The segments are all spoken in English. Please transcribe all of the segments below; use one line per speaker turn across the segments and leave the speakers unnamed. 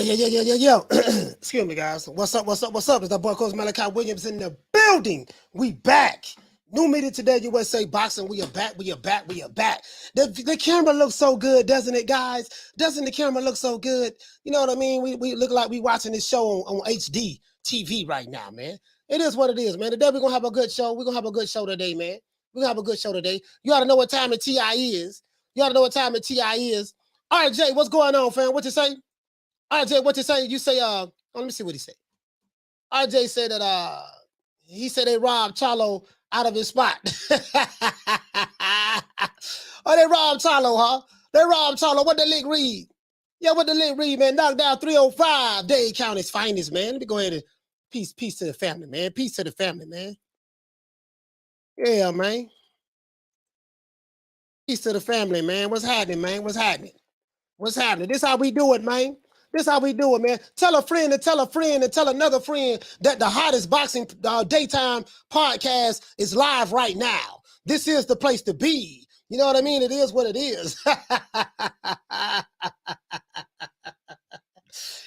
Yeah. Excuse me, guys. What's up? It's the boy Coach Malachi Williams in the building. We back. New media today, USA Boxing. We are back. The camera looks so good, doesn't it, guys? Doesn't the camera look so good? You know what I mean? We look like we watching this show on HD TV right now, man. It is what it is, man. Today we're going to have a good show. We're going to have a good show today, man. We're going to have a good show today. You ought to know what time the TI is. All right, Jay, what's going on, fam? What you say? RJ, what you say? You say, let me see what he said. RJ said that he said they robbed Charlo out of his spot. Oh, they robbed Charlo, huh? They robbed Charlo. What the link read? Yeah, what the link read, man? Knocked down 305. Dade County's finest, man. Let me go ahead and peace to the family, man. Peace to the family, man. Yeah, man. Peace to the family, man. What's happening, man? What's happening? This how we do it, man. This how we do it, man. Tell a friend and tell a friend and tell another friend that the hottest boxing daytime podcast is live right now. This is the place to be. You know what I mean? It is what it is.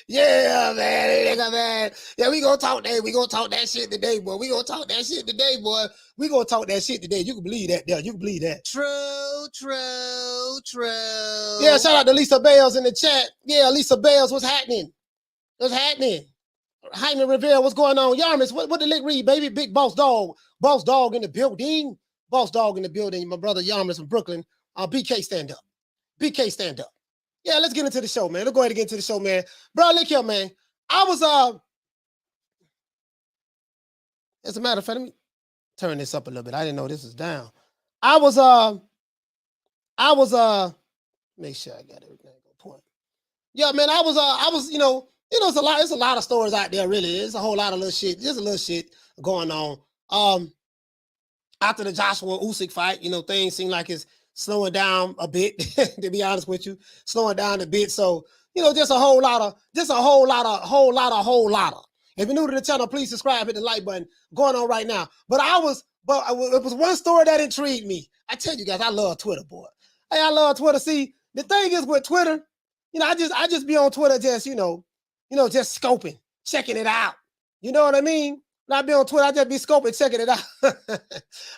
Yeah, man. Yeah, we gonna talk that. We gonna talk that shit today, boy. We gonna talk that shit today. You can believe that. Yeah, you can believe that. True. Yeah, shout out to Lisa Bales in the chat. Yeah, Lisa Bales, what's happening? Jaime Rivera, what's going on? Yarmus, what the lick read, baby? Big boss dog. Boss dog in the building. My brother Yarmus from Brooklyn. BK, stand up. Yeah, let's get into the show, man. Let's go ahead and get into the show, man. Bro, look here, man. I was, as a matter of fact, let me turn this up a little bit. I didn't know this was down. I was, make sure I got everything on point. Yeah, man, I was, it's a lot of stories out there, really. It's a whole lot of little shit. There's a little shit going on. After the Joshua Usyk fight, things seem like it's slowing down a bit, to be honest with you, slowing down a bit. So, just a whole lot of. If you're new to the channel, please subscribe, hit the like button going on right now. But it was one story that intrigued me. I tell you guys, I love Twitter, boy. Hey, I love Twitter. See, the thing is with Twitter, I just be on Twitter just, just scoping, checking it out. You know what I mean? When I be on Twitter, I just be scoping, checking it out. A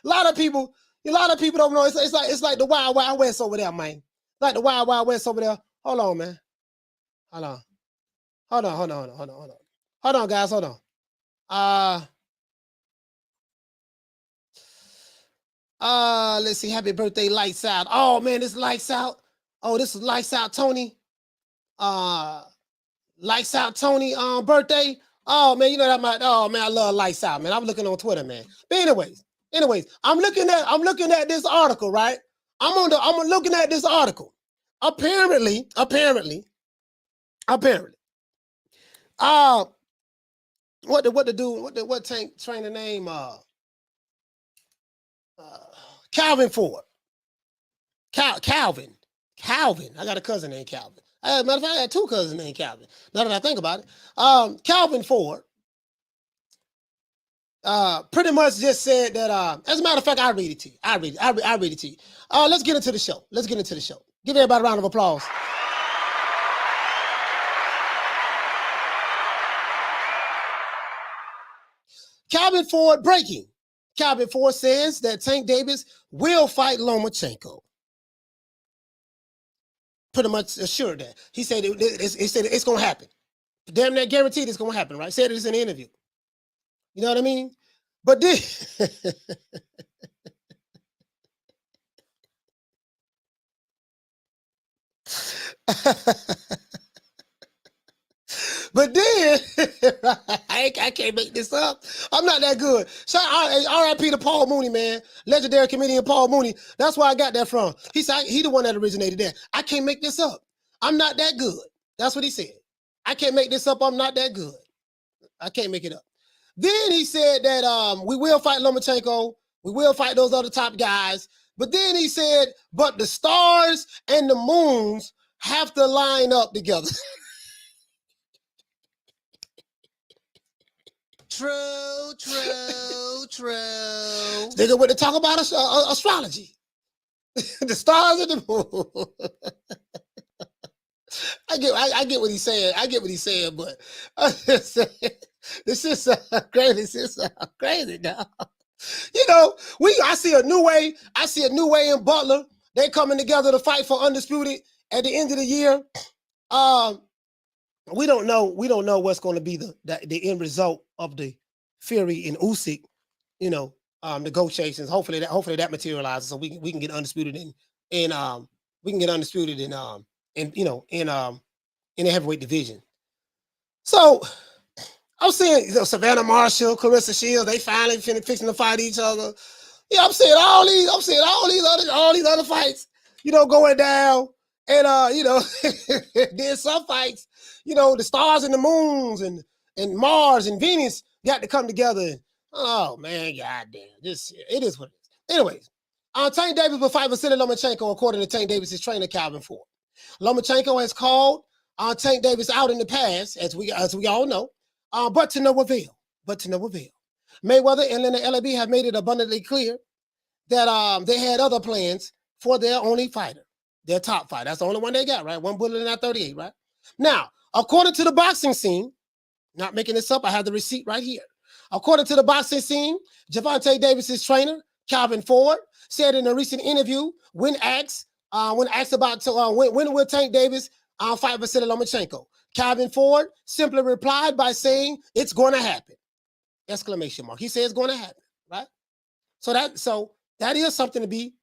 lot of people don't know. It's like the Wild Wild West over there, man. Like the Wild Wild West over there. Hold on, man. Hold on, guys. Hold on. Let's see. Happy birthday, Lights Out. Oh man, this Lights Out. Oh, this is Lights Out Tony. Lights Out Tony birthday. Oh man, I love Lights Out, man. I'm looking on Twitter, man. But anyways, I'm looking at this article, right? I'm looking at this article. Apparently, what tank trainer name? Calvin Ford. Calvin. I got a cousin named Calvin. Matter of fact, I had two cousins named Calvin. Now that I think about it, Calvin Ford pretty much just said that. As a matter of fact, I read it to you. I read it to you. Let's get into the show. Give everybody a round of applause. Calvin Ford breaking. Calvin Ford says that Tank Davis will fight Lomachenko. Pretty much assured that. He said it's going to happen. Damn near guaranteed it's going to happen, right? Said it in an interview. You know what I mean? But then, I can't make this up. I'm not that good. Shout out RIP to Paul Mooney, man. Legendary comedian Paul Mooney. That's where I got that from. He said he the one that originated that. I can't make this up. I'm not that good. That's what he said. I can't make this up. I'm not that good. I can't make it up. Then he said that we will fight Lomachenko. We will fight those other top guys. But then he said, but the stars and the moons have to line up together. True. Nigga went to talk about astrology. The stars and the moon. I get what he's saying. I get what he's saying, but this is crazy. This is crazy now. You know, I see a new way. I see a new way in Butler. They coming together to fight for Undisputed at the end of the year. We don't know what's going to be the end result of the Fury and Usyk, negotiations. Hopefully that materializes so we can get Undisputed in we can get Undisputed in the heavyweight division. So I'm saying Savannah Marshall, Clarissa Shields, they finally fixing to fight each other. Yeah, I'm saying all these other fights, going down. And then some fights, the stars and the moons and Mars and Venus got to come together. And, oh man, goddamn. It is what it is. Anyways, Tank Davis will fight Vasyl Lomachenko, according to Tank Davis' trainer Calvin Ford. Lomachenko has called Tank Davis out in the past, as we all know, but to no avail. Mayweather and Leonard LAB have made it abundantly clear that they had other plans for their only fighter, their top fighter. That's the only one they got, right? One bullet in that 38, right? Now, according to the boxing scene, not making this up, I have the receipt right here. According to the boxing scene, Gervonta Davis' trainer, Calvin Ford, said in a recent interview when asked about when will Tank Davis fight Vasyl Lomachenko, Calvin Ford simply replied by saying it's going to happen! Exclamation mark. He said it's going to happen, right? So that is something to be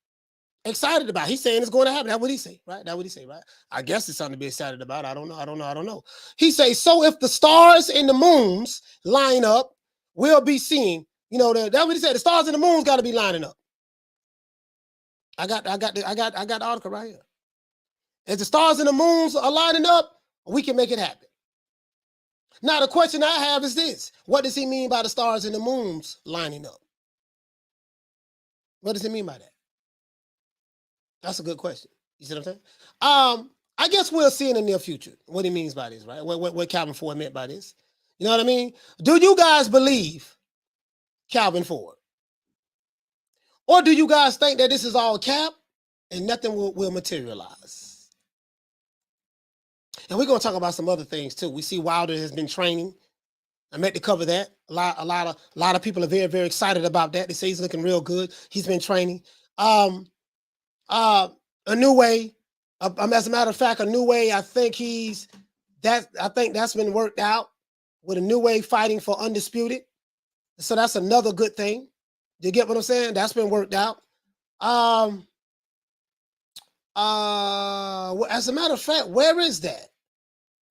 excited about. He's saying it's going to happen. That's what he say, right? That's what he say, right? I guess it's something to be excited about. I don't know. He say, so if the stars and the moons line up, we'll be seeing. That's what he said. The stars and the moons got to be lining up. I got the article right here. If the stars and the moons are lining up, we can make it happen. Now the question I have is this: what does he mean by the stars and the moons lining up? What does he mean by that? That's a good question. You see what I'm saying? I guess we'll see in the near future what he means by this, right? What Calvin Ford meant by this. You know what I mean? Do you guys believe Calvin Ford? Or do you guys think that this is all cap and nothing will materialize? And we're going to talk about some other things too. We see Wilder has been training. I meant to cover that. A lot of people are very, very excited about that. They say he's looking real good. He's been training. A new way. As a matter of fact, a new way. I think that's been worked out with a new way fighting for Undisputed. So that's another good thing. You get what I'm saying? That's been worked out. As a matter of fact, where is that?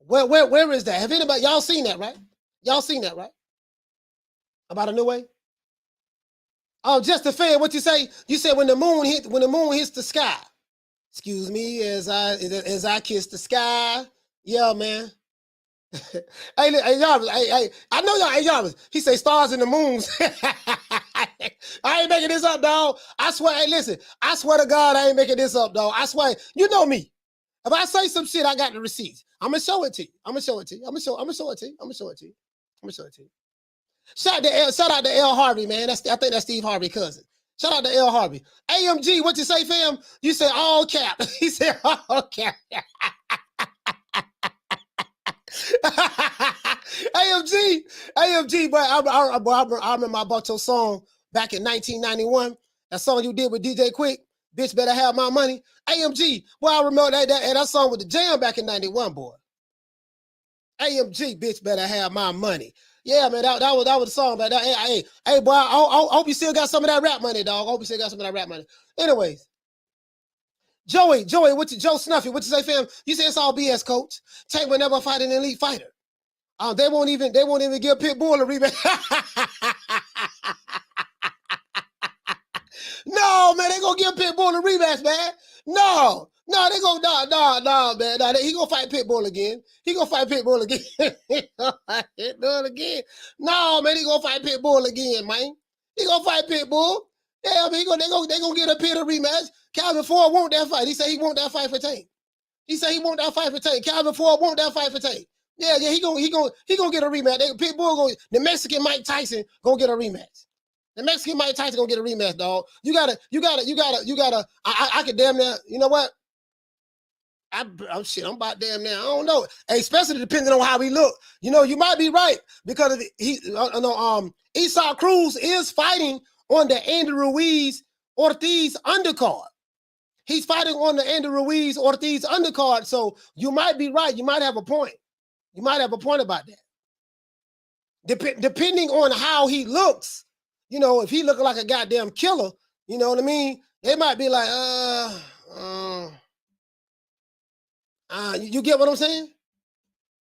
Where is that? Have anybody, y'all seen that, right? Y'all seen that, right? About a new way? Oh, just a fan, what you say? You said when the moon hits the sky. Excuse me, as I kiss the sky. Yeah, man. Hey, y'all, I know y'all, y'all. He say stars and the moons. I ain't making this up, dog. I swear, hey, listen, I swear to God, I ain't making this up, dog. I swear, you know me. If I say some shit, I got the receipts. I'm gonna show it to you. Shout out to L Harvey, man. I think that's Steve Harvey's cousin. Shout out to L Harvey. AMG, what you say, fam? You say all cap. He said all cap. AMG, but I remember I bought your song back in 1991. That song you did with DJ Quick, Bitch Better Have My Money. AMG, boy, I remember that song with the jam back in 91, boy. AMG, Bitch Better Have My Money. Yeah, man, that was the song. But hey, boy, I hope you still got some of that rap money, dog. I hope you still got some of that rap money. Anyways, Joey, Joe Snuffy, what you say, fam? You say it's all BS, coach. Tank will never fight an elite fighter. They won't even give Pitbull a rematch. No, man, they gonna give Pitbull a rematch, man. No, they gonna no, man. No, he gonna fight Pitbull again. No, man, he gonna fight Pitbull again, man. He gonna fight Pitbull. Yeah, I mean, they gonna get a Pit a rematch. Calvin Ford want that fight. He said he want that fight for Tank. Calvin Ford want that fight for Tank. Yeah, he gonna get a rematch. Pitbull the Mexican Mike Tyson gonna get a rematch. The Mexican Mike Tyson gonna get a rematch, dog. You gotta. I could damn near. You know what? I'm shit. I'm about damn now. I don't know. Especially depending on how he look. You know, you might be right because of Isaac Cruz is fighting on the Andy Ruiz Ortiz undercard. He's fighting on the Andy Ruiz Ortiz undercard. So you might be right. You might have a point. You might have a point about that. Depending on how he looks, you know, if he looking like a goddamn killer, you know what I mean? They might be like, you get what I'm saying?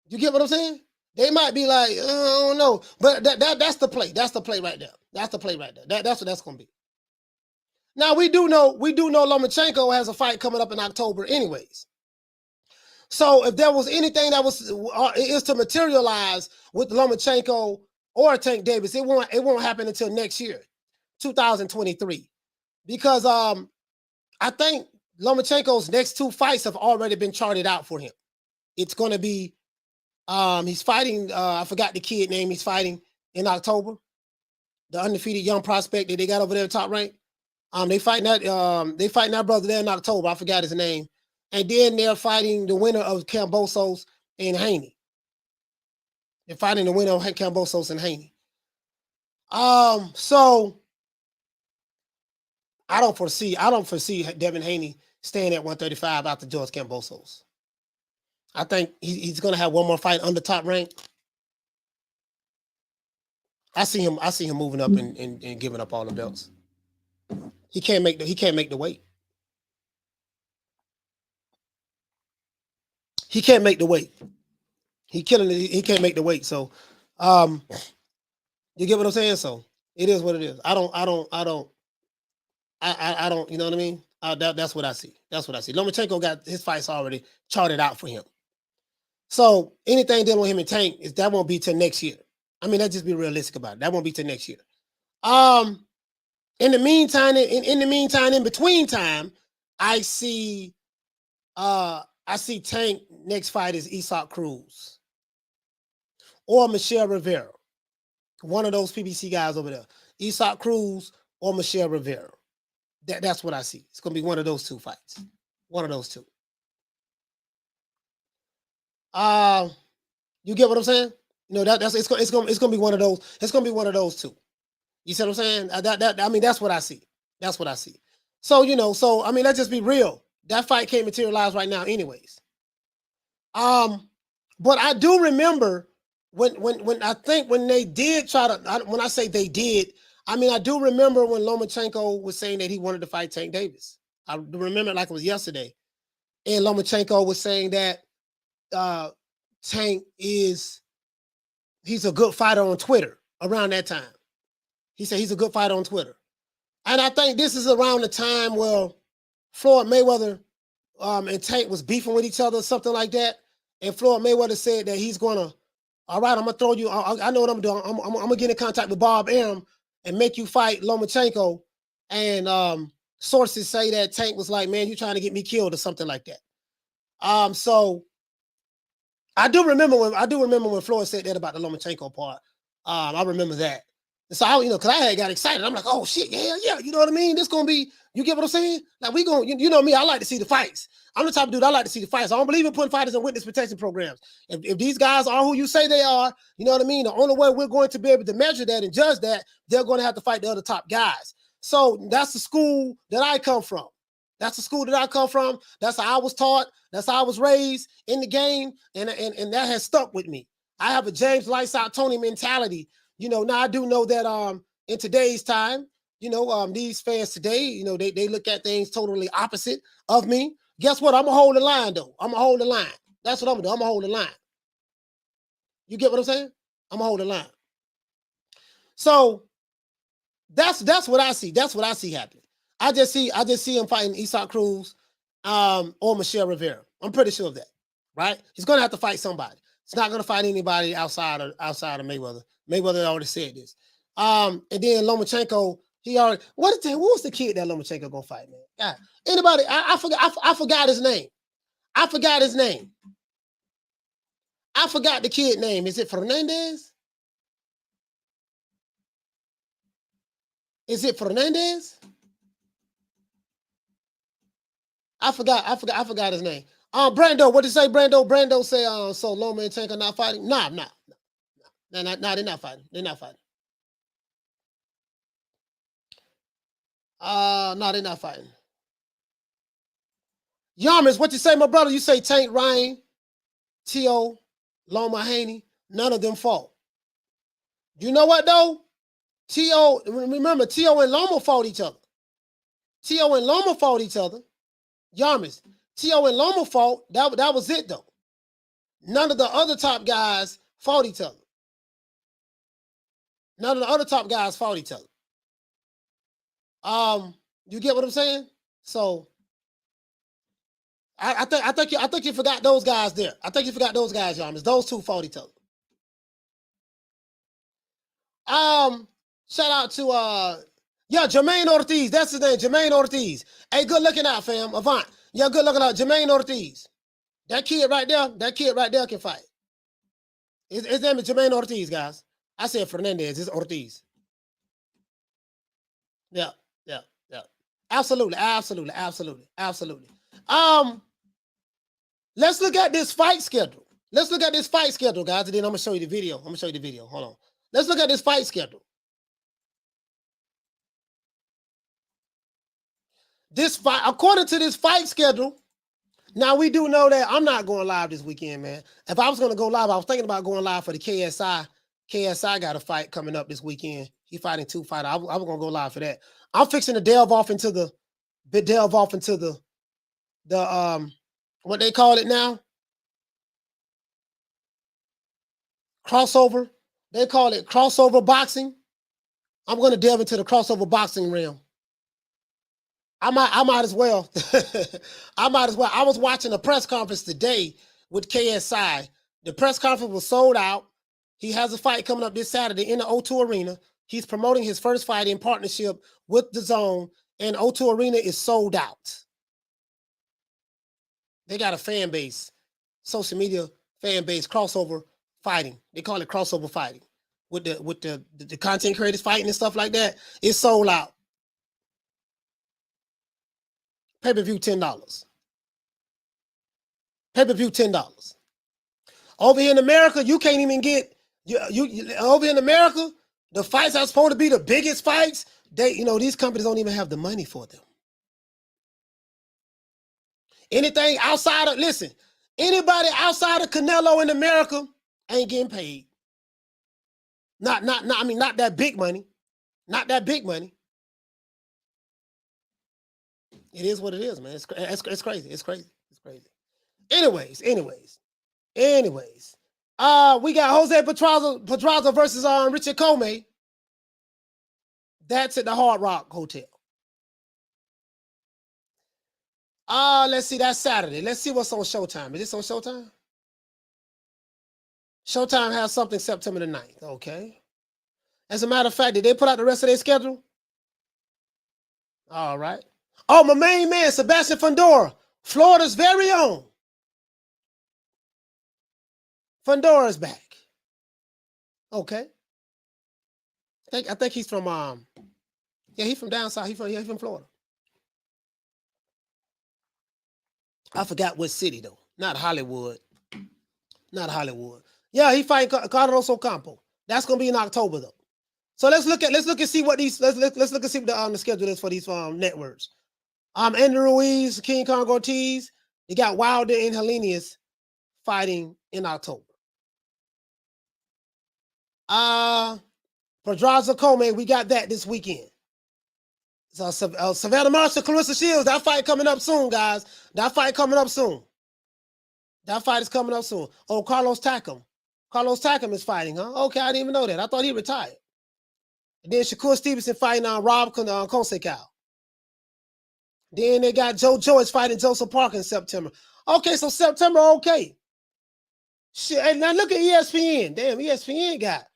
You get what I'm saying? They might be like, I don't know. But that's the play. That's the play right there. That's the play right there. That's what that's gonna be. Now we do know Lomachenko has a fight coming up in October anyways. So if there was anything that is to materialize with Lomachenko or Tank Davis, it won't happen until next year, 2023. Because I think Lomachenko's next two fights have already been charted out for him. It's going to be he's fighting I forgot the kid name he's fighting in October. The undefeated young prospect that they got over there top rank. They fighting that brother there in October. I forgot his name. And then they're fighting the winner of Kambosos and Haney. They're fighting the winner of Kambosos and Haney. So I don't foresee Devin Haney staying at 135 after George Kambosos. I think he's gonna have one more fight under top rank. I see him moving up and giving up all the belts. He can't make the weight. He can't make the weight. He killing it. He can't make the weight. So, you get what I'm saying? So it is what it is. I don't. You know what I mean? That's what I see. That's what I see. Lomachenko got his fights already charted out for him. So anything dealing with him and Tank that won't be till next year. I mean, let's just be realistic about it. That won't be till next year. In the meantime, in between time, I see Tank next fight is Isaac Cruz or Michelle Rivera. One of those PBC guys over there. Isaac Cruz or Michelle Rivera. That's what I see. It's gonna be one of those two fights. One of those two. You get what I'm saying? You know, it's gonna be one of those. It's gonna be one of those two. You see what I'm saying? I mean, that's what I see. That's what I see. So, you know, I mean, let's just be real. That fight can't materialize right now anyways. But I do remember when I think when they did try to, when I say they did, I mean, I do remember when Lomachenko was saying that he wanted to fight Tank Davis. I remember it like it was yesterday. And Lomachenko was saying that Tank he's a good fighter on Twitter around that time. He said he's a good fighter on Twitter. And I think this is around the time where Floyd Mayweather and Tank was beefing with each other, something like that. And Floyd Mayweather said that he's gonna, all right, I'm gonna throw you. I know what I'm doing. I'm gonna get in contact with Bob Arum and make you fight Lomachenko. And sources say that Tank was like, man, you trying to get me killed or something like that. So I do remember when Floyd said that about the Lomachenko part. I remember that. And so I, because I had got excited. I'm like, oh shit, yeah. You know what I mean? This gonna be, you get what I'm saying? Like we gonna, you know me, I like to see the fights. I'm the type of dude, I like to see the fights. I don't believe in putting fighters in witness protection programs. If these guys are who you say they are, you know what I mean? The only way we're going to be able to measure that and judge that, they're going to have to fight the other top guys. So that's the school that I come from. That's the school that I come from. That's how I was taught. That's how I was raised in the game. And that has stuck with me. I have a James Lights Out Tony mentality. Now I do know that in today's time, these fans today, they look at things totally opposite of me. Guess what? I'm going to hold the line, though. I'm going to hold the line. That's what I'm going to do. I'm going to hold the line. You get what I'm saying? I'm going to hold the line. So that's what I see. That's what I see happening. I just see him fighting Isaac Cruz or Michelle Rivera. I'm pretty sure of that, right? He's going to have to fight somebody. He's not going to fight anybody outside of Mayweather. Mayweather already said this. And then Lomachenko, what was the kid that Lomachenko gonna fight, man? God, anybody? I forgot his name. I forgot his name. I forgot the kid name. Is it Fernandez? Is it Fernandez? I forgot his name. Brando, what did you say, Brando? Brando say, so Loma and Tank are not fighting? Nah, they're not fighting. They're not fighting. No, they're not fighting. Yarmers, what you say, my brother? You say Tank, Ryan, T.O., Loma, Haney. None of them fought. You know what, though? T.O., remember, T.O. and Loma fought each other. T.O. and Loma fought each other. Yarmers, T.O. and Loma fought. That was it, though. None of the other top guys fought each other. None of the other top guys fought each other. You get what I'm saying? So I think you forgot those guys there. I think you forgot those guys, Yarmers. Those two fought each other. Shout out to Jermaine Ortiz. That's his name, Jermaine Ortiz. Hey, good looking out, fam. Avant. Yeah, good looking out, Jermaine Ortiz. That kid right there can fight. His name is Jermaine Ortiz, guys. I said Fernandez. It's Ortiz. Yeah. Absolutely. Let's look at this fight schedule. Guys, and then I'm gonna show you the video. Hold on. Let's look at this fight schedule. According to this fight schedule, now we do know that I'm not going live this weekend, man. If I was gonna go live, I was thinking about going live for the KSI. KSI got a fight coming up this weekend. He fighting 2 fighters. I was gonna go live for that. I'm fixing to delve off into the what they call it now? Crossover. They call it crossover boxing. I'm gonna delve into the crossover boxing realm. I might as well. I was watching a press conference today with KSI. The press conference was sold out. He has a fight coming up this Saturday in the O2 Arena. He's promoting his first fight in partnership with DAZN, and O2 Arena is sold out. They got a fan base, social media fan base, crossover fighting. They call it crossover fighting. With the content creators fighting and stuff like that. It's sold out. Pay-per-view $10. Pay-per-view $10. Over here in America, you can't even get over here in America, the fights are supposed to be the biggest fights. These companies don't even have the money for them. Anything outside of anybody outside of Canelo in America ain't getting paid. Not that big money. Not that big money. It is what it is, man. It's crazy. It's crazy. Anyways. We got Jose Pedraza versus Richard Comey. That's at the Hard Rock Hotel. Let's see. That's Saturday. Let's see what's on Showtime. Is this on Showtime? Showtime has something September the 9th. Okay. As a matter of fact, did they put out the rest of their schedule? All right. Oh, my main man, Sebastian Fundora, Florida's very own. Fundora's back. Okay. I think he's from he's from down south. He's from Florida. I forgot what city though. Not Hollywood. Yeah, he fighting Carlos Ocampo. That's gonna be in October though. So let's look and see what these let's look and see what the schedule is for these networks. Andrew Ruiz, King Kong Ortiz. You got Wilder and Helenius fighting in October. Pedraza Comey, we got that this weekend. So Savannah Marshall, Clarissa Shields, that fight coming up soon, guys. That fight is coming up soon. Oh, Carlos Takam. Carlos Takam is fighting, huh? Okay, I didn't even know that. I thought he retired. And then Shakur Stevenson fighting Rob Consecal. Then they got Joe Joyce fighting Joseph Parker in September. Okay, so September, okay. Shit, and now look at ESPN. Damn, ESPN got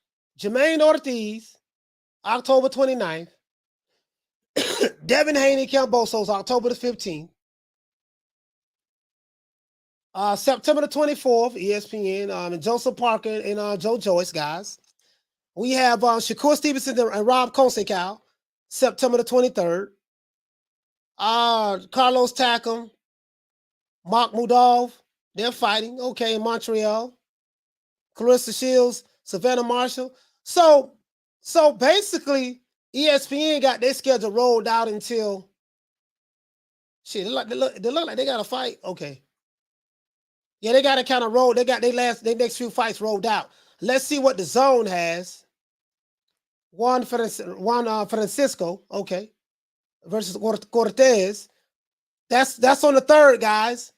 Jermaine Ortiz, October 29th. Devin Haney, Kambosos, October the 15th. September the 24th, ESPN, and Joseph Parker and Joe Joyce, guys. We have Shakur Stevenson and Rob Consecal, September the 23rd. Carlos Takam, Makhmudov, they're fighting. Okay, in Montreal. Clarissa Shields, Savannah Marshall. So basically, ESPN got their schedule rolled out until shit. They look like they got a fight. Okay. Yeah, they got to kind of roll. They got their next few fights rolled out. Let's see what the zone has. Juan Francisco, okay, versus Cortez. That's on the 3rd, guys.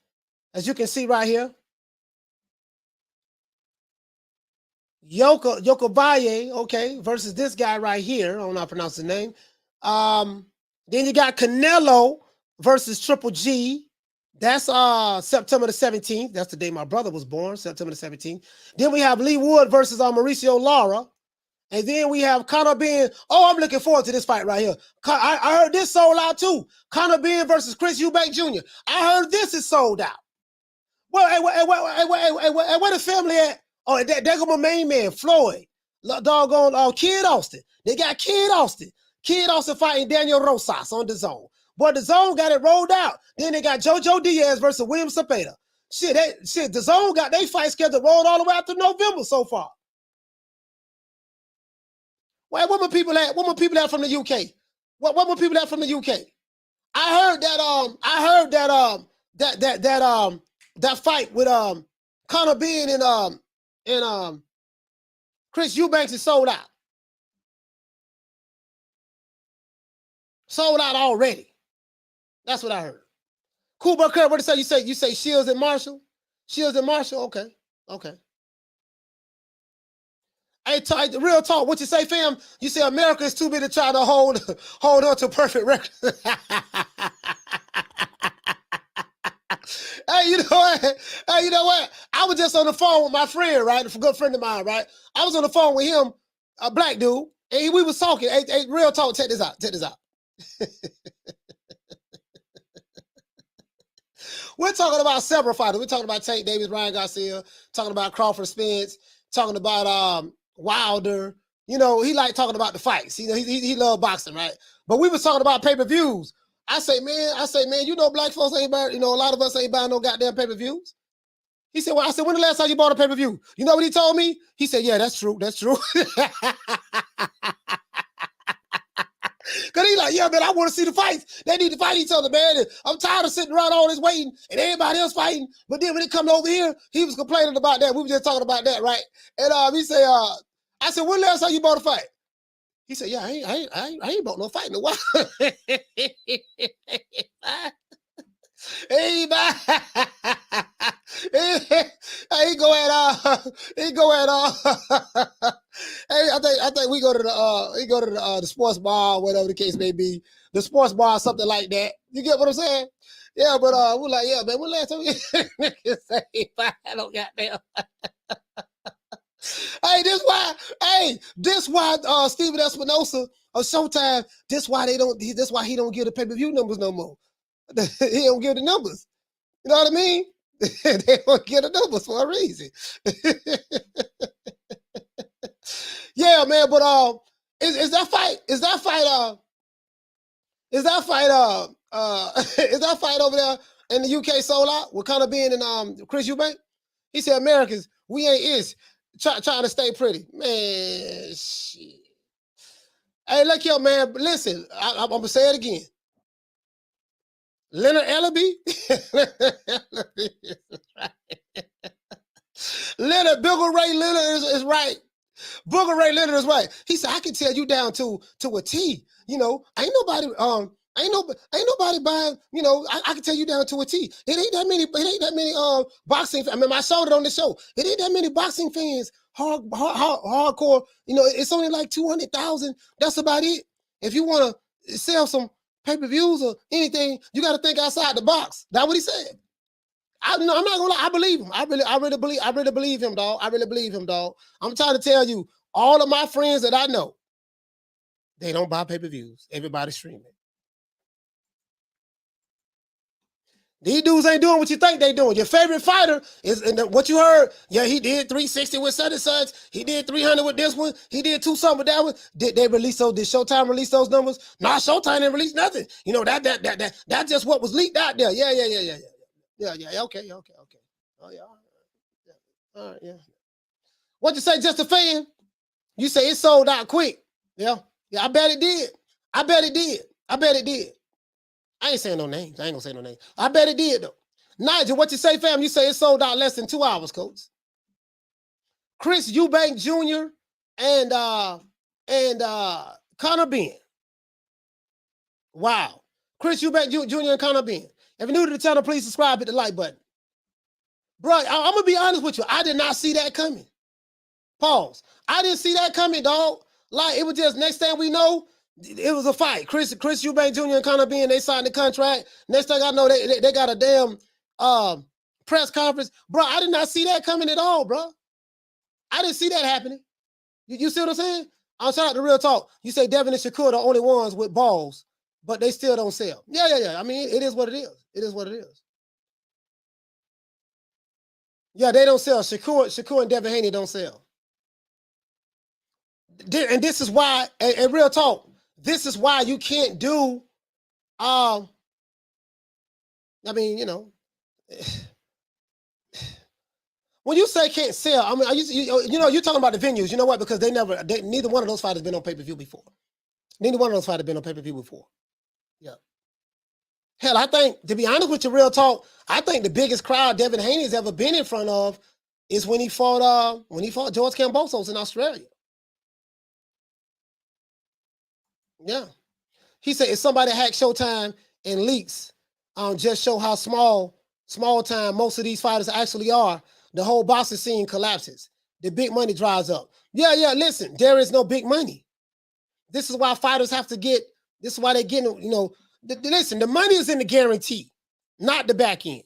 As you can see right here. Yokobaye, okay, versus this guy right here. I don't know how to pronounce his name. Then you got Canelo versus Triple G. That's September the 17th. That's the day my brother was born, September the 17th. Then we have Lee Wood versus Mauricio Lara. And then we have Conor Benn. Oh, I'm looking forward to this fight right here. I heard this sold out too. Conor Benn versus Chris Eubank Jr. I heard this is sold out. Well, hey, where the family at? Oh, there go my main man, Floyd. Doggone Kid Austin. They got Kid Austin. Kid Austin fighting Daniel Rosas on the zone. But the zone got it rolled out. Then they got Jojo Diaz versus William Cepeda. The zone got their fight schedule rolled all the way out to November so far. Wait, what my people at? What my people at from the UK? What my people at from the UK? I heard that fight with Conor Benn and Chris Eubanks is sold out. Sold out already. That's what I heard. Cool, but what did you say? You say Shields and Marshall? Shields and Marshall? Okay. Okay. Hey, real talk. What you say, fam? You say America is too big to try to hold on to perfect record. Hey, you know what? Hey, you know what? I was just on the phone with my friend, right? A good friend of mine, right? I was on the phone with him, a black dude, and we was talking. Hey, real talk. Check this out. Check this out. We're talking about several fighters. We're talking about Tank Davis, Ryan Garcia, talking about Crawford Spence, talking about Wilder. You know, he like talking about the fights. You know, he love boxing, right? But we was talking about pay-per-views. I say, man, you know, black folks ain't buying, you know, a lot of us ain't buying no goddamn pay-per-views. He said, well, I said, when the last time you bought a pay-per-view? You know what he told me? He said, yeah, that's true. That's true. Because he's like, yeah, man, I want to see the fights. They need to fight each other, man. And I'm tired of sitting around all this waiting and everybody else fighting. But then when it come over here, he was complaining about that. We were just talking about that, right? And he said, I said, when the last time you bought a fight? He said, yeah, I ain't bought no fight in a while. He go at hey, I think we go to the sports bar, whatever the case may be, the sports bar, something like that. You get what I'm saying? Yeah, but we're like, yeah, man, when last time you say I don't got there. Hey, this why Steven Espinosa of Showtime, this why he don't give the pay-per-view numbers no more. He don't give the numbers. You know what I mean? They don't give the numbers for a reason. Yeah, man, but is that fight over there in the UK sold out with Conor Benn and Chris Eubank? He said, Americans, we ain't trying to stay pretty. Man, shit. Hey, look here, man. Listen, I'm going to say it again. Leonard Ellaby? Booger Ray Leonard is right. Booger Ray Leonard is right. He said, I can tell you down to a T. You know, ain't nobody buying, you know, I can tell you down to a T. It ain't that many boxing. I mean, I showed it on the show. It ain't that many boxing fans, hardcore. You know, it's only like 200,000. That's about it. If you want to sell some pay-per-views or anything, you got to think outside the box. That's what he said. I'm not gonna lie. I believe him. I really believe him, dog. I really believe him, dog. I'm trying to tell you, all of my friends that I know, they don't buy pay-per-views. Everybody's streaming. These dudes ain't doing what you think they doing. Your favorite fighter is what you heard. Yeah, he did 360 with such and such. He did 300 with this one. He did 2-something with that one. Did Showtime release those numbers? No, Showtime didn't release nothing. You know, that's just what was leaked out there. Yeah. Yeah, okay. Oh, yeah. All right, yeah. What you say, just a fan? You say it sold out quick. Yeah, I bet it did. I bet it did. I ain't saying no names. I ain't gonna say no names. I bet it did, though. Nigel, what you say, fam? You say it sold out less than 2 hours, coach. Chris Eubank Jr. and Conor Benn. Wow. Chris Eubank Jr. and Conor Benn. If you're new to the channel, please subscribe, hit the like button. Bro, I'm going to be honest with you. I did not see that coming. Pause. I didn't see that coming, dog. Like, it was just, next thing we know, it was a fight. Chris Eubank Jr. and Conor Benn, they signed the contract. Next thing I know, they got a damn press conference. Bro, I did not see that coming at all, bro. I didn't see that happening. You see what I'm saying? I'm shout out to Real Talk. You say Devin and Shakur are the only ones with balls, but they still don't sell. Yeah. I mean, it is what it is. It is what it is. Yeah, they don't sell. Shakur and Devin Haney don't sell. And this is why, and Real Talk, this is why you can't do, I mean, you know, when you say can't sell, I mean, you're talking about the venues. You know what? Because neither one of those fighters been on pay-per-view before. Neither one of those fighters been on pay-per-view before. Yeah. Hell, I think, to be honest with you, Real Talk, I think the biggest crowd Devin Haney's ever been in front of is when he fought George Kambosos in Australia. Yeah. He said if somebody hacked Showtime and leaks, just show how small time most of these fighters actually are, the whole boxing scene collapses. The big money dries up. Yeah, listen, there is no big money. This is why fighters have to get, this is why they're getting, you know, listen, the money is in the guarantee, not the back end.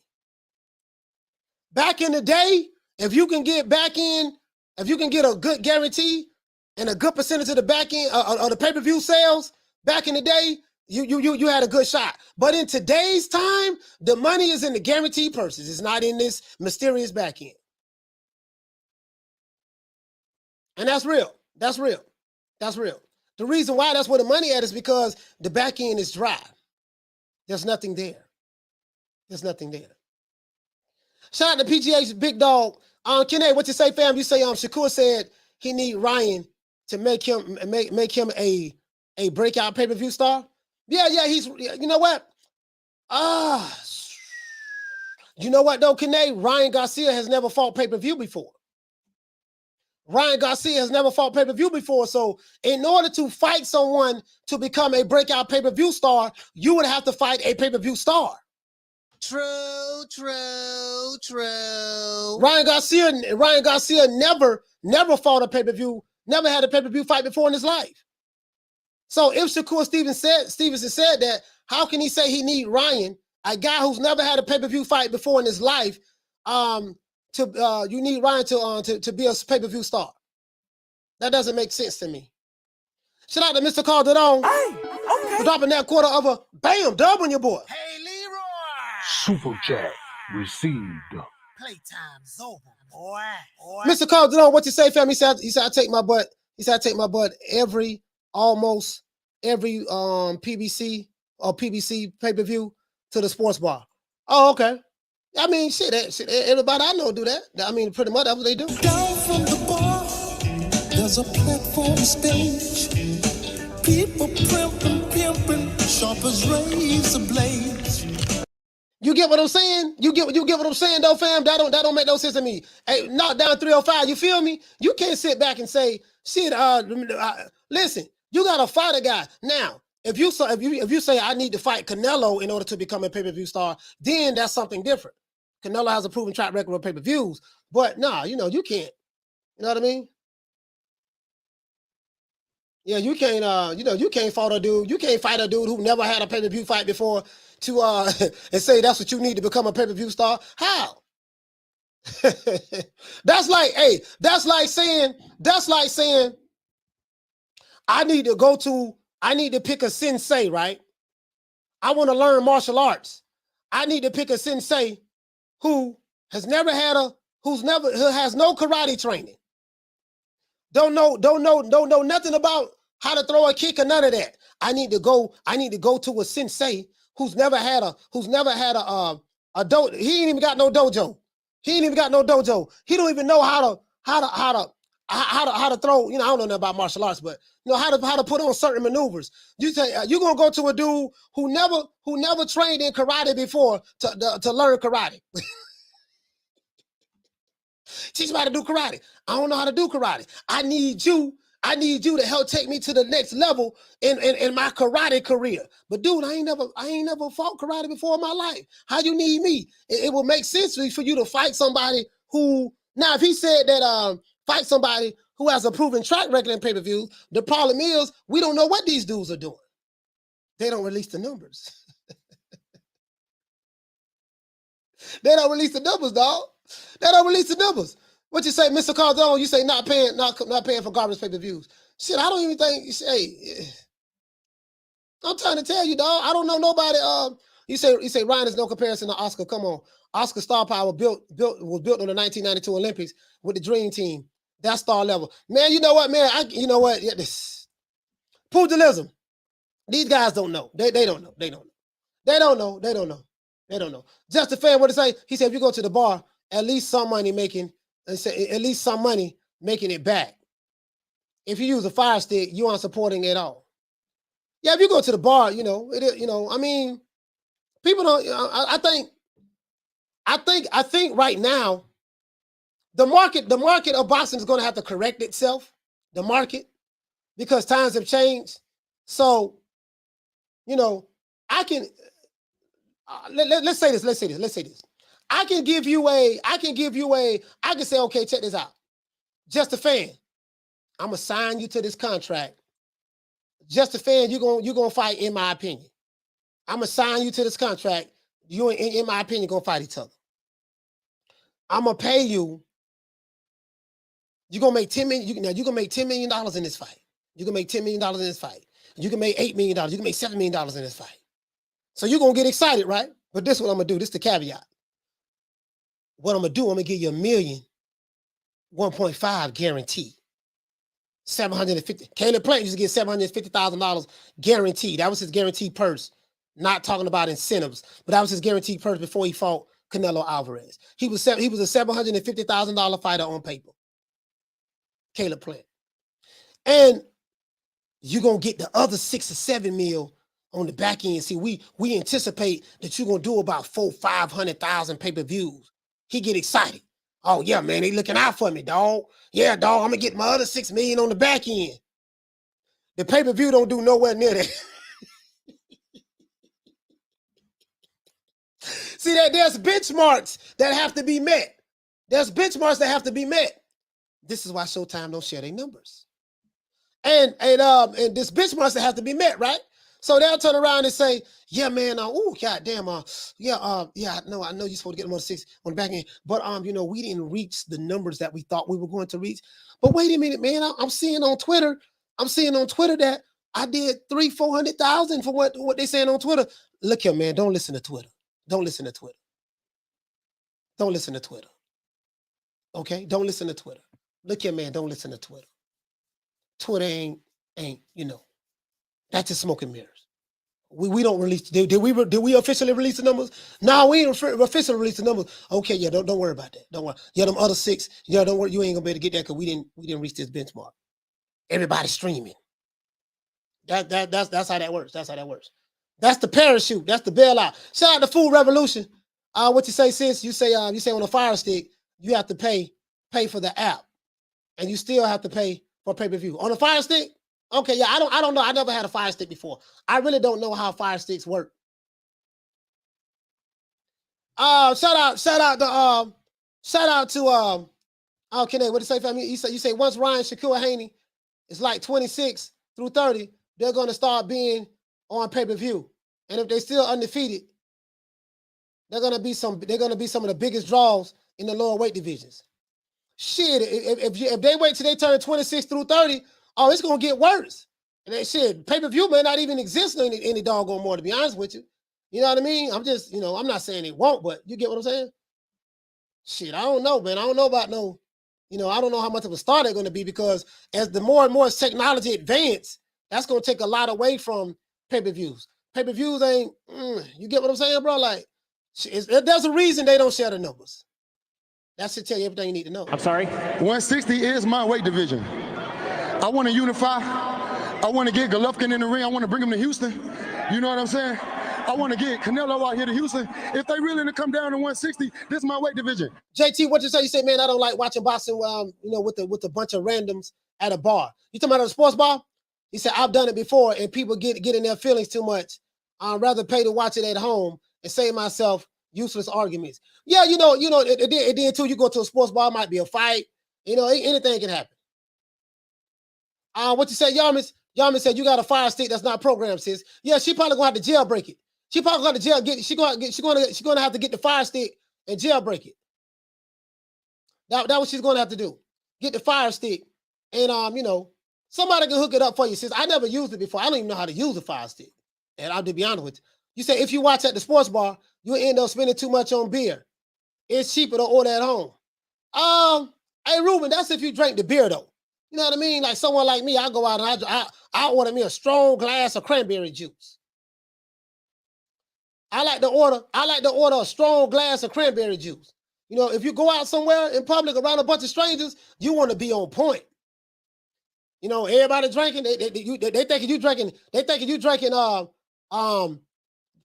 Back in the day, if you can get a good guarantee and a good percentage of the back end of the pay-per-view sales, back in the day, you had a good shot. But in today's time, the money is in the guaranteed purses. It's not in this mysterious back end. And that's real. That's real. The reason why that's where the money at is because the back end is dry. There's nothing there. Shout out to PGA's big dog. Kenny, what you say, fam? You say Shakur said he need Ryan to make him a breakout pay-per-view star. Yeah, he's, you know what? You know what though, Kenny? Ryan Garcia has never fought pay-per-view before. So in order to fight someone to become a breakout pay-per-view star, you would have to fight a pay-per-view star. True. Ryan Garcia never fought a pay-per-view, never had a pay-per-view fight before in his life. So if Shakur Stevenson said that, how can he say he need Ryan, a guy who's never had a pay-per-view fight before in his life, you need Ryan to be a pay-per-view star? That doesn't make sense to me. Shout out to Mr. Calderon for dropping that quarter of a bam dub on your boy.
Hey, Leroy.
Super chat received.
Playtime's over, boy.
Mr. Calderon, what you say, fam? He said I take my butt. He said I take my butt almost every PBC or PBC pay-per-view to the sports bar. Oh, okay. I mean, shit, everybody I know do that. I mean, pretty much that's what they do.
Down from the bar, there's a platform stage. People pimping, sharp as razor blades.
You get what I'm saying? You get what I'm saying, though, fam? That don't make no sense to me. Hey, knock down 305. You feel me? You can't sit back and say, shit. Listen, you gotta fight a guy now. If you say I need to fight Canelo in order to become a pay-per-view star, then that's something different. Canelo has a proven track record of pay-per-views, but nah, you can't. You know what I mean? Yeah, you can't. You can't fight a dude. You can't fight a dude who never had a pay-per-view fight before to and say that's what you need to become a pay-per-view star. How? That's like saying I need to pick a sensei, right? I want to learn martial arts. I need to pick a sensei who has no karate training. Don't know nothing about how to throw a kick or none of that. I need to go to a sensei who's never had a He ain't even got no dojo. He ain't even got no dojo. He don't even know how to throw. You know, I don't know nothing about martial arts, but you know how to put on certain maneuvers. You say you're gonna go to a dude who never trained in karate before to learn karate. Teach me how to do karate. I don't know how to do karate. I need you to help take me to the next level in my karate career. But dude, I ain't never fought karate before in my life. How you need me? It will make sense for you to fight somebody who, now if he said that fight somebody who has a proven track record in pay-per-views, the problem is we don't know what these dudes are doing. They don't release the numbers. They don't release the numbers, dog. They don't release the numbers. What you say, Mr. Cardone? You say not paying for garbage pay-per-views. Shit, I don't even think you say. I'm trying to tell you, dog. I don't know nobody. You say Ryan is no comparison to Oscar. Come on, Oscar star power was built on the 1992 Olympics with the Dream Team. That's star level, man. You know what, man? You know what? Yeah, this pugilism. These guys don't know. They don't know. They don't know. They don't know. They don't know. They don't know. Just a fan, what to say? He said, if you go to the bar, at least some money making. At least some money making it back. If you use a fire stick, you aren't supporting it at all. Yeah, if you go to the bar, you know, I mean, people don't, I think right now, the market of boxing is going to have to correct itself, the market, because times have changed. So, you know, I can, let's say this. I can say, okay, check this out. Just a fan. I'm gonna sign you to this contract. Just a fan, you're gonna fight, in my opinion. I'm gonna sign you to this contract. You, in my opinion, gonna fight each other. I'm gonna pay you. You're gonna make $10 million. You're gonna make $10 million in this fight. You can make $10 million in this fight. You can make $8 million. You can make $7 million in this fight. So you're gonna get excited, right? But this is what I'm gonna do. This is the caveat. What I'm gonna do, I'm gonna give you $1 million, 1.5 guaranteed. 750. Caleb Plant used to get $750,000 guaranteed. That was his guaranteed purse. Not talking about incentives, but that was his guaranteed purse before he fought Canelo Alvarez. He was a $750,000 fighter on paper. Caleb Plant. And you're gonna get the other 6 or 7 mil on the back end. See, we anticipate that you're gonna do about 400,000-500,000 pay-per-views. He get excited. Oh yeah, man, they looking out for me, dog. Yeah, dog, I'm gonna get my other 6 million on the back end. The pay-per-view don't do nowhere near that. See, that there's benchmarks that have to be met. There's benchmarks that have to be met. This is why Showtime don't share their numbers. And this benchmarks that have to be met, right? So they'll turn around and say, yeah, man, goddamn, no, I know you're supposed to get another 6 on the back end, but you know, we didn't reach the numbers that we thought we were going to reach. But wait a minute, man, I'm seeing on Twitter that I did 300,000-400,000 for what they saying on Twitter. Look here, man, don't listen to Twitter. Don't listen to Twitter. Don't listen to Twitter. Okay, don't listen to Twitter. Look here, man, don't listen to Twitter. Twitter ain't, you know, that's just smoke and mirrors. We don't release. Did we officially release the numbers? No, we ain't officially release the numbers. Okay, yeah, don't worry about that. Don't worry. Yeah, them other 6. Yeah, don't worry. You ain't gonna be able to get that because we didn't reach this benchmark. Everybody's streaming. That's how that works. That's how that works. That's the parachute. That's the bailout. Shout out to Food Revolution. What you say, sis? You say on a Fire Stick you have to pay for the app, and you still have to pay for pay-per-view on a Fire Stick. Okay, yeah, I don't know. I never had a Fire Stick before. I really don't know how Fire Sticks work. Shout out to okay, what to say, family? You say once Ryan Shakur Haney is like 26 through 30, they're gonna start being on pay-per-view. And if they're still undefeated, they're gonna be some of the biggest draws in the lower weight divisions. Shit, if they wait till they turn 26 through 30, oh, it's gonna get worse. And that shit, pay-per-view may not even exist any doggone more, to be honest with you. You know what I mean? I'm just, you know, I'm not saying it won't, but you get what I'm saying? Shit, I don't know, man. I don't know about no, you know, I don't know how much of a star they're gonna be, because as the more and more technology advance, that's gonna take a lot away from pay-per-views. Pay-per-views ain't, you get what I'm saying, bro? Like, There's a reason they don't share the numbers. That should tell you everything you need to know.
I'm sorry?
160 is my weight division. I want to unify. I want to get Golovkin in the ring. I want to bring him to Houston. You know what I'm saying? I want to get Canelo out here to Houston. If they really to come down to 160, this is my weight division.
JT, what you say? You say, man, I don't like watching boxing. With a bunch of randoms at a bar. You talking about at a sports bar? He said, I've done it before, and people get in their feelings too much. I'd rather pay to watch it at home and save myself useless arguments. Yeah, it did too. You go to a sports bar, it might be a fight. Anything can happen. What you say, Yarmis? Yarmis said you got a fire stick that's not programmed, sis. Yeah, she probably gonna have to jailbreak it. She probably gonna she's gonna have to get the fire stick and jailbreak it. That's what she's gonna have to do. Get the fire stick, and somebody can hook it up for you, sis. I never used it before. I don't even know how to use a fire stick. And I'll be honest with you. You say if you watch at the sports bar, you end up spending too much on beer. It's cheaper to order at home. Hey Ruben, that's if you drink the beer though. You know what I mean? Like someone like me, I go out and I order me a strong glass of cranberry juice. I like to order a strong glass of cranberry juice. If you go out somewhere in public around a bunch of strangers, you want to be on point. Everybody drinking, they thinking you drinking,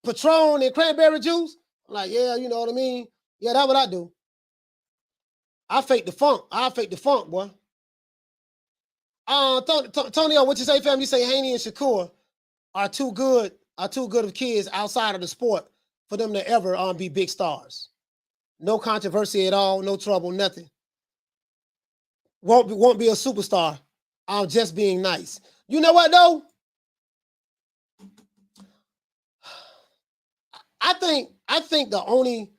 Patron and cranberry juice. I'm like, yeah, you know what I mean? Yeah, that's what I do. I fake the funk, boy. Tonio, what you say, fam? You say Haney and Shakur are too good of kids outside of the sport for them to ever be big stars. No controversy at all, no trouble, nothing. Won't be a superstar. Just being nice. You know what though? I think the only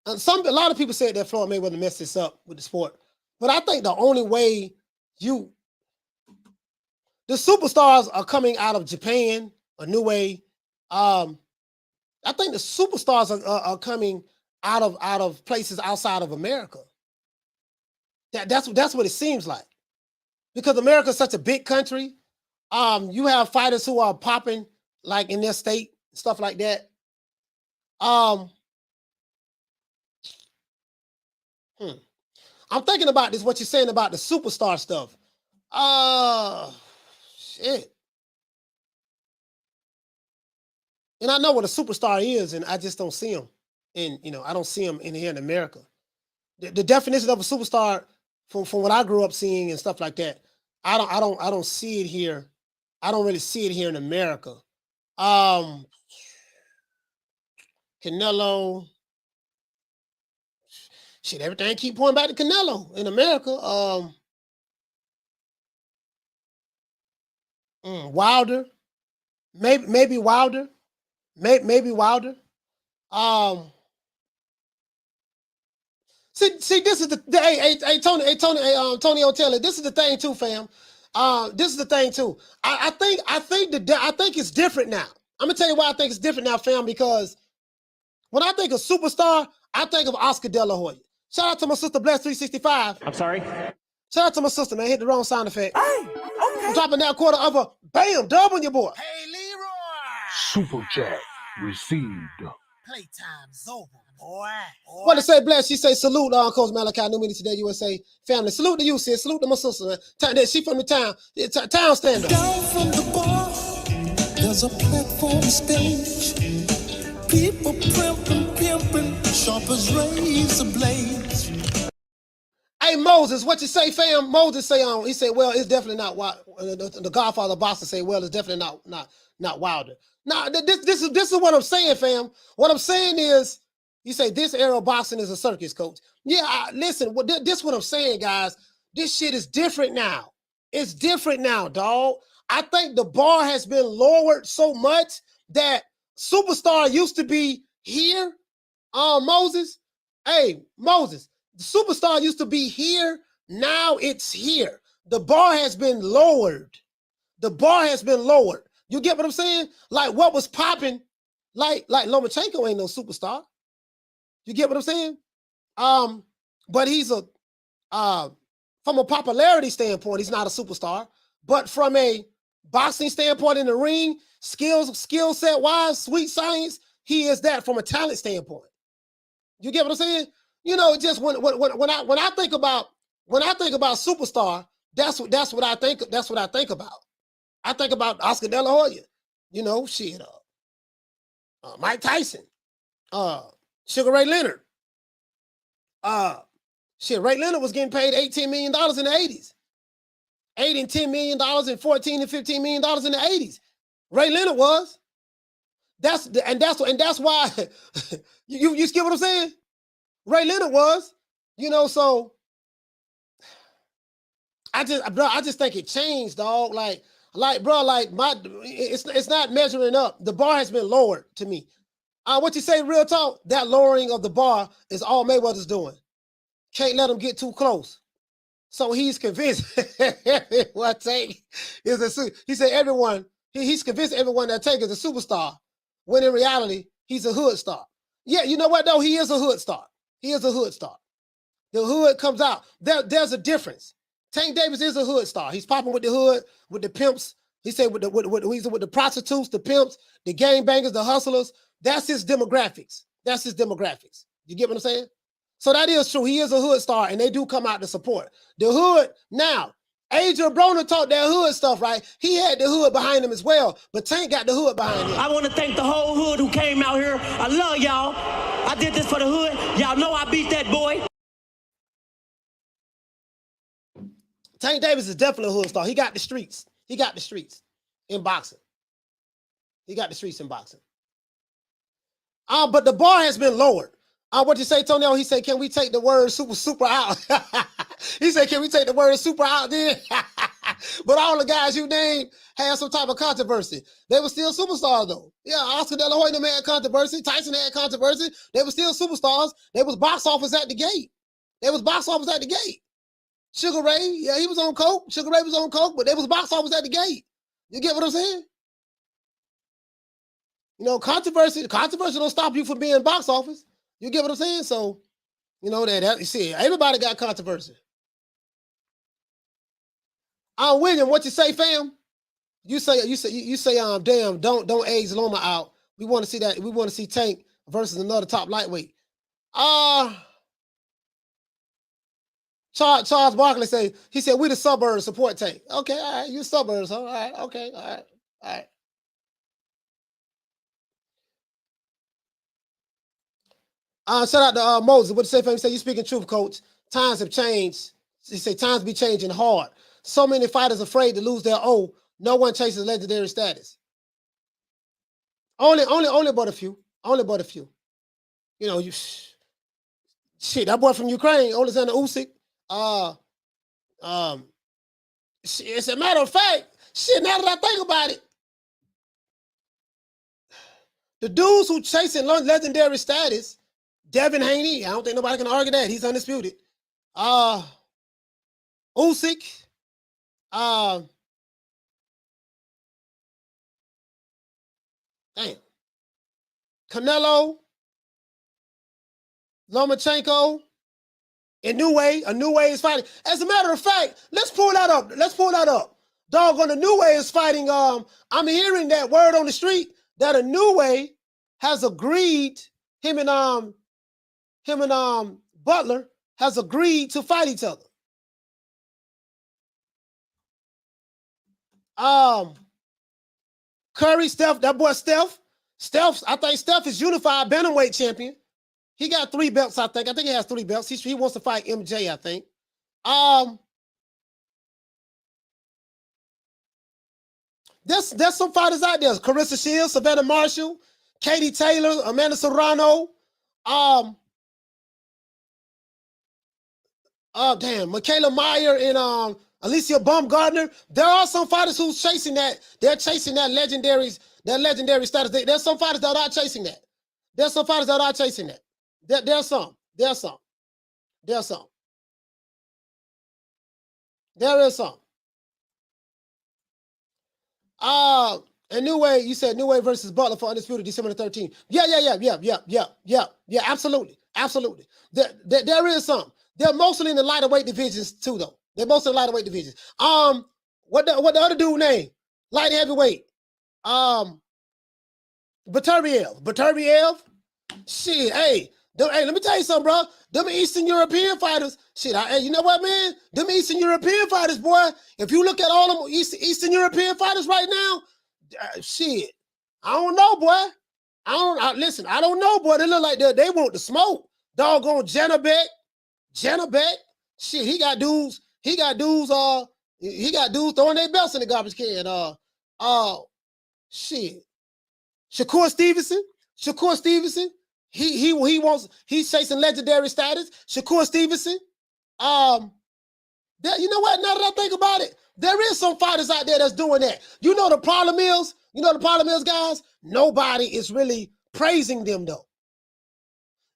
a lot of people said that Floyd Mayweather messed this up with the sport, but I think the only way the superstars are coming out of Japan, a new way. I think the superstars are coming out of places outside of America. That's what it seems like, because America is such a big country. You have fighters who are popping like in their state, stuff like that. I'm thinking about this, what you're saying about the superstar stuff. Shit. And I know what a superstar is, and I just don't see him. And I don't see him in here in America. The definition of a superstar, from what I grew up seeing and stuff like that, I don't see it here. I don't really see it here in America. Canelo. Shit, everything keep pointing back to Canelo in America. Wilder. Maybe Wilder. Maybe Wilder. See, this is Tony O'Taylor. This is the thing too, fam. This is the thing too. I think it's different now. I'm gonna tell you why I think it's different now, fam. Because when I think of superstar, I think of Oscar De La Hoya. Shout out to my sister Bless 365.
I'm sorry?
Shout out to my sister, man. Hit the wrong sound effect. Hey, okay. I'm dropping that quarter of a bam, dub on your boy.
Hey, Leroy.
Super chat received.
Playtime's over, boy.
What to say, Bless? She say salute, Coach Malachi, New Media Today, USA family. Salute to you, sis. Salute to my sister, man. She from the town. Town stand up.
Down from the bar, there's a platform stage. People pimping, sharp as razor blades.
Hey, Moses, what you say, fam? Moses say he said, well, it's definitely not Wilder. The Godfather of Boston say, well, it's definitely not Wilder. Now, this is what I'm saying, fam. What I'm saying is, you say this era of boxing is a circus, coach. Yeah, listen, this is what I'm saying, guys. This shit is different now. It's different now, dog. I think the bar has been lowered so much that superstar used to be here. Moses. Hey, Moses. The superstar used to be here. Now it's here. The bar has been lowered. The bar has been lowered. You get what I'm saying? Like what was popping, like Lomachenko ain't no superstar. You get what I'm saying? But he's from a popularity standpoint, he's not a superstar. But from a boxing standpoint in the ring, skill set wise, sweet science, he is that from a talent standpoint. You get what I'm saying? You know, just when I think about superstar, that's what I think. That's what I think about. I think about Oscar De La Hoya. You know, shit. Mike Tyson. Sugar Ray Leonard. Ray Leonard was getting paid $18 million in the 80s. $8 and $10 million and $14 and $15 million in the 80s. Ray Leonard was. That's why you get what I'm saying? Ray Leonard was, you know, so I just think it changed, dog. It's not measuring up. The bar has been lowered to me. What you say, real talk? That lowering of the bar is all Mayweather's doing. Can't let him get too close. So he's convinced what Tank is he said everyone, he's convinced everyone that Tank is a superstar, when in reality, he's a hood star. Yeah, you know what though? He is a hood star. He is a hood star. The hood comes out. There's a difference. Tank Davis is a hood star. He's popping with the hood, with the pimps. He said with the prostitutes, the pimps, the gangbangers, the hustlers. That's his demographics. That's his demographics. You get what I'm saying? So that is true. He is a hood star, and they do come out to support. The hood, now, Adrian Broner taught that hood stuff, right? He had the hood behind him as well, but Tank got the hood behind him.
I want to thank the whole hood who came out here. I love y'all. I did this for the hood. Y'all know I beat that boy.
Tank Davis is definitely a hood star. He got the streets. He got the streets in boxing. He got the streets in boxing. But the bar has been lowered. What you say, Tonio? He said, can we take the word super out? He said, can we take the word super out then? But all the guys you named had some type of controversy. They were still superstars though. Yeah, Oscar De La Hoya had controversy. Tyson had controversy. They were still superstars. They was box office at the gate. Sugar Ray, yeah, he was on coke. Sugar Ray was on coke, but they was box office at the gate. You get what I'm saying? You know, controversy don't stop you from being box office. You get what I'm saying? So, you know, you see, everybody got controversy. William, what you say, fam? You say, damn, don't age Loma out. We want to see that. We want to see Tank versus another top lightweight. Charles Barkley said, he said, we the suburbs support Tank. Okay, all right, you suburbs, huh? All right, okay, all right. Shout out to Moses. What you say, fam? He said, you speaking truth, coach. Times have changed. He said, times be changing hard. So many fighters afraid to lose their O. No one chases legendary status. Only but a few. Only but a few. You know, shit, that boy from Ukraine, Alexander Usyk. It's a matter of fact, shit, now that I think about it, the dudes who chasing legendary status, Devin Haney, I don't think nobody can argue that. He's undisputed. Usyk, Canelo, Lomachenko, a new way is fighting. As a matter of fact, let's pull that up. Doggone, a new way is fighting. I'm hearing that word on the street that a new way has agreed, him and Butler has agreed to fight each other. Curry, Steph, that boy Steph, I think Steph is unified bantamweight champion. He got 3 belts, I think. I think he has 3 belts. He wants to fight MJ, I think. There's some fighters out there. Carissa Shields, Savannah Marshall, Katie Taylor, Amanda Serrano, Michaela Meyer and Alicia Baumgartner. There are some fighters who's chasing that. They're chasing that legendary status. There's some fighters that are chasing that. There's some. There is some. A new way, you said New Way versus Butler for Undisputed December the 13th. Yeah, absolutely. There is some. They're mostly in the lighter weight divisions too, though. They're mostly in the lighter weight divisions. What the other dude name? light heavyweight. Baturviev. Shit, hey, let me tell you something, bro. Them Eastern European fighters, shit, you know what, man? Them Eastern European fighters, boy, if you look at all them Eastern European fighters right now, shit, I don't know, boy. Listen, I don't know, boy. They look like they want the smoke. Doggone Janabek. Shit, he got dudes throwing their belts in the garbage can. Shit. Shakur Stevenson. He's chasing legendary status. Shakur Stevenson. You know what? Now that I think about it, there is some fighters out there that's doing that. You know the problem is, guys, nobody is really praising them though.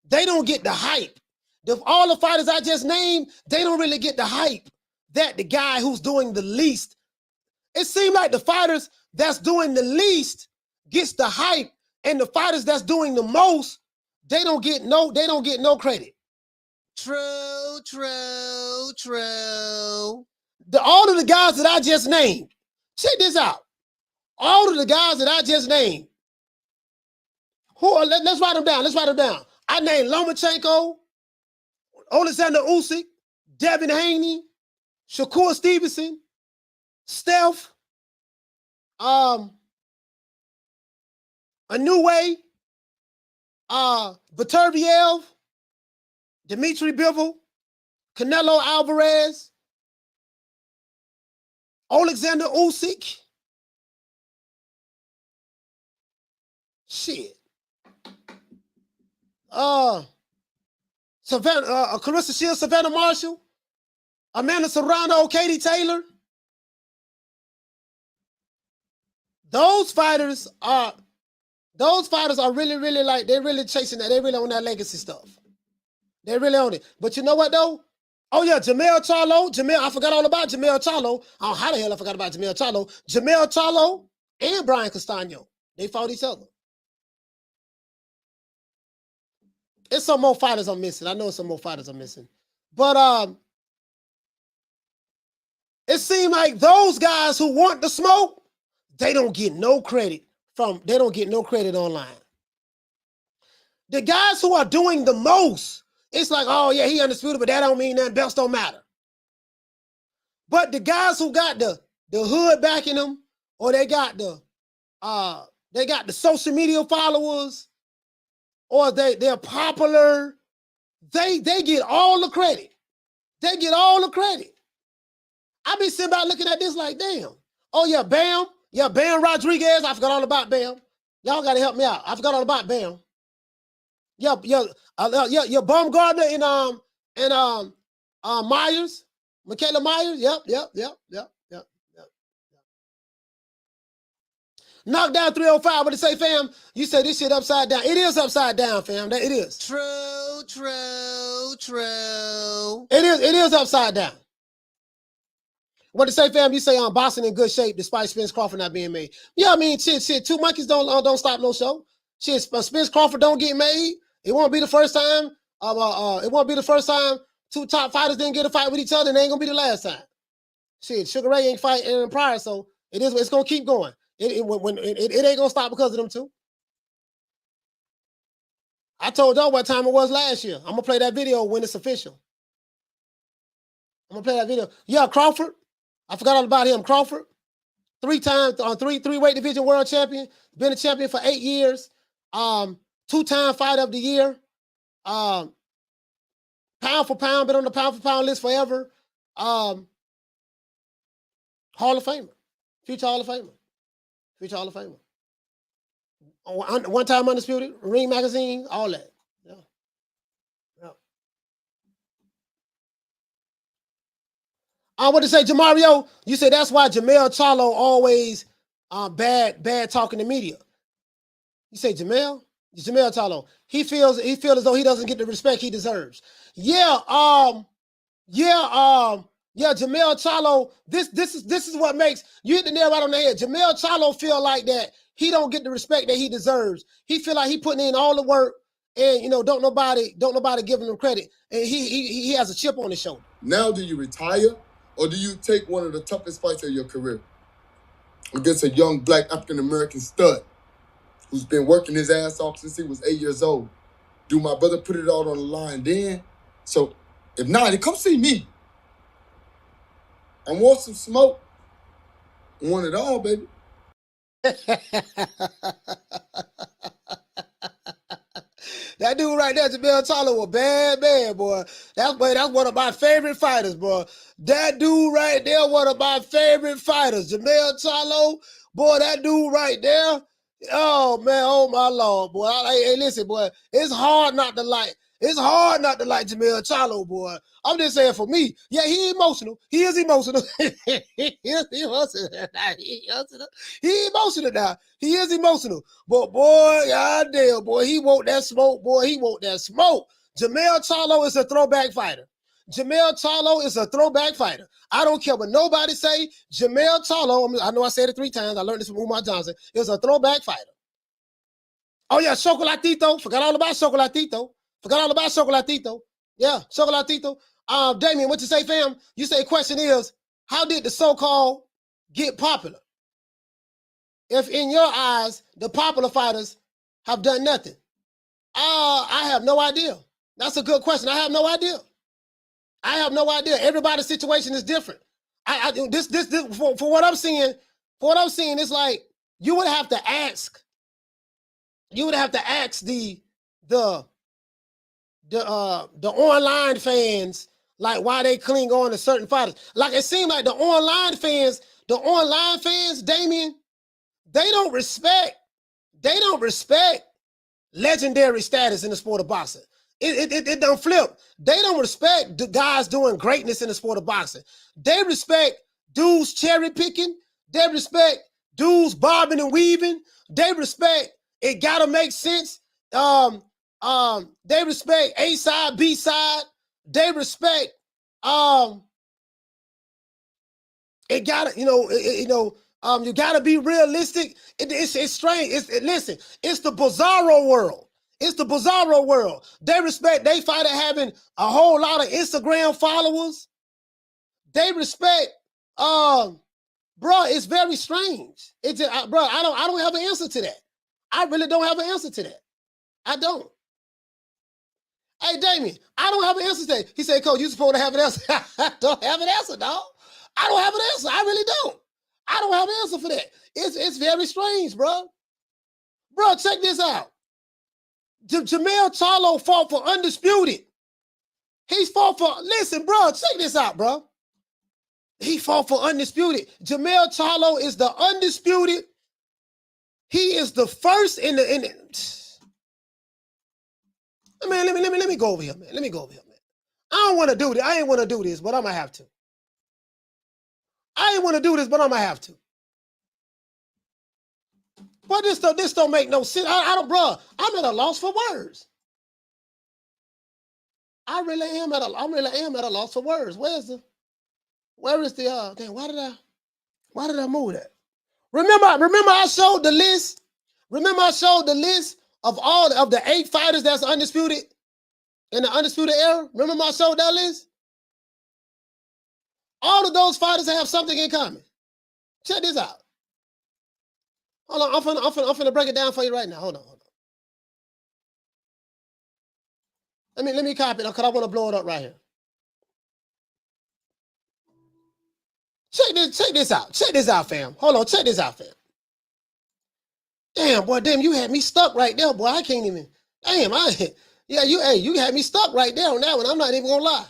They don't get the hype. All the fighters I just named, they don't really get the hype that the guy who's doing the least. It seems like the fighters that's doing the least gets the hype, and the fighters that's doing the most, they don't get no credit. True. All of the guys that I just named, check this out. All of the guys that I just named, let's write them down. I named Lomachenko, Alexander Usyk, Devin Haney, Shakur Stevenson, Steph, Inoue, Baturviev, Dimitri Bivol, Canelo Alvarez, Alexander Usyk. Shit. Clarissa Shields, Savannah Marshall, Amanda Serrano, Katie Taylor. Those fighters are really, really like, they're really chasing that. They're really on that legacy stuff. They're really on it. But you know what though? Oh yeah, Jermell Charlo. I forgot all about Jermell Charlo. Oh, how the hell I forgot about Jermell Charlo? Jermell Charlo and Brian Castano. They fought each other. It's some more fighters I'm missing. I know some more fighters I'm missing. But it seems like those guys who want the smoke, they don't get no credit online. The guys who are doing the most, it's like, oh yeah, he undisputed, but that don't mean nothing. Belts don't matter. But the guys who got the hood backing them, or they got the social media followers, or they're popular, they get all the credit. They get all the credit. I be sitting back looking at this like, damn. Oh yeah, Bam. Yeah, Bam Rodriguez. I forgot all about Bam. Y'all gotta help me out. I forgot all about Bam. Yeah, Baumgardner and Myers, Michaela Myers. Yep. Knockdown 305. What did it say, fam? You said this shit upside down. It is upside down, fam. It is. True. It is upside down. What did it say, fam? You say boxing in good shape despite Spence Crawford not being made. Yeah, I mean, shit. Two monkeys don't stop no show. Shit, Spence Crawford don't get made. It won't be the first time. It won't be the first time two top fighters didn't get a fight with each other, and it ain't gonna be the last time. Shit, Sugar Ray ain't fighting prior, so it's gonna keep going. It ain't gonna stop because of them two. I told y'all what time it was last year. I'm gonna play that video when it's official. I'm gonna play that video. Yeah, Crawford. I forgot all about him. Crawford, 3-time three weight division world champion. Been a champion for 8 years. 2-time fight of the year. Pound for pound, been on the pound for pound list forever. Hall of Famer. Future Hall of Famer. One time Undisputed, Ring Magazine, all that. Yeah. What to say, Jamario? You say that's why Jermell Charlo always bad talking to media. You say Jermell Charlo. He feels as though he doesn't get the respect he deserves. Jermell Charlo. This is what makes you hit the nail right on the head. Jermell Charlo feel like that he don't get the respect that he deserves. He feel like he putting in all the work, and don't nobody give him credit, and he has a chip on his shoulder.
Now, do you retire, or do you take one of the toughest fights of your career? against a young black African-American stud who's been working his ass off since he was 8 years old. Do my brother put it all on the line then? So if not, then come see me. I want some smoke. I want it all, baby.
That dude right there, Jermell Charlo, a bad man, boy. That's one of my favorite fighters, bro. That dude right there, one of my favorite fighters. Jermell Charlo, boy, that dude right there. Oh, man, oh, my Lord, boy. Hey, listen, boy, it's hard not to like Jermell Charlo, boy. I'm just saying for me, yeah, he emotional. He is emotional. He is emotional. He emotional now. He is emotional. But boy, goddamn, boy, he want that smoke, boy. He want that smoke. Jermell Charlo is a throwback fighter. Jermell Charlo is a throwback fighter. I don't care what nobody say. Jermell Charlo, I know I said it 3 times. I learned this from Umar Johnson, is a throwback fighter. Oh, yeah, Chocolatito. Forgot all about Chocolatito. Yeah, Chocolatito. Damien, what you say, fam? You say question is, how did the so-called get popular? If in your eyes, the popular fighters have done nothing. I have no idea. That's a good question. I have no idea. Everybody's situation is different. This for what I'm seeing, it's like you would have to ask the online fans, like, why they cling on to certain fighters. Like, it seems like the online fans, Damien, they don't respect legendary status in the sport of boxing. It don't flip. They don't respect the guys doing greatness in the sport of boxing. They respect dudes cherry picking. They respect dudes bobbing and weaving. They respect it gotta make sense. They respect A side, B side. They respect it gotta, you gotta be realistic. It's strange. Listen, it's the bizarro world. They respect they fighter having a whole lot of Instagram followers. They respect, bro. It's very strange. It's bro. I don't have an answer to that. I really don't have an answer to that. I don't. Hey, Damien, I don't have an answer to that. He said, Coach, you supposed to have an answer. I don't have an answer, dog. I don't have an answer. I really don't. I don't have an answer for that. It's very strange, bro. Bro, check this out. Jermell Charlo fought for Undisputed. Listen, bro, check this out, bro. He fought for Undisputed. Jermell Charlo is the Undisputed. He is the first in the man, let me go over here, man. Let me go over here, man. I don't want to do this. I ain't want to do this, but I'm gonna have to. But this don't make no sense. I don't, bro. I'm at a loss for words. I really am at a loss for words. Where is the damn, why did I move that? Remember I showed the list. Of all of the 8 fighters that's undisputed in the undisputed era. Remember I showed that list? All of those fighters have something in common. Check this out. Hold on, I'm finna break it down for you right now. Hold on. Let me copy it because I want to blow it up right here. Check this out. Check this out, fam. Hold on, check this out, fam. Damn, boy, you had me stuck right there, boy. I can't even. Damn, you had me stuck right there on that one. I'm not even gonna lie.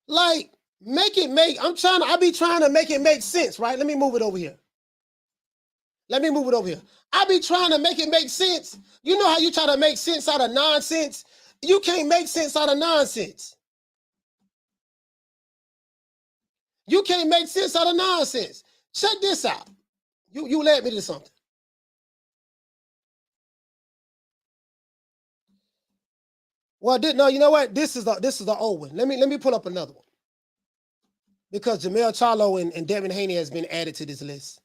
Like, I be trying to make it make sense, right? Let me move it over here. I be trying to make it make sense. You know how you try to make sense out of nonsense? You can't make sense out of nonsense. You can't make sense out of nonsense. Check this out. You led me to something. Well, no, you know what? This is the old one. Let me pull up another one. Because Jermell Charlo and Devin Haney has been added to this list.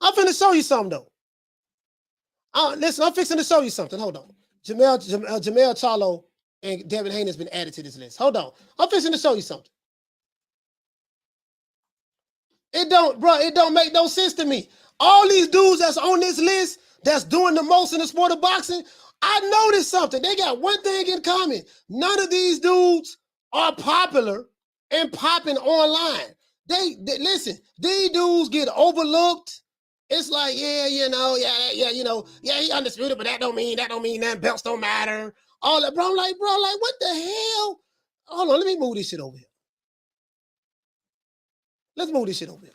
I'm finna show you something though. Listen, I'm fixing to show you something. Hold on. Jermell Charlo and Devin Haney has been added to this list. Hold on. I'm fixing to show you something. It don't make no sense to me. All these dudes that's on this list that's doing the most in the sport of boxing, I noticed something. They got one thing in common. None of these dudes are popular and popping online. They listen, these dudes get overlooked. It's like, yeah, you know, he undisputed, but that don't mean that belts don't matter. All that, bro, like, what the hell? Hold on, let me move this shit over here. Let's move this shit over here.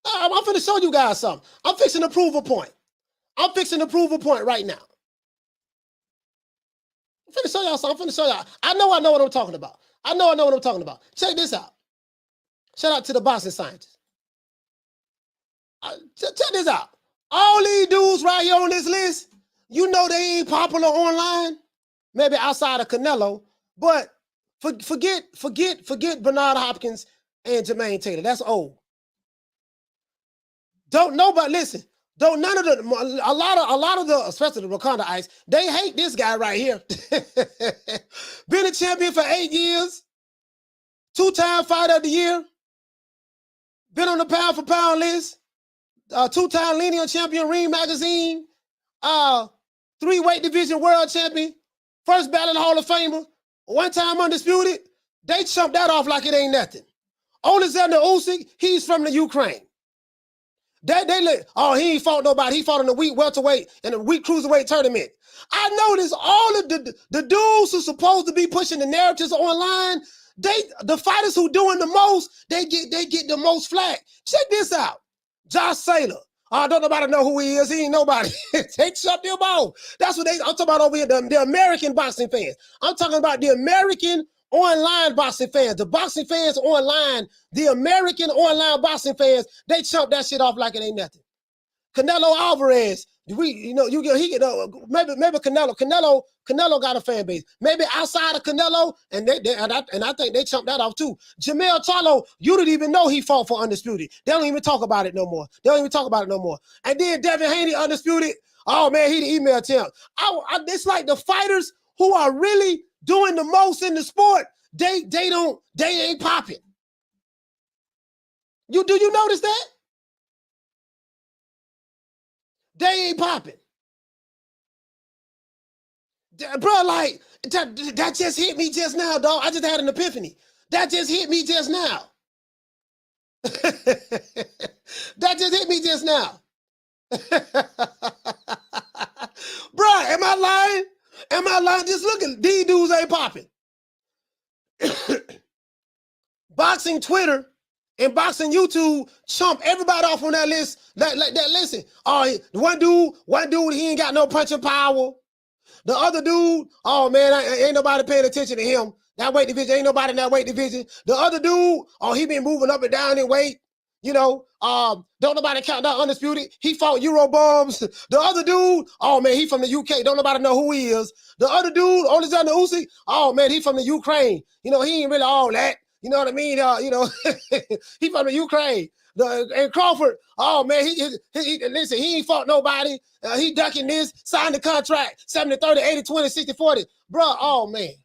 I'm finna show you guys something. I'm fixing to prove a point. I'm fixing to prove a point right now. I'm finna show y'all something. I'm finna show y'all. I know what I'm talking about. I know what I'm talking about. Check this out. Shout out to the boxing scientists. Check this out. All these dudes right here on this list, you know they ain't popular online, maybe outside of Canelo, but forget Bernard Hopkins and Jermaine Taylor. That's old. Don't nobody listen. Don't none of the a lot of the, especially the Wakanda Ice, they hate this guy right here. Been a champion for 8 years, 2-time fighter of the year, been on the pound for pound list, 2-time lineal champion, Ring Magazine, 3-weight division world champion, first ballot Hall of Famer, 1-time undisputed. They chumped that off like it ain't nothing. Alexander Usyk, he's from the Ukraine. He ain't fought nobody. He fought in the weak welterweight and the weak cruiserweight tournament. I noticed all of the dudes who supposed to be pushing the narratives online, the fighters who doing the most, they get the most flack. Check this out. Josh Saylor. Don't nobody know who he is. He ain't nobody. They shut him off. That's what I'm talking about over here, the American boxing fans. I'm talking about the American online boxing fans, the boxing fans online, the American online boxing fans, they chump that shit off like it ain't nothing. Canelo Alvarez, maybe Canelo got a fan base. Maybe outside of Canelo, and I think they chumped that off too. Jermell Charlo, you didn't even know he fought for Undisputed. They don't even talk about it no more. And then Devin Haney, Undisputed. Oh man, he the email champ. It's like the fighters who are really doing the most in the sport, they ain't popping. Do you notice that? They ain't popping. Bro, like, that just hit me just now, dog. I just had an epiphany. That just hit me just now. That just hit me just now. Bro, am I lying? Just look at these dudes ain't popping. Boxing Twitter and boxing YouTube chump everybody off on that list. That listen. One dude, he ain't got no punching power. The other dude, oh man, ain't nobody paying attention to him. That weight division, ain't nobody in that weight division. The other dude, he been moving up and down in weight. You know, don't nobody count that Undisputed. He fought Euro bombs. The other dude, oh man, he from the UK. Don't nobody know who he is. The other dude, Alexander Usyk, oh man, he from the Ukraine. You know, he ain't really all that. You know what I mean? He from the Ukraine. And Crawford, oh man, listen, he ain't fought nobody. He ducking this, signed the contract, 70-30, 80-20, 60-40. Bro, oh man.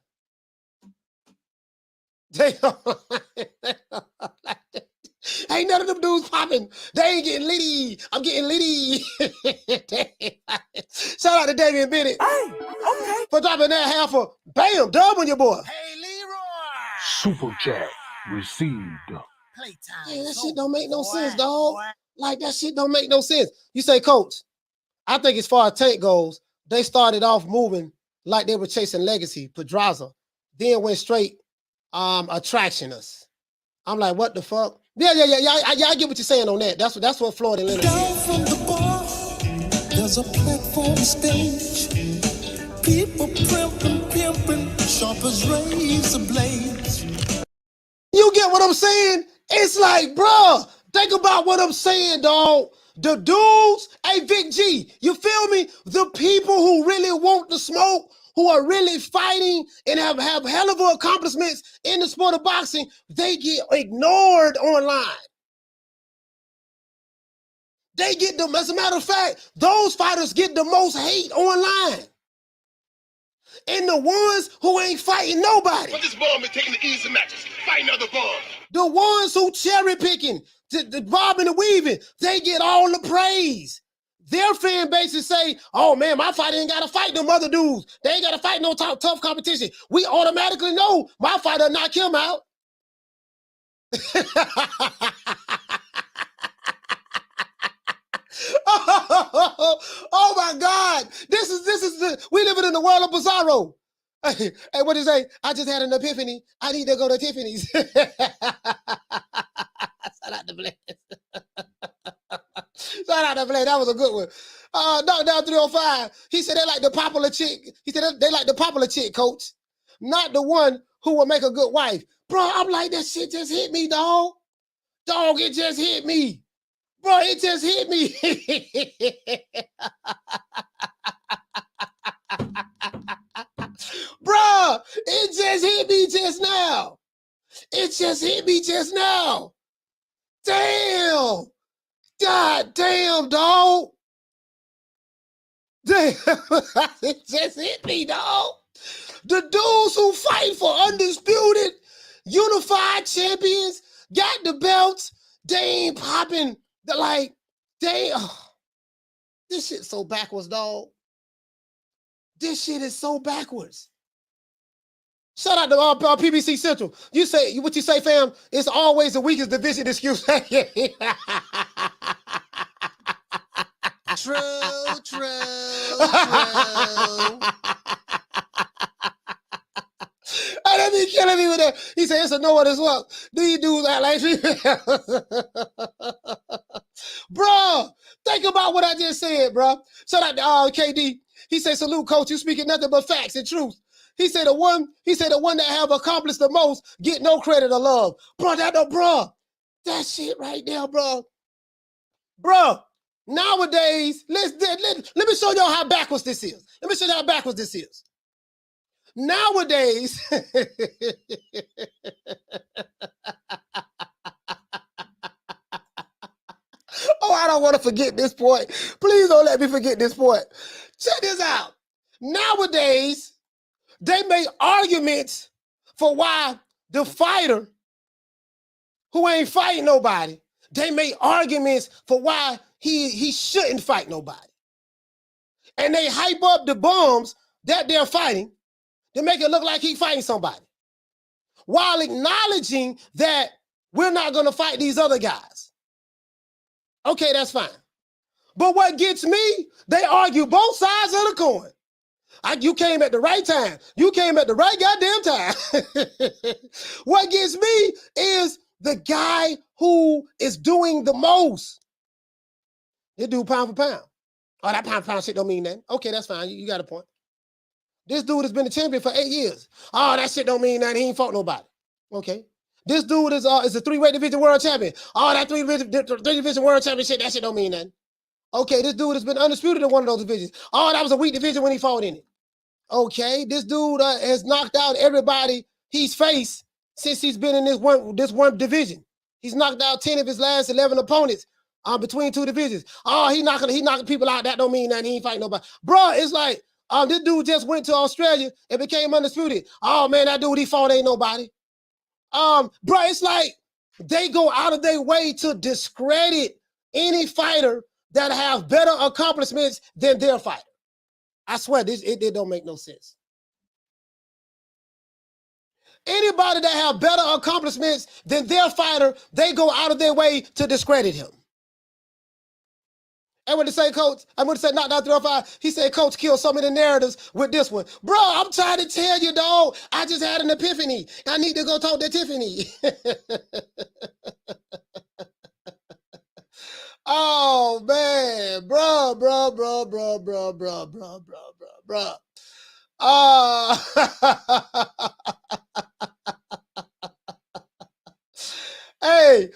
Ain't none of them dudes popping. They ain't getting litty. I'm getting litty. Shout out to Damian Bennett.
Hey, okay.
For dropping that half a bam, dub on your boy.
Hey, Leroy.
Super chat received.
Playtime.
Yeah, that
is
shit
over,
don't make no
boy,
sense, dog.
boy.
Like, that shit don't make no sense. You say, Coach, I think as far as Tank goes, they started off moving like they were chasing Legacy, Pedraza, then went straight attractionist. I'm like, what the fuck? Yeah, I get what you're saying on that. That's what Floyd and Leonard
Down from the bar, there's a platform stage. People pimping, sharp as razor blades.
You get what I'm saying? It's like, bruh, think about what I'm saying, dog. The dudes, hey, Vic G, you feel me? The people who really want the smoke, who are really fighting and have hell of accomplishments in the sport of boxing, they get ignored online. They get them, as a matter of fact, those fighters get the most hate online. and the ones who ain't fighting nobody.
But this bum is taking the easy matches, fighting other bums.
The ones who cherry picking, the bobbing and weaving, they get all the praise. Their fan bases say, oh man, my fighter ain't got to fight them other dudes. They ain't got to fight no tough competition. We automatically know my fighter knock him out. Oh my God. This is we living in the world of bizarro. Hey, what do you say? I just had an epiphany. I need to go to Tiffany's. Shout out to Blaze. Shout out to Blaze. That was a good one. Knockdown 305. He said they like the popular chick. He said they like the popular chick, coach. Not the one who will make a good wife. Bro, I'm like, that shit just hit me, dog. Dog, it just hit me. Bro, it just hit me. Bro, it just hit me just now. It just hit me just now. Damn. God damn, dog. Damn. It just hit me, dog. The dudes who fight for undisputed, unified champions, got the belts, they ain't popping. They're like, this shit's so backwards, dog. This shit is so backwards. Shout out to PBC Central. You say what you say, fam? It's always the weakest division excuse. True. Oh, that be killing me with that. He said it's a no one as well. These dudes act like bro, think about what I just said, bro. Shout out to KD. He said, salute, coach. You speaking nothing but facts and truth. He said the one that have accomplished the most get no credit or love. Bro, that shit right there, bro. Bro, nowadays, let me show y'all how backwards this is. Let me show you how backwards this is. Nowadays, oh, I don't want to forget this point. Please don't let me forget this point. Check this out. Nowadays, they make arguments for why the fighter who ain't fighting nobody, they make arguments for why he shouldn't fight nobody. And they hype up the bums that they're fighting to make it look like he's fighting somebody, while acknowledging that we're not going to fight these other guys. Okay, that's fine. But what gets me, they argue both sides of the coin. You came at the right time. You came at the right goddamn time. What gets me is the guy who is doing the most. They do pound for pound. Oh, that pound for pound shit don't mean nothing. Okay, that's fine. You got a point. This dude has been the champion for 8 years. Oh, that shit don't mean nothing. He ain't fought nobody. Okay. This dude is a 3-weight division world champion. Oh, that 3-division world championship, that shit don't mean nothing. Okay, this dude has been undisputed in one of those divisions. Oh, that was a weak division when he fought in it. Okay, this dude has knocked out everybody he's faced since he's been in this one division. He's knocked out 10 of his last 11 opponents between 2 divisions. Oh, he knocking people out. That don't mean nothing. He ain't fighting nobody. Bro, it's like, this dude just went to Australia and became undisputed. Oh man, that dude he fought ain't nobody. Bro, it's like they go out of their way to discredit any fighter that have better accomplishments than their fighter. I swear, it don't make no sense. Anybody that have better accomplishments than their fighter, they go out of their way to discredit him. And what to say, coach? I'm going to say knockdown 305. He said, coach killed so many narratives with this one. Bro, I'm trying to tell you, dog. I just had an epiphany. I need to go talk to Tiffany. Oh, man. Bro. Hey,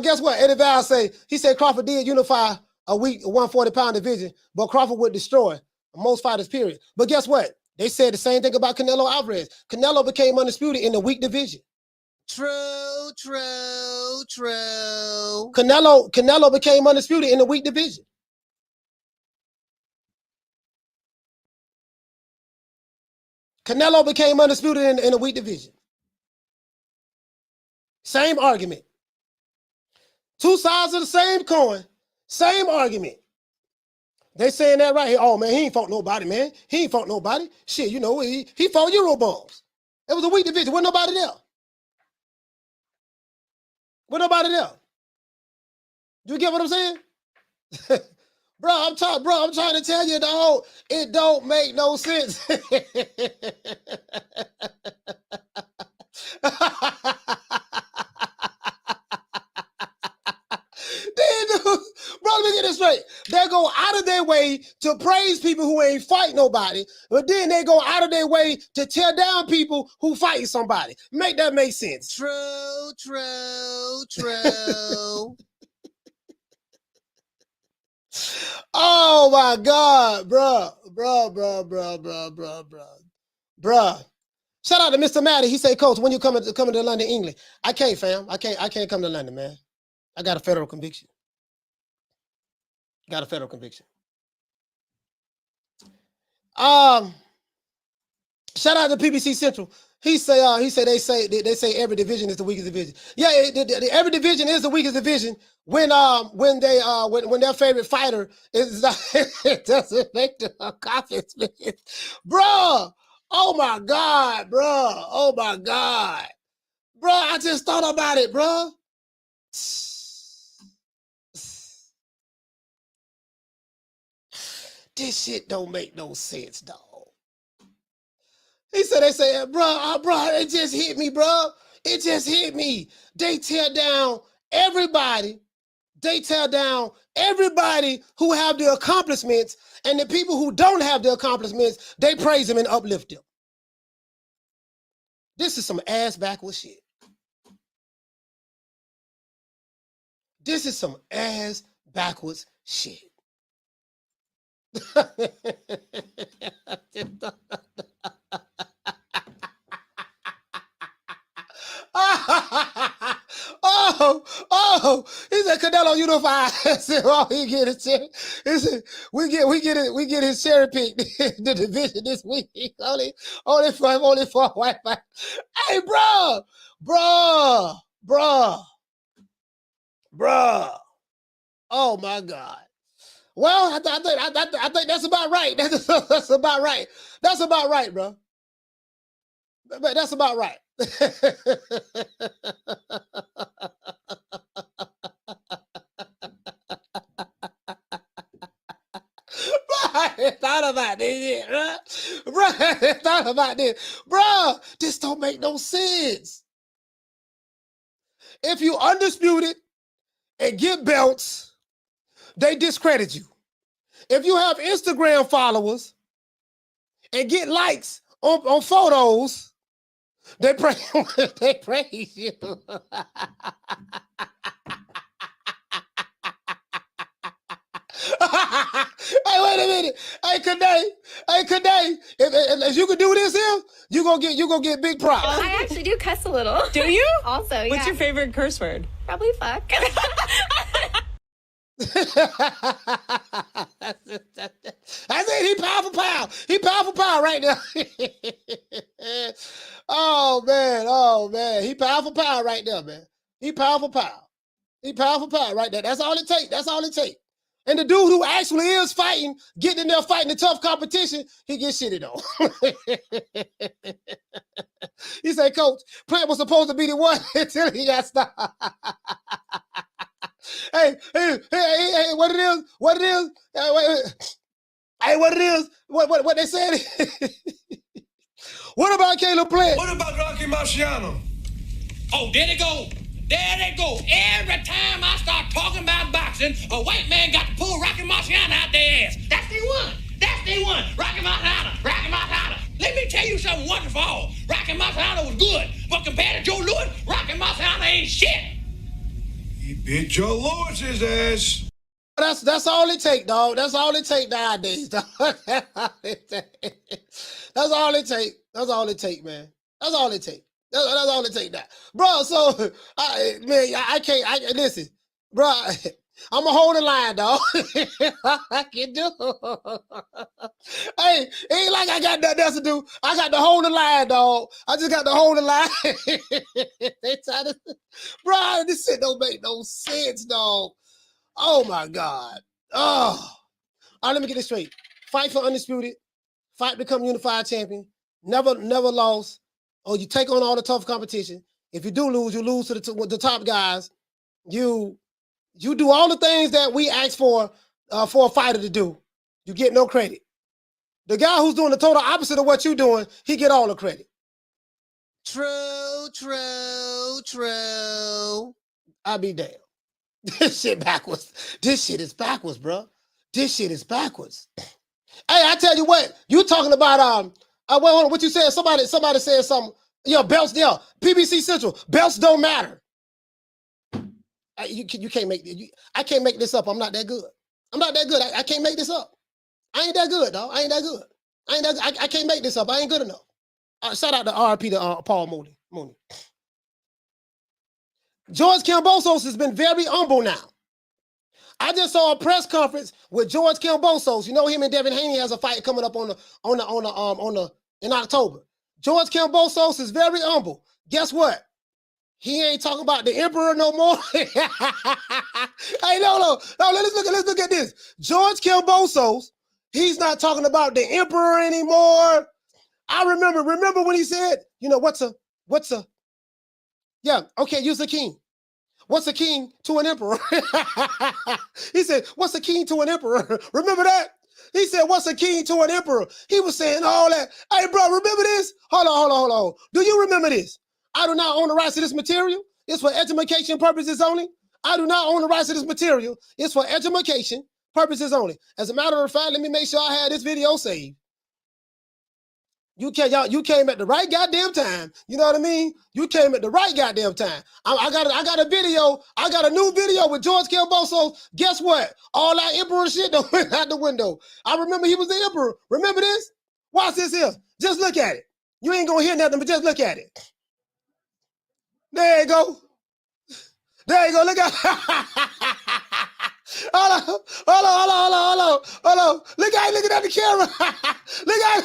guess what? Eddie Val he said Crawford did unify a weak 140-pound division, but Crawford would destroy most fighters, period. But guess what? They said the same thing about Canelo Alvarez. Canelo became undisputed in the weak division. True. Canelo became undisputed in the weak division. Canelo became undisputed in a weight division. Same argument. Two sides of the same coin. Same argument. They saying that right here. Oh, man, he ain't fought nobody, man. He ain't fought nobody. Shit, you know, he fought Eurobums. It was a weight division. Wasn't nobody there. Wasn't nobody there. You get what I'm saying? Bro, I'm trying to tell you, dog, it don't make no sense. Bro, let me get this straight. They go out of their way to praise people who ain't fight nobody, but then they go out of their way to tear down people who fight somebody. Make that make sense.
True.
Oh my God, bro. Shout out to Mr. Matty. He say, Coach, when you coming to London, England? I can't, fam. I can't come to London, man. I got a federal conviction. Shout out to PBC Central. He say they say every division is the weakest division. Yeah, every division is the weakest division when their favorite fighter is it doesn't make the conference, bro. Oh my God, bro. Oh my God, bro. I just thought about it, bro. This shit don't make no sense, dog. They say, bro, it just hit me, bro. It just hit me. They tear down everybody. They tear down everybody who have the accomplishments, and the people who don't have the accomplishments, they praise them and uplift them. This is some ass backwards shit. This is some ass backwards shit. He said Canelo unified. I said, oh, he get his cherry. He said, we get his cherry pick the division this week. Only for white fight. Hey, bro. Oh my God. Well, I think that's about right. That's about right. That's about right, bro. That's about right. I thought about this, bro. I thought about this, bro. This don't make no sense. If you undisputed and get belts, they discredit you. If you have Instagram followers and get likes on photos, they praise you. Hey, wait a minute. Hey, Kade. If you could do this here, you gonna get big props.
I actually do cuss a little. Do you? Also, yeah. What's your favorite curse word? Probably fuck.
That's it. He powerful pow. He powerful pow right now. Oh man. He powerful pow right there, man. He powerful pow. He powerful pow right there. That's all it takes. And the dude who actually is fighting, getting in there fighting the tough competition, he gets shitted on. He said, Coach, Plant was supposed to be the one until he got stopped. Hey, what it is? Hey, what it is? What they said? What about Caleb Plant?
What about Rocky Marciano? Oh, there they go. Every time I start talking about boxing, a white man got to pull Rocky Marciano out their ass. That's the one. Rocky Marciano. Let me tell you something once and for all. Rocky Marciano was good, but compared to Joe Louis, Rocky Marciano ain't shit. He beat Joe Louis's ass.
That's all it take, dog. That's all it take nowadays, dog. That's all it take, man. That's all it take. That's all it take now. Bro, so, I can't, listen, bro, I'm going to hold the line, dog. I can do. Hey, it ain't like I got nothing else to do. I got to hold the line, dog. I just got to hold the line. They try to, bro, this shit don't make no sense, dog. Oh, my God. Oh. All right, let me get this straight. Fight for Undisputed. Fight to become unified champion. Never lost. Or you take on all the tough competition. If you do lose, you lose to the top guys. You do all the things that we ask for a fighter to do. You get no credit. The guy who's doing the total opposite of what you're doing, he get all the credit. True. I'll be damned. This shit backwards. This shit is backwards, bro. This shit is backwards. Hey, I tell you what, you talking about well, what you said? Somebody said something. Belts. Yeah, PBC Central. Belts don't matter. You can't make I can't make this up. I'm not that good. I'm not that good. I can't make this up. I ain't that good, dog. I ain't that good. I can't make this up. I ain't good enough. Shout out to RP to Paul Mooney. George Kambosos has been very humble now. I just saw a press conference with George Kambosos. You know him and Devin Haney has a fight coming up in October. George Kambosos is very humble. Guess what? He ain't talking about the emperor no more. Hey, no. Let's look at this. George Kambosos, he's not talking about the emperor anymore. I remember when he said, what's a king? What's a king to an emperor? He said, what's a king to an emperor? Remember that? He said, what's a king to an emperor? He was saying all that. Hey, bro, remember this? Hold on. Do you remember this? I do not own the rights to this material. It's for education purposes only. I do not own the rights to this material. It's for education purposes only. As a matter of fact, let me make sure I had this video saved. You came at the right goddamn time. You know what I mean? You came at the right goddamn time. I got a video. I got a new video with George Kambosos. Guess what? All that emperor shit went out the window. I remember he was the emperor. Remember this? Watch this here. Just look at it. You ain't gonna hear nothing, but just look at it. There you go. Look at Hold on. Look at the camera. Look at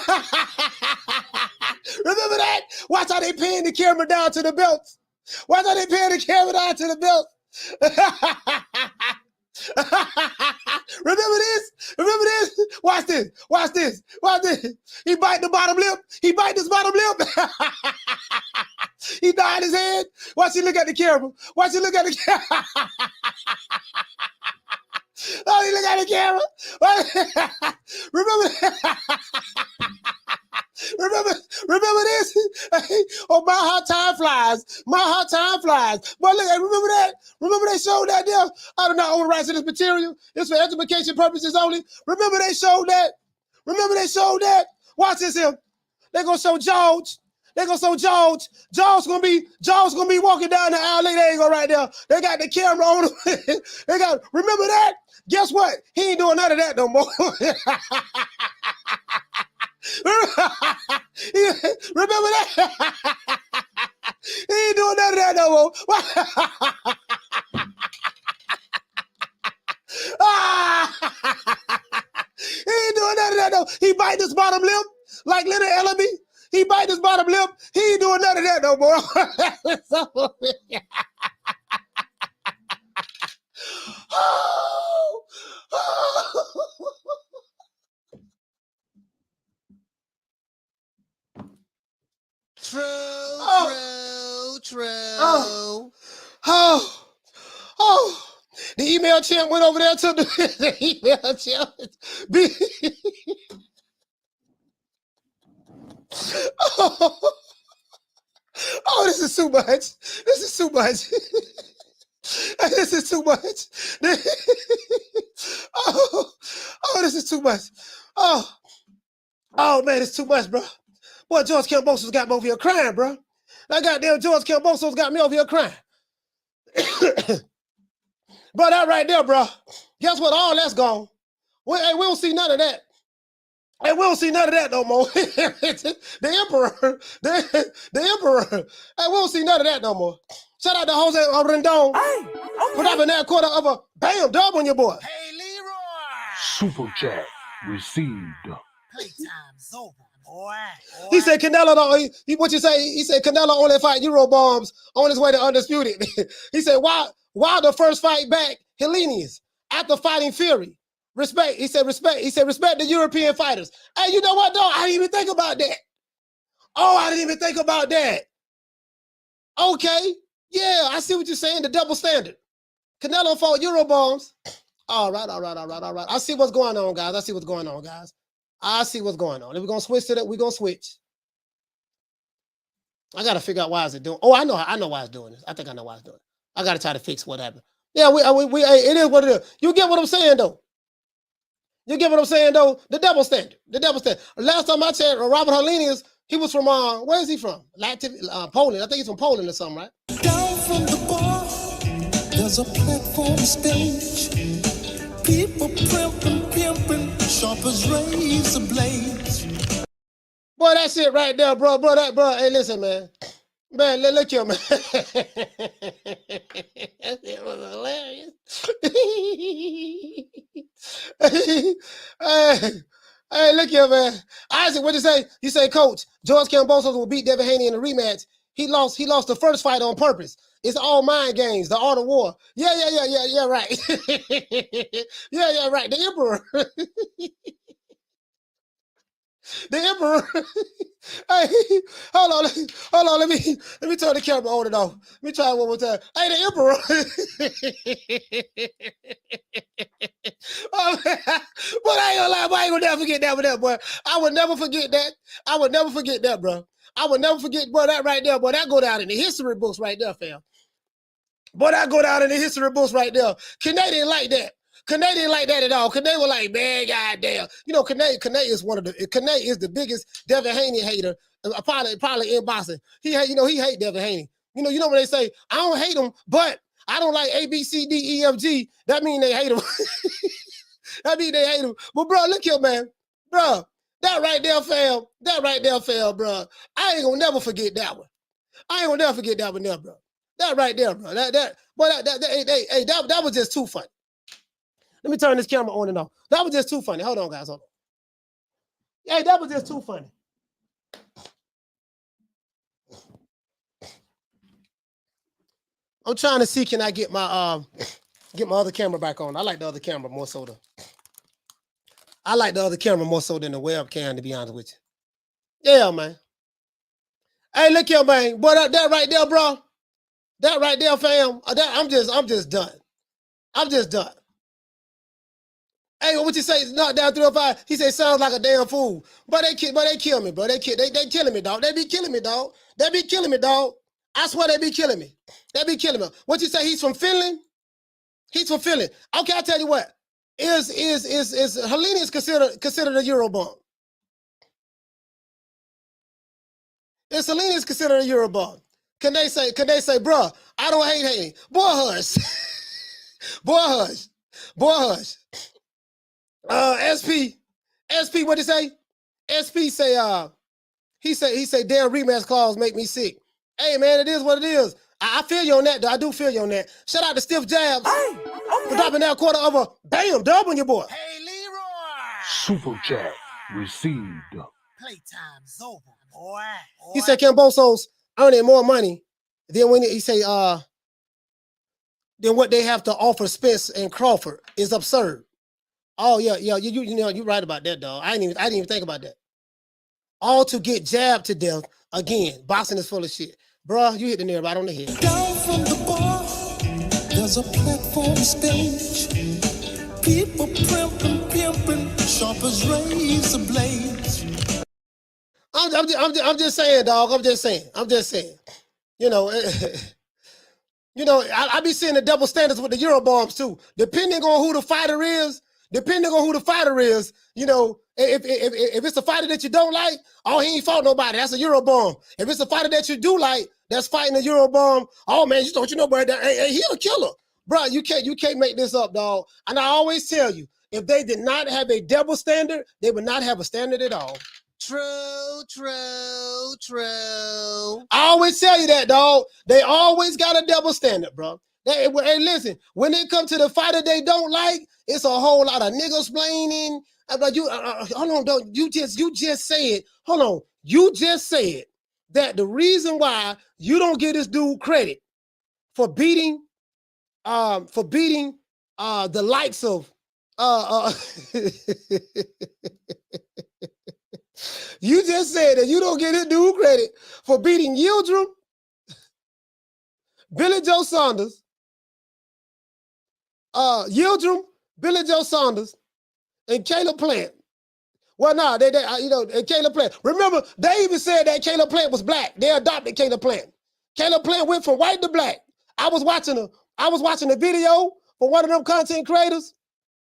Remember that? Watch how they pan the camera down to the belts. Remember this? Watch this. He bite the bottom lip. He died his head. Watch him look at the camera. Oh, he look at the camera. Remember this? Oh, my hot time flies. But look, remember that? Remember they showed that there? I do not own the rights to this material. It's for education purposes only. Remember they showed that? Watch this here. They're gonna show George. George gonna be walking down the aisle. They ain't go right there. They got the camera on him. Remember that? Guess what? He ain't doing none of that no more. Remember that? He ain't doing none of that no more. He ain't doing none of that no more. He bite his bottom lip like little Ellaby. He bite his bottom lip. He ain't doing none of that no more. True. The email champ went over there to the email champ. This is too much. This is too much. This is too much. This is too much. Oh man, it's too much, bro. Boy, George Kambosos got me over here crying, bro. That goddamn George Kambosos got me over here crying. Bro, that right there, bro. Guess what? All that's gone. We don't see none of that. And we don't see none of that no more. The emperor. Hey, we don't see none of that no more. Shout out to Jose Rendon. For dropping that quarter of a bam dub on your boy.
Hey, Leroy.
Super chat received.
Playtime's over, boy.
He said Canelo don't. What you say? He said Canelo only fight Euro bombs on his way to Undisputed. He said why the first fight back Hellenians after fighting Fury. Respect. He said respect. He said respect the European fighters. Hey, you know what though? I didn't even think about that. Oh, I didn't even think about that. Okay. Yeah, I see what you're saying. The double standard. Canelo fought Euro bombs. All right. I see what's going on, guys. I see what's going on. If we're gonna switch to that, we're gonna switch. I gotta figure out why is it doing. Oh, I know why it's doing this. I think I know why it's doing it. I gotta try to fix what happened. Yeah, we it is what it is. You get what I'm saying though. The double standard. Last time I checked, Robert Hellenius, he was from where is he from? Poland. I think he's from Poland or something, right?
Down from the bar, there's a platform stage. People pimping, sharp as razor blades.
Boy, that shit right there, bro. Hey, listen, man. Man, look here, man. That shit was hilarious. Hey, look here, man. Isaac, what'd you say? You say, Coach, George Kambosos will beat Devin Haney in the rematch. He lost the first fight on purpose. It's all mind games, the art of war. Yeah, right. yeah, right. The Emperor. The Emperor. Hey, hold on. Let me turn the camera on and off. Let me try it one more time. Hey, the Emperor. Oh, but I ain't gonna lie, boy, I ain't gonna never forget that with that, boy. I would never forget that, bro. I would never forget, boy, that right there, boy. That go down in the history books right there, fam. Boy, that go down in the history books right there. Canadian like that. Canadian like that at all. Canadian was like, man, goddamn. You know, Canadian is the biggest Devin Haney hater, probably in boxing. He hate Devin Haney. You know when they say, I don't hate him, but I don't like A, B, C, D, E, F, G. That mean they hate him. But bro, look here, man. Bro, that right there, fam, bro. I ain't gonna never forget that one. Bro. That right there, bro. That was just too funny. Let me turn this camera on and off. That was just too funny. Hold on, guys. Hold on. Hey, that was just too funny. I'm trying to see, can I get my other camera back on? I like the other camera more so than the webcam, to be honest with you. Yeah, man. Hey, look here, man. Boy, that right there, bro. That right there, fam. I'm just done. Hey, what you say? Knocked down 305. He said, sounds like a damn fool. But they kill me, bro. They killing me, dog. They be killing me, dog. I swear they be killing me. What you say? He's from Finland? Okay, I'll tell you what. Is Hellenius considered a Eurobomb? Is Hellenius considered a Eurobomb? Can they say, bro, I don't hate Haney. Boy, hush. SP, what he say? SP say, he say, damn rematch clause make me sick. Hey, man, it is what it is. I feel you on that, though. I do feel you on that. Shout out to Stiff Jabs for dropping that quarter of a bam dub on your boy.
Hey, Leroy.
Super chat received.
Playtime's over, boy.
He said Kambosos earning more money than when he say than what they have to offer Spence and Crawford is absurd. Oh yeah, you're right about that, dog. I didn't even think about that. All to get jabbed to death again. Boxing is full of shit, bro. You hit the nail right on the head.
Down from the bar, there's a platform stage. People pimping, sharp as razor blades.
I'm just saying, dog. I'm just saying. You know, I be seeing the double standards with the Eurobombs too. Depending on who the fighter is, you know, if it's a fighter that you don't like, oh, he ain't fought nobody. That's a Eurobomb. If it's a fighter that you do like, that's fighting a Eurobomb. Oh man, you know, bro, hey, he a killer, bro. You can't make this up, dog. And I always tell you, if they did not have a double standard, they would not have a standard at all.
True, true, true.
I always tell you that, dog. They always got a double standard, bro. Hey, listen, when it comes to the fighter they don't like, it's a whole lot of niggas explaining. But you, hold on, don't you just said, hold on, you just said that the reason why you don't give this dude credit for beating the likes of you just said that you don't give this dude credit for beating Yildirim, Billy Joe Saunders, Yildirim, Billy Joe Saunders, and Caleb Plant. Well, no, and Caleb Plant. Remember, they even said that Caleb Plant was black. They adopted Caleb Plant. Caleb Plant went from white to black. I was watching a video for one of them content creators.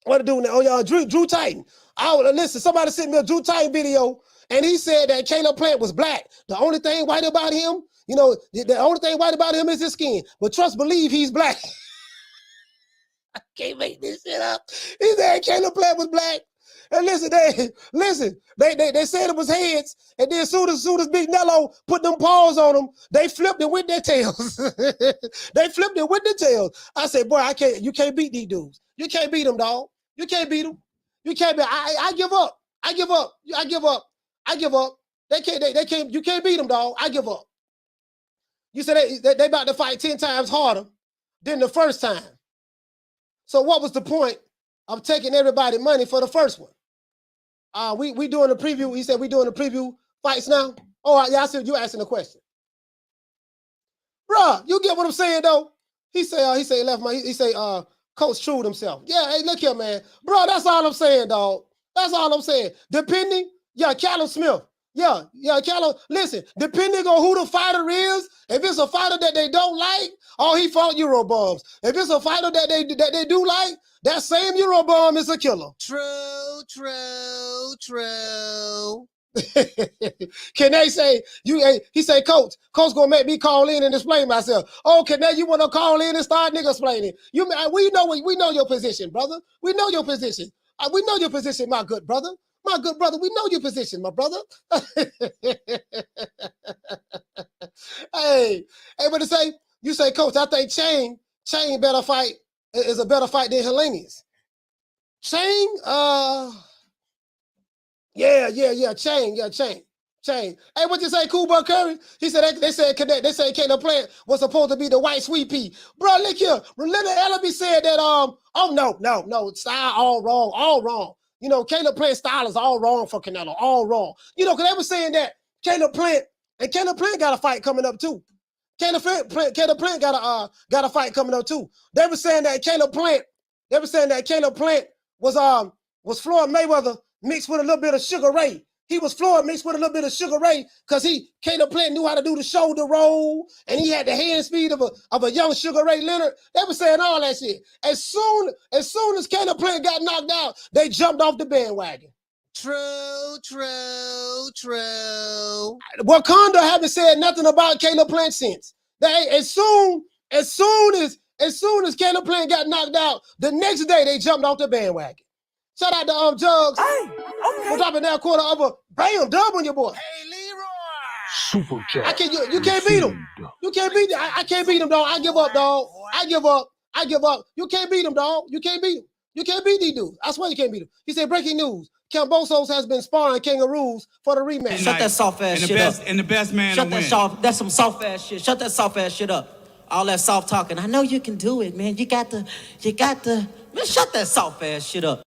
What to do now? Oh, Drew Titan. Listen, somebody sent me a Drew Titan video, and he said that Caleb Plant was black. The only thing white about him, the only thing white about him is his skin. But trust, believe he's black. I can't make this shit up. He said Caleb Plant was black. And listen, they said it was heads, and then soon as Big Nello put them paws on them, they flipped it with their tails. They flipped it with their tails. I said, boy, you can't beat these dudes. You can't beat them, dog. You can't beat them. You can't beat. I give up. I give up. I give up. I give up. They can't. You can't beat them, dog. I give up. You said they about to fight 10 times harder than the first time. So what was the point of taking everybody money for the first one? We doing the preview. He said we doing the preview fights now. Oh yeah, I said you asking a question, bruh. You get what I'm saying though? He say left my. He say Coach trued himself. Yeah, hey, look here, man, bro. That's all I'm saying, dog. That's all I'm saying. Depending, Callum Smith. Callum. Listen, depending on who the fighter is, if it's a fighter that they don't like, he fought Eurobums. If it's a fighter that they do like, that same Eurobum is a killer.
True, true, true.
Can they say he say, Coach gonna make me call in and explain myself. Okay, now you want to call in and start nigga explaining. We know your position, brother. We know your position. We know your position, my good brother. My good brother, we know your position, my brother. Hey, what to say? You say, Coach, I think Chain better fight is a better fight than Hellenius. Chain, Chain. Hey, what you say, Cool Buck Curry? He said they said Caleb Plant was supposed to be the white sweet pea. Bro, look here. Relinda Ellaby said that no, style all wrong. Caleb Plant style is all wrong for Canelo, all wrong. Because they were saying that Caleb Plant got a fight coming up too. Caleb Plant got a fight coming up too. They were saying that Caleb Plant was Floyd Mayweather mixed with a little bit of Sugar Ray. He was Floyd mixed with a little bit of Sugar Ray because Caleb Plant knew how to do the shoulder roll and he had the hand speed of a young Sugar Ray Leonard. They were saying all that shit. As soon as Caleb Plant got knocked out, they jumped off the bandwagon.
True, true, true.
Wakanda haven't said nothing about Caleb Plant since. As soon as Caleb Plant got knocked out, the next day they jumped off the bandwagon. Shout out to Jugs. Hey, okay. We're dropping that quarter of a bam dub on your boy.
Hey, Leroy.
Super chat.
You can't beat him. You can't beat him. I can't beat him, dog. I give up, dog. I give up. You can't beat him, dog. You can't beat him. You can't beat these dudes. I swear you can't beat him. He said, breaking news. Kambosos has been sparring Kangaroos for the rematch.
Shut that soft ass shit up. And the best man
to win. That's some soft ass shit. Shut that soft ass shit up. All that soft talking. I know you can do it, man. You got the. Man, shut that soft ass shit up.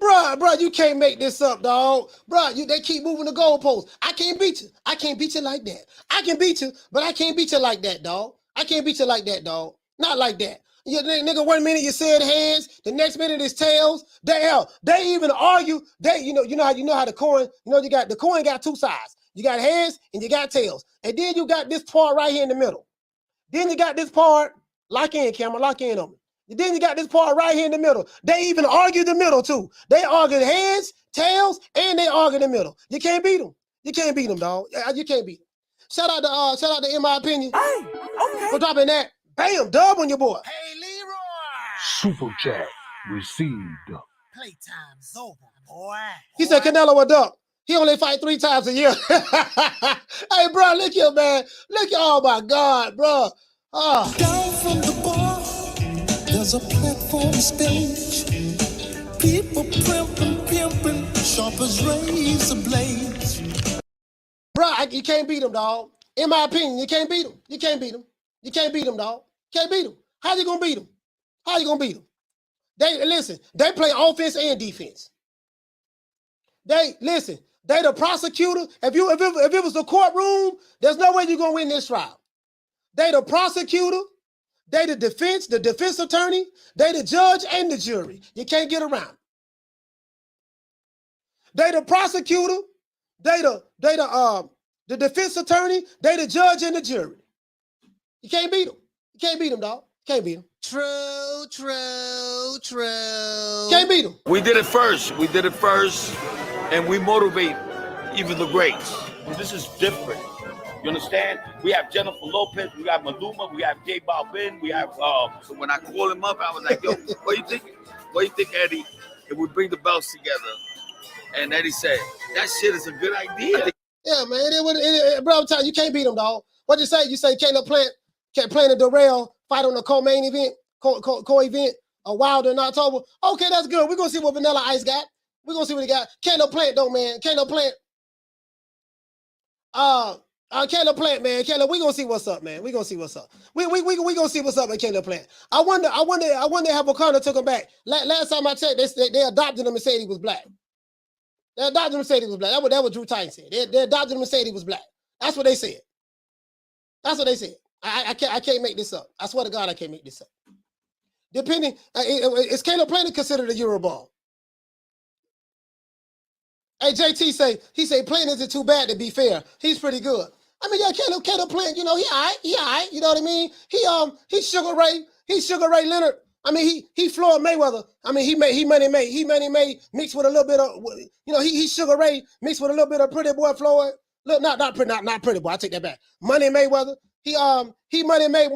Bruh, you can't make this up, dog. Bruh, they keep moving the goalposts. I can't beat you. I can't beat you like that. I can beat you, but I can't beat you like that, dog. I can't beat you like that, dog. Not like that. Nigga, 1 minute you said hands, the next minute it's tails. They even argue. You know how the coin, the coin got two sides. You got heads and you got tails. And then you got this part right here in the middle. Then you got this part, lock in, camera, lock in on me. Then you got this part right here in the middle. They even argue the middle too. They argue heads, tails, and they argue the middle. You can't beat them. You can't beat them, dog. You can't beat them. Shout out to In My Opinion.
Hey, okay.
For dropping that. Bam, dub on your boy.
Hey, Leroy.
Super chat received.
Playtime's over, boy.
He said Canelo a duck. He only fight 3 times a year. Hey, bro, look here, man. Look here. Oh, my God, bro. Oh.
Down from the bar, there's a platform stage. People pimping, sharp as razor blades.
Bro, you can't beat him, dog. In my opinion, you can't beat him. You can't beat him. You can't beat him, dog. Can't beat him. How you gonna beat him? How you gonna beat him? They play offense and defense. They the prosecutor. If it was the courtroom, there's no way you're gonna win this trial. They the prosecutor, they the defense attorney, they the judge and the jury. You can't get around. They the prosecutor, they the defense attorney, they the judge and the jury. You can't beat them. You can't beat them, dog. Can't beat them.
True.
Can't beat them.
We did it first, and we motivate even the greats. This is different. You understand? We have Jennifer Lopez, we have Maluma, we have J Balvin, we have. So when I called him up, I was like, "Yo, what do you think? What do you think, Eddie? If we bring the belts together?" And Eddie said, "That shit is a good idea."
Yeah, man. Bro, I'm telling you, you can't beat them, dog. What you say? You say Caleb Plant and Darrell fight on the co-main event, co-event, a Wilder in October. Okay, that's good. We're gonna see what Vanilla Ice got. We're gonna see what he got. Caleb Plant, though, man. Caleb Plant. Caleb Plant, man. Caleb, we gonna see what's up, man. We gonna see what's up. We gonna see what's up with Caleb Plant. I wonder how Wakanda took him back. Last time I checked, they adopted him and said he was black. They adopted him and said he was black. That was Drew Titan said. They adopted him and said he was black. That's what they said. That's what they said. I can't make this up. I swear to God, I can't make this up. Depending, is Caleb Plant considered a Euroball? Hey, JT say Plant isn't too bad, to be fair. He's pretty good. I mean, yeah, Caleb Plant, you know, he all right, you know what I mean? He Sugar Ray Leonard. I mean, he Floyd Mayweather. I mean, he Money May mixed with a little bit of, you know, he Sugar Ray mixed with a little bit of Pretty Boy Floyd. Look, not Pretty Boy. I take that back. Money Mayweather. He Money May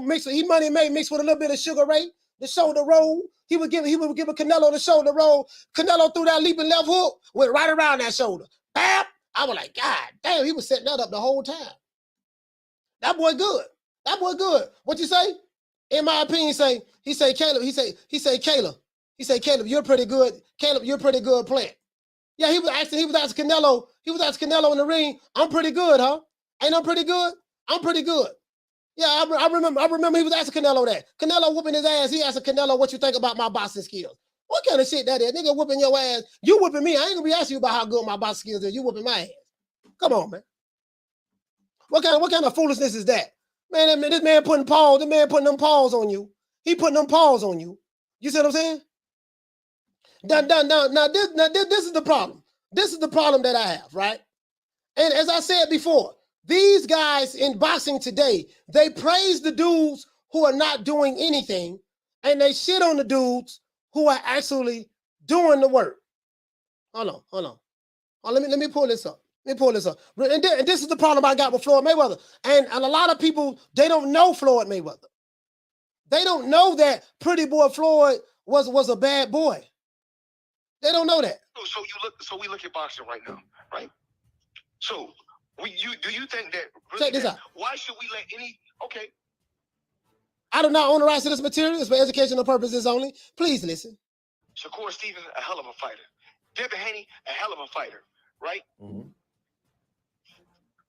mixed with a little bit of Sugar Ray. The shoulder roll. He would give a Canelo the shoulder roll. Canelo threw that leaping left hook, went right around that shoulder. Bam! I was like, God damn, he was setting that up the whole time. That boy good. What you say? In my opinion, Caleb. He say Caleb, you're pretty good. Caleb, you're pretty good Plant. Yeah, he was asking Canelo in the ring, I'm pretty good, huh? Ain't I pretty good? I'm pretty good. Yeah, I remember he was asking Canelo that. Canelo whooping his ass. He asked Canelo, what you think about my boxing skills? What kind of shit that is? Nigga whooping your ass. You whooping me. I ain't gonna be asking you about how good my boxing skills is. You whooping my ass. Come on, man. What kind of foolishness is that? Man, this man putting them paws on you. He putting them paws on you. You see what I'm saying? Now, this is the problem. This is the problem that I have, right? And as I said before, these guys in boxing today, they praise the dudes who are not doing anything, and they shit on the dudes who are actually doing the work. Hold on. Let me pull this up. And this is the problem I got with Floyd Mayweather. And a lot of people, they don't know Floyd Mayweather. They don't know that Pretty Boy Floyd was a bad boy. They don't know that.
So we look at boxing right now, right? So do you think that?
Check this out.
Why should we let any? Okay.
I do not own the rights to this material. It's for educational purposes only. Please listen.
Shakur Stevens, a hell of a fighter. Devin Haney, a hell of a fighter, right? Mm-hmm.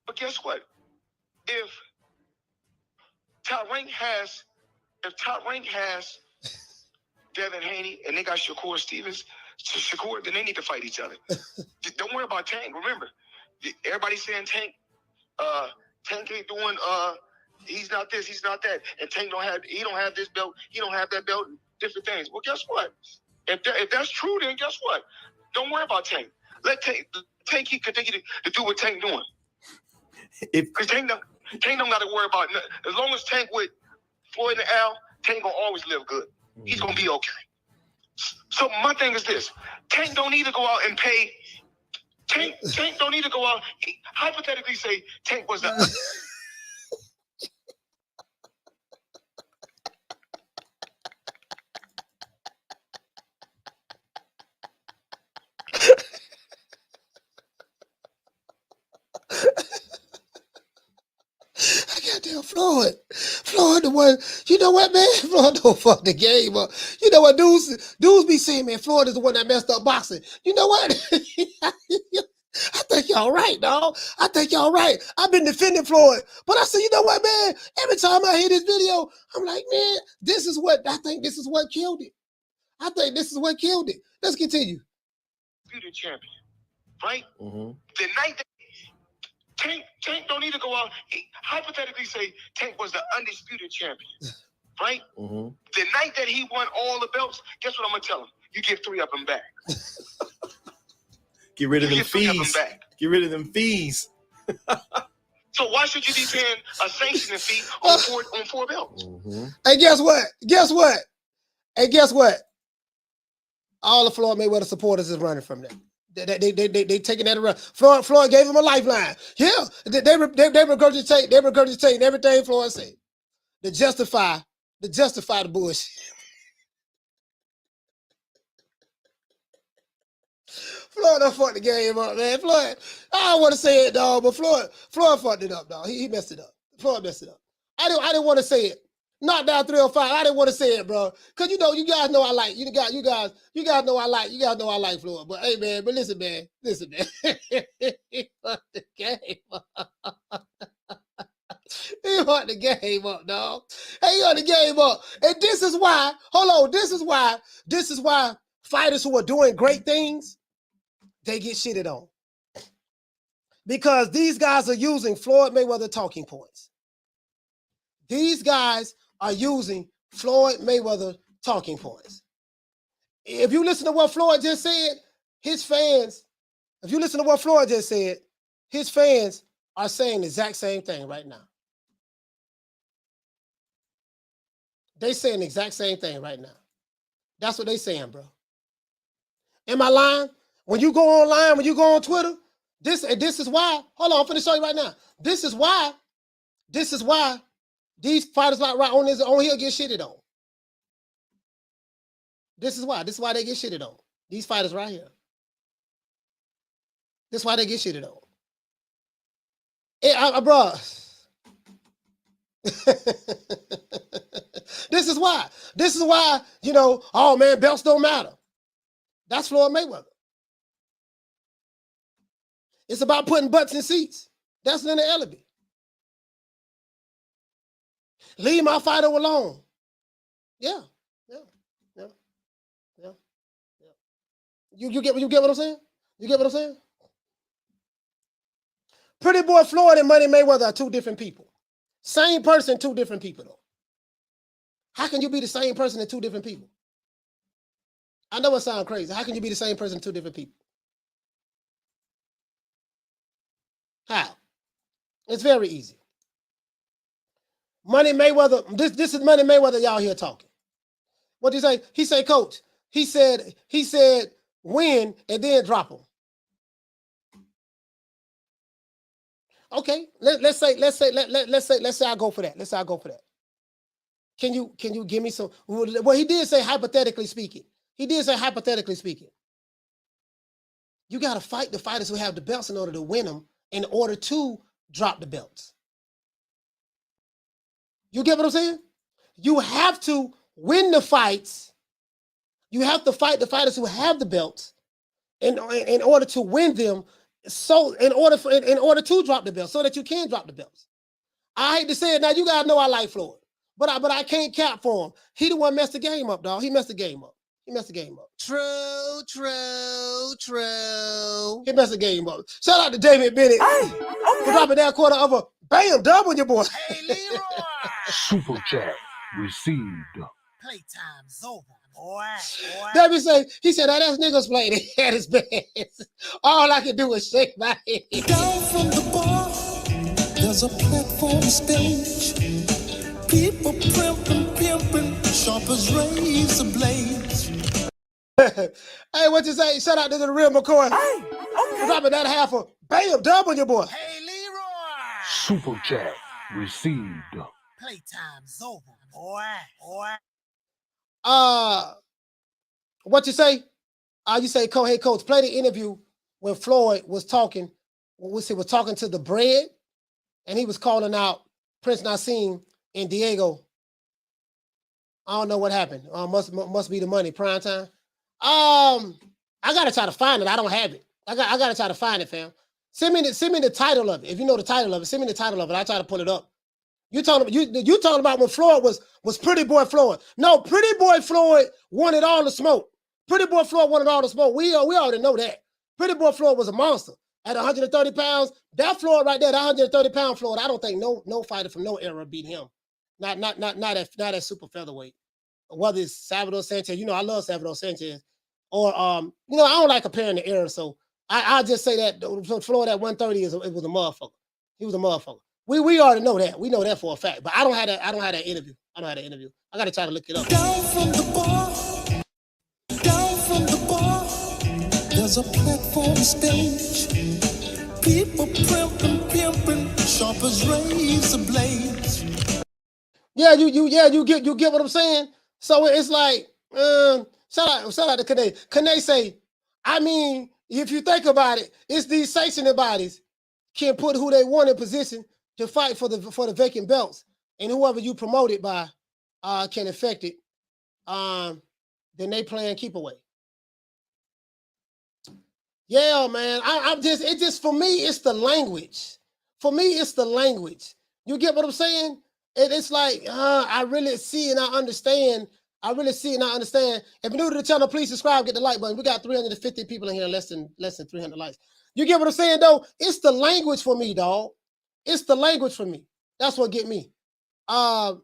But guess what? If Top Rank has Devin Haney and they got Shakur Stevens, then they need to fight each other. Don't worry about Tank. Remember, everybody's saying Tank ain't doing he's not this, he's not that, and Tank don't have this belt, he don't have that belt, and different things. Well, guess what? If that's true, then guess what? Don't worry about Tank. Let Tank continue to do what Tank doing. Because Tank don't got to worry about nothing. As long as Tank with Floyd and Al, Tank gonna always live good. He's gonna be okay. So my thing is this: Tank don't need to go out and pay. Tank don't need to go out. Hypothetically, say Tank was the.
damn, Floyd the one, you know what, man? Floyd don't fuck the game up. You know what, dudes be saying, man, Floyd is the one that messed up boxing. You know what? I think y'all right, dog. I think y'all right. I've been defending Floyd, but I said, you know what, man? Every time I hear this video, I'm like, man, I think this is what killed it. I think this is what killed it. Let's continue.
Undisputed champion, right?
Mm-hmm.
The night that Tank don't need to go out. Hypothetically say Tank was the undisputed champion, right?
Mm-hmm.
The night that he won all the belts, guess what I'm gonna tell him? You give 3 of them back.
Get rid of them fees. Get rid of them fees.
So why should you be paying a sanctioning fee on 4 belts?
Mm-hmm. Hey, guess what? Hey, guess what? All the Floyd Mayweather supporters is running from that. They taking that around. Floyd gave him a lifeline. Yeah, they regurgitating everything Floyd said to justify the bullshit. Floyd done fucked the game up, man. Floyd, I don't want to say it, dog, but Floyd fucked it up, dog. He messed it up. Floyd messed it up. I didn't want to say it. Knocked down 305. I didn't want to say it, bro. Cause you guys know I like you guys know I like Floyd. But hey, man, listen, man. He fucked the game up. He fucked the game up, dog. Hey, he fucked the game up. And this is why, this is why fighters who are doing great things, they get shitted on. Because these guys are using Floyd Mayweather talking points. These guys are using Floyd Mayweather talking points. If you listen to what Floyd just said, his fans are saying the exact same thing right now. They saying the exact same thing right now. That's what they saying, bro. Am I lying? When you go online, when you go on Twitter, this is why. Hold on, I'm finna show you right now. This is why these fighters like right on here get shitted on. This is why they get shitted on. These fighters right here. This is why they get shitted on. Bro. This is why, oh man, belts don't matter. That's Floyd Mayweather. It's about putting butts in seats. That's Leonard Ellaby. Leave my fighter alone. Yeah. You get what I'm saying? You get what I'm saying? Pretty Boy Floyd and Money Mayweather are 2 different people. Same person, 2 different people, though. How can you be the same person and 2 different people? I know it sounds crazy. How can you be the same person and 2 different people? How? It's very easy. Money Mayweather, this is Money Mayweather, y'all here talking. What did he say? He said, coach, he said win and then drop him. Okay, let's say I go for that. Let's say I go for that. Can you give me some? Well, he did say hypothetically speaking. You got to fight the fighters who have the belts in order to win them, in order to drop the belts. You get what I'm saying? You have to win the fights. You have to fight the fighters who have the belts in order to win them. So in order to drop the belts, so that you can drop the belts. I hate to say it now. You guys know I like Floyd, but I can't cap for him. He the one messed the game up, dog. He messed the game up.
True.
He messed the game up. Shout out to David Bennett for dropping that quarter of a bam dub on your boy.
Hey, Leroy.
Super chat received.
Playtime's over, boy.
David he said, that ass niggas playing it at his best. All I can do is shake my head.
Down from the bar, there's a platform stage. People pimping, sharp as razor blades.
Hey, what you say? Shout out to the real McCoy. Dropping that half a bam dub on your boy.
Hey, Leroy.
Super chat received.
Playtime's over, boy.
What you say? You say, hey, coach, play the interview when Floyd was talking. Was talking to the bread, and he was calling out Prince Nassim and Diego. I don't know what happened. Must be the money. Prime time. I gotta try to find it. I don't have it. I gotta try to find it, fam. Send me the title of it. If you know the title of it, send me the title of it. I'll try to pull it up. You talking about when Floyd was Pretty Boy Floyd. No, Pretty Boy Floyd wanted all the smoke. Pretty Boy Floyd wanted all the smoke. We already know that. Pretty Boy Floyd was a monster. At 130 pounds, that Floyd right there, that 130-pound Floyd, I don't think no fighter from no era beat him. Not at super featherweight. Whether it's Salvador Sanchez, I love Salvador Sanchez. Or I don't like comparing the era, so I'll just say that Floyd at 130 it was a motherfucker. He was a motherfucker. We already know that. We know that for a fact. But I don't have that interview. I gotta try to look it up.
Down from the bar, there's a platform stage. People pimping, sharp as razor blades.
Yeah, you get what I'm saying? So it's like, shout out to Kane. Kane say, I mean, if you think about it, it's these sanctioning bodies can put who they want in position to fight for the vacant belts, and whoever you promote it by can affect it. Then they playing keep away. Yeah, man. It just for me, it's the language. For me, it's the language. You get what I'm saying? It's like I really see and I understand. If you're new to the channel, please subscribe, get the like button. We got 350 people in here, less than 300 likes. You get what I'm saying, though? It's the language for me, dog. It's the language for me. That's what get me. Shout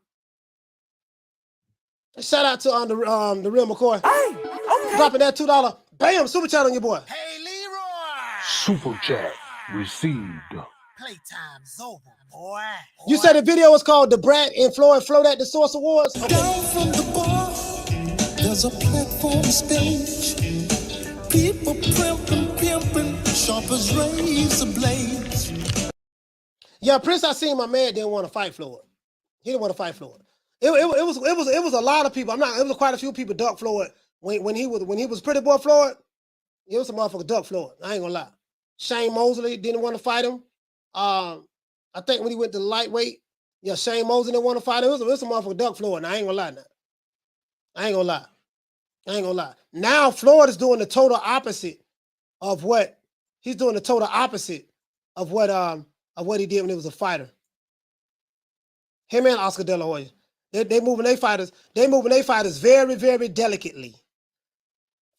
out to the real McCoy. Hey, dropping that $2. Bam, super chat on your boy.
Hey, Leroy.
Super chat received.
Playtime's over, boy.
You said the video was called The Brat and Floyd Float at the Source Awards? Okay.
Down from the bar, there's a platform stage. People pimping, sharp as razor blades.
Yeah, Prince, I seen my man didn't want to fight Floyd. He didn't want to fight Floyd. It was a lot of people. It was quite a few people duck Floyd when he was Pretty Boy Floyd. It was a motherfucker duck Floyd. I ain't gonna lie. Shane Mosley didn't want to fight him. I think when he went to lightweight, Shane Mosley didn't want to fight him. It was a motherfucker duck Floyd. Now, I ain't gonna lie. Now Floyd is doing the total opposite of what he did when he was a fighter. Him and Oscar De La Hoya. They moving their fighters. They moving their fighters very, very delicately.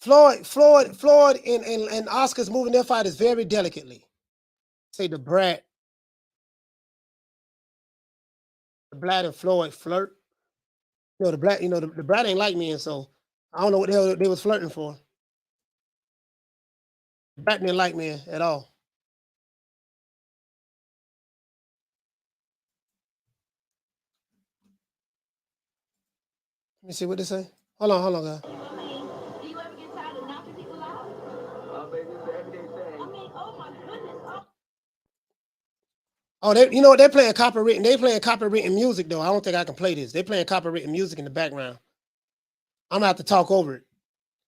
Floyd and Oscar's moving their fighters very delicately. Say the Brat and Floyd flirt. The Brat ain't like me, and so I don't know what the hell they was flirting for. The Brat didn't like me at all. Let me see what they say. Hold on, guys.
Do you ever get tired of knocking people out? Oh, baby, it's an everyday thing. I mean, oh my goodness.
Oh, you know what? They're playing copywritten. They playing copywritten music, though. I don't think I can play this. They're playing copywritten music in the background. I'm gonna have to talk over it.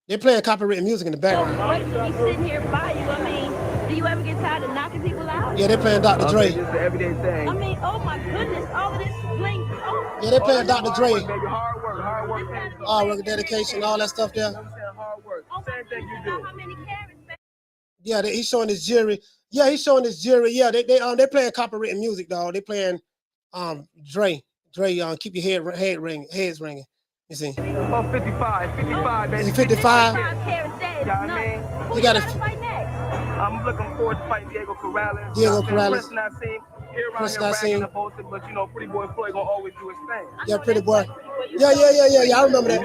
They're playing copywritten music in the background.
He's sitting here by you. I mean, do you ever get tired of knocking people out?
Yeah, they're playing Dr. Dre.
It's an everyday thing. I mean, oh my goodness, all of this bling. Oh.
Yeah, they're playing Dr. Dre.
Hard work,
Dedication, all that stuff there.
hard work. Same thing you do. How many carrots, baby?
Yeah, he's showing his jury. Yeah, he's showing his jury. Yeah, they're playing copywritten music, dog. They playing Dre, keep your heads ringing. You see?
About 55, baby.
55.
Yeah, I mean,
You got it.
I'm looking forward to fighting Diego Corrales.
Prince
Nassim. Here around
Prince
here bragging
Nassim.
about it, but Pretty Boy Floyd gonna always do his thing.
Yeah, Pretty Boy. Yeah. I remember that.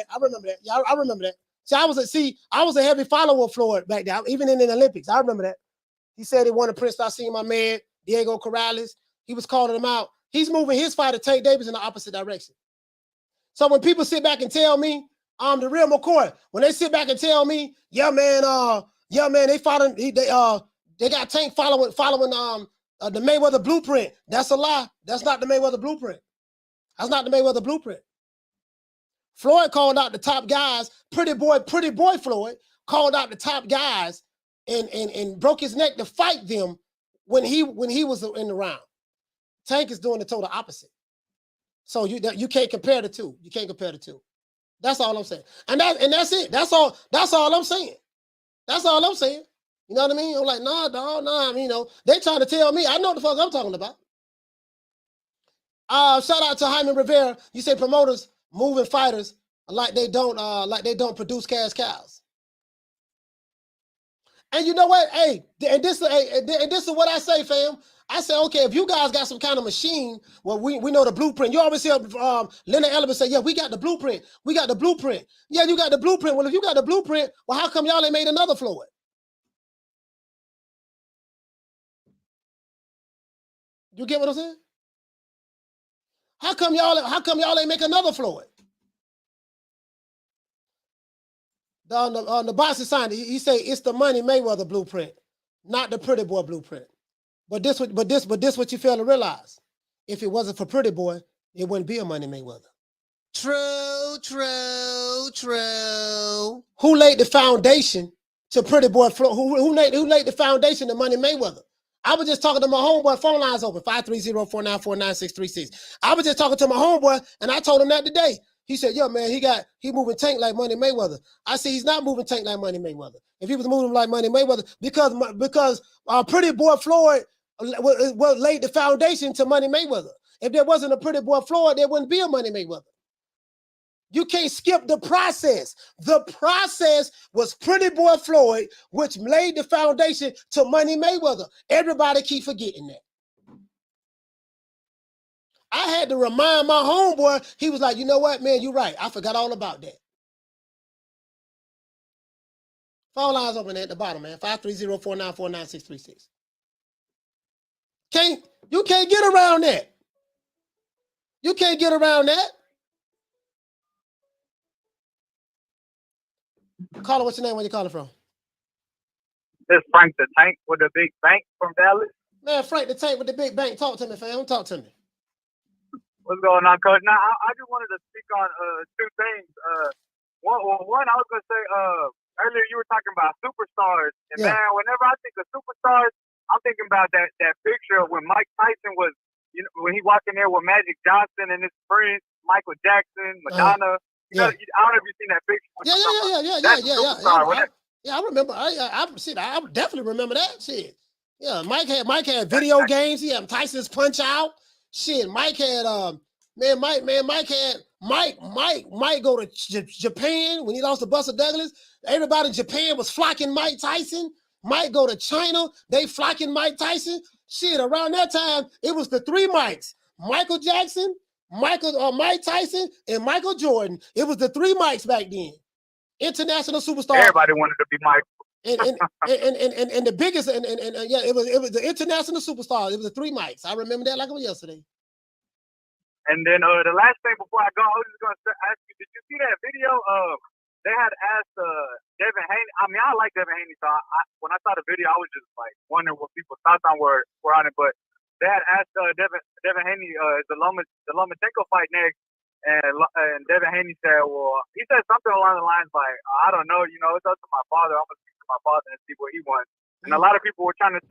I remember that. Yeah, I remember that. I was a heavy follower of Floyd back then, even in the Olympics. I remember that. He said he wanted Prince Nassim, my man, Diego Corrales. He was calling him out. He's moving his fighter, Tank Davis, in the opposite direction. So when people sit back and tell me, the real McCoy, when they sit back and tell me, they fought him, they got Tank following the Mayweather blueprint. That's a lie. That's not the Mayweather blueprint. That's not the Mayweather blueprint. Floyd called out the top guys. Pretty boy Floyd called out the top guys and broke his neck to fight them when he was in the round. Tank is doing the total opposite. So you can't compare the two. You can't compare the two. That's all I'm saying. And that's it. That's all I'm saying. That's all I'm saying. You know what I mean? I'm like, nah, dog, nah. I mean, they trying to tell me. I know what the fuck I'm talking about. Shout out to Jaime Rivera. You say promoters moving fighters like they don't produce cash cows. And you know what? Hey, and this is what I say, fam. I say, okay, if you guys got some kind of machine, well, we know the blueprint. You always hear Leonard Ellerman say, yeah, we got the blueprint. We got the blueprint. Yeah, you got the blueprint. Well, if you got the blueprint, well, how come y'all ain't made another Floyd? You get what I'm saying? How come y'all ain't make another Floyd? On the boxing sign, he say it's the Money Mayweather blueprint, not the Pretty Boy blueprint. But this what you fail to realize. If it wasn't for Pretty Boy, it wouldn't be a Money Mayweather. True. Who laid the foundation to Pretty Boy? Who laid the foundation to Money Mayweather? I was just talking to my homeboy. Phone lines open 530-494-9636. I was just talking to my homeboy, and I told him that today. He said, "Yo, man, he moving Tank like Money Mayweather." I said, "He's not moving Tank like Money Mayweather. If he was moving like Money Mayweather, because Pretty Boy Floyd laid the foundation to Money Mayweather. If there wasn't a Pretty Boy Floyd, there wouldn't be a Money Mayweather. You can't skip the process. The process was Pretty Boy Floyd, which laid the foundation to Money Mayweather. Everybody keep forgetting that. I had to remind my homeboy. He was like, you know what, man, you're right. I forgot all about that. Phone lines open at the bottom, man. 530-494-9636. You can't get around that. You can't get around that. Caller, what's your name? Where you calling from?
This Frank the Tank with the big bank from Dallas.
Man, Frank the Tank with the big bank. Talk to me, fam. Talk to me.
What's going on, Coach? Now, I just wanted to speak on two things. One, I was going to say, earlier you were talking about superstars. And, man, whenever I think of superstars, I'm thinking about that picture of when Mike Tyson was, when he walked in there with Magic Johnson and his friends, Michael Jackson, Madonna. I don't know if you've seen that picture.
Yeah, I remember. I definitely remember that shit. Yeah, Mike had video games. He had Tyson's Punch Out. Shit, Mike had Mike go to Japan when he lost to Buster Douglas. Everybody in Japan was flocking Mike Tyson. Mike go to China, they flocking Mike Tyson. Shit, around that time, it was the three Mikes: Michael Jackson, Mike Tyson, and Michael Jordan. It was the three Mikes back then. International superstar.
Everybody wanted to be Mike.
And the biggest it was the international superstar. It was the three Mikes. I remember that like it was yesterday.
And then the last thing before I go, I was just gonna ask you, did you see that video? They had asked Devin Haney. I mean, I like Devin Haney, so when I saw the video, I was just like wondering what people's thoughts were on it. But they had asked Devin Haney the Lomachenko fight next, and Devin Haney said, well, he said something along the lines like, I don't know, it's up to my father. I'm gonna speak to my father and see what he wants. And a lot of people were trying to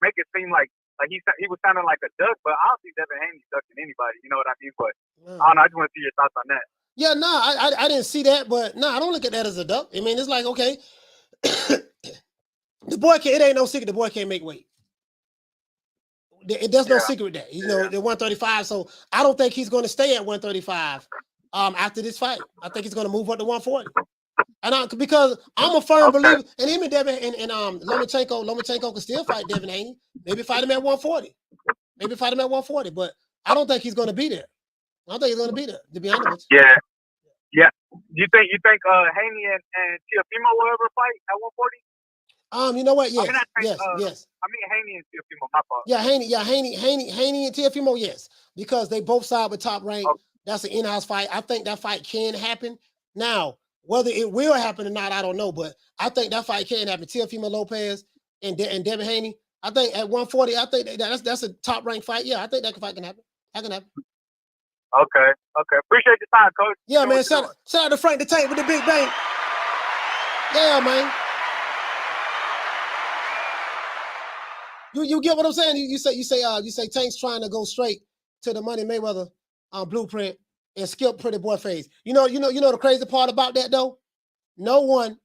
make it seem like he was sounding like a duck, but I don't think Devin Haney's ducking anybody. You know what I mean? But I don't know. I just want to see your thoughts on that.
Yeah, no, I didn't see that, but no, I don't look at that as a duck. I mean, it's like, okay, the boy it ain't no secret. The boy can't make weight. There's no secret that the 135. So I don't think he's going to stay at 135 after this fight. I think he's going to move up to 140. And because I'm a firm believer, and him and Devin and Lomachenko can still fight Devin Haney. Maybe fight him at 140. But I don't think he's going to be there. I don't think he's going to be there, to be honest with you.
Yeah. You think Haney and Teofimo will ever fight at 140?
You know what? Yes. Yes.
I mean Haney and Teofimo, my fault.
Yeah, Haney and Teofimo, yes. Because they both side with Top Rank. Okay. That's an in-house fight. I think that fight can happen. Now, whether it will happen or not, I don't know. But I think that fight can happen. Teofimo Lopez and Devin Haney. I think at 140, I think that's a Top Rank fight. Yeah, I think that fight can happen. That can happen.
Okay. Appreciate your time, Coach.
Yeah, man. Shout out to Frank the Tank with the big bang. Yeah, man. You get what I'm saying? You say Tank's trying to go straight to the Money Mayweather blueprint and skip Pretty Boy phase. You know the crazy part about that though? No one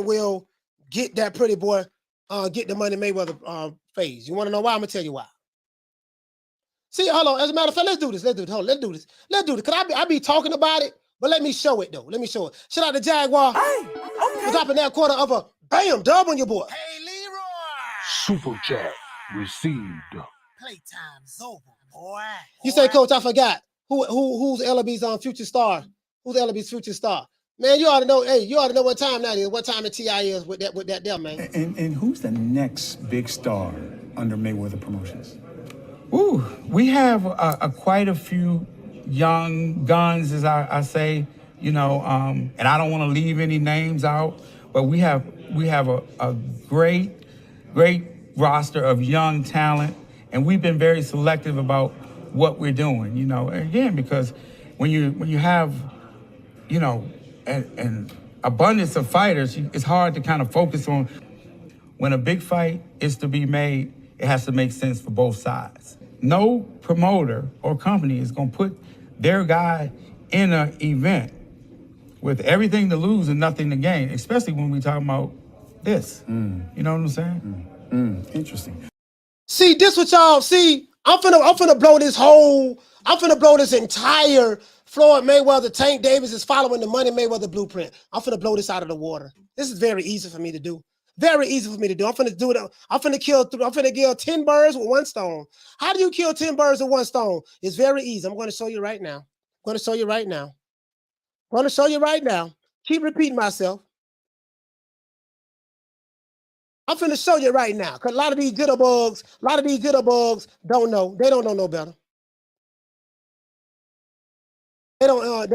will get that Pretty Boy, get the Money Mayweather phase. You want to know why? I'm gonna tell you why. See, hold on. As a matter of fact, let's do this. Let's do this. Cause I be talking about it, but let me show it though. Let me show it. Shout out to Jaguar for dropping that quarter of a bam dub on your boy.
Hey, Leroy.
Super chat received.
Playtime's over, boy.
You say, Coach, I forgot. Who's LB's future star? Who's LB's future star? Man, you ought to know. Hey, you ought to know what time that is. What time the TI is with that there, man.
And who's the next big star under Mayweather Promotions?
Ooh, we have quite a few young guns, as I say, and I don't want to leave any names out, but we have a great roster of young talent, and we've been very selective about what we're doing, again, because when you have, an abundance of fighters, it's hard to kind of focus on. When a big fight is to be made, it has to make sense for both sides. No promoter or company is going to put their guy in an event with everything to lose and nothing to gain, especially when we talking about this. You know what I'm saying?
Interesting.
See, this what y'all see. I'm finna blow this entire Floyd Mayweather, Tank Davis is following the Money Mayweather blueprint. I'm finna blow this out of the water. This is very easy for me to do. Very easy for me to do. I'm finna do it. I'm finna kill 10 birds with one stone. How do you kill 10 birds with one stone? It's very easy. I'm going to show you right now. Keep repeating myself. I'm finna show you right now. Because a lot of these jitterbugs don't know. They don't know no better. They don't know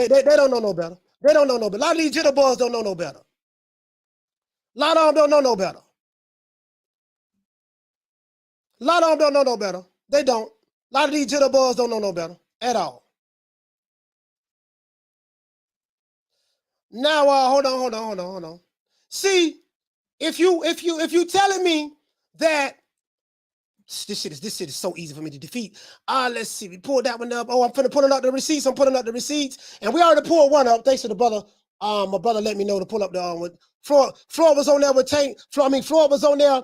no better. They don't know no better. A lot of these jitterbugs don't know no better. A lot of them don't know no better. They don't. A lot of these jitterbugs don't know no better at all. Now, hold on. See, if you telling me that this shit is so easy for me to defeat. Let's see. We pulled that one up. Oh, I'm pulling up the receipts. And we already pulled one up. Thanks to the brother. My brother let me know to pull up the with Floyd was on there with Tank. Floyd was on there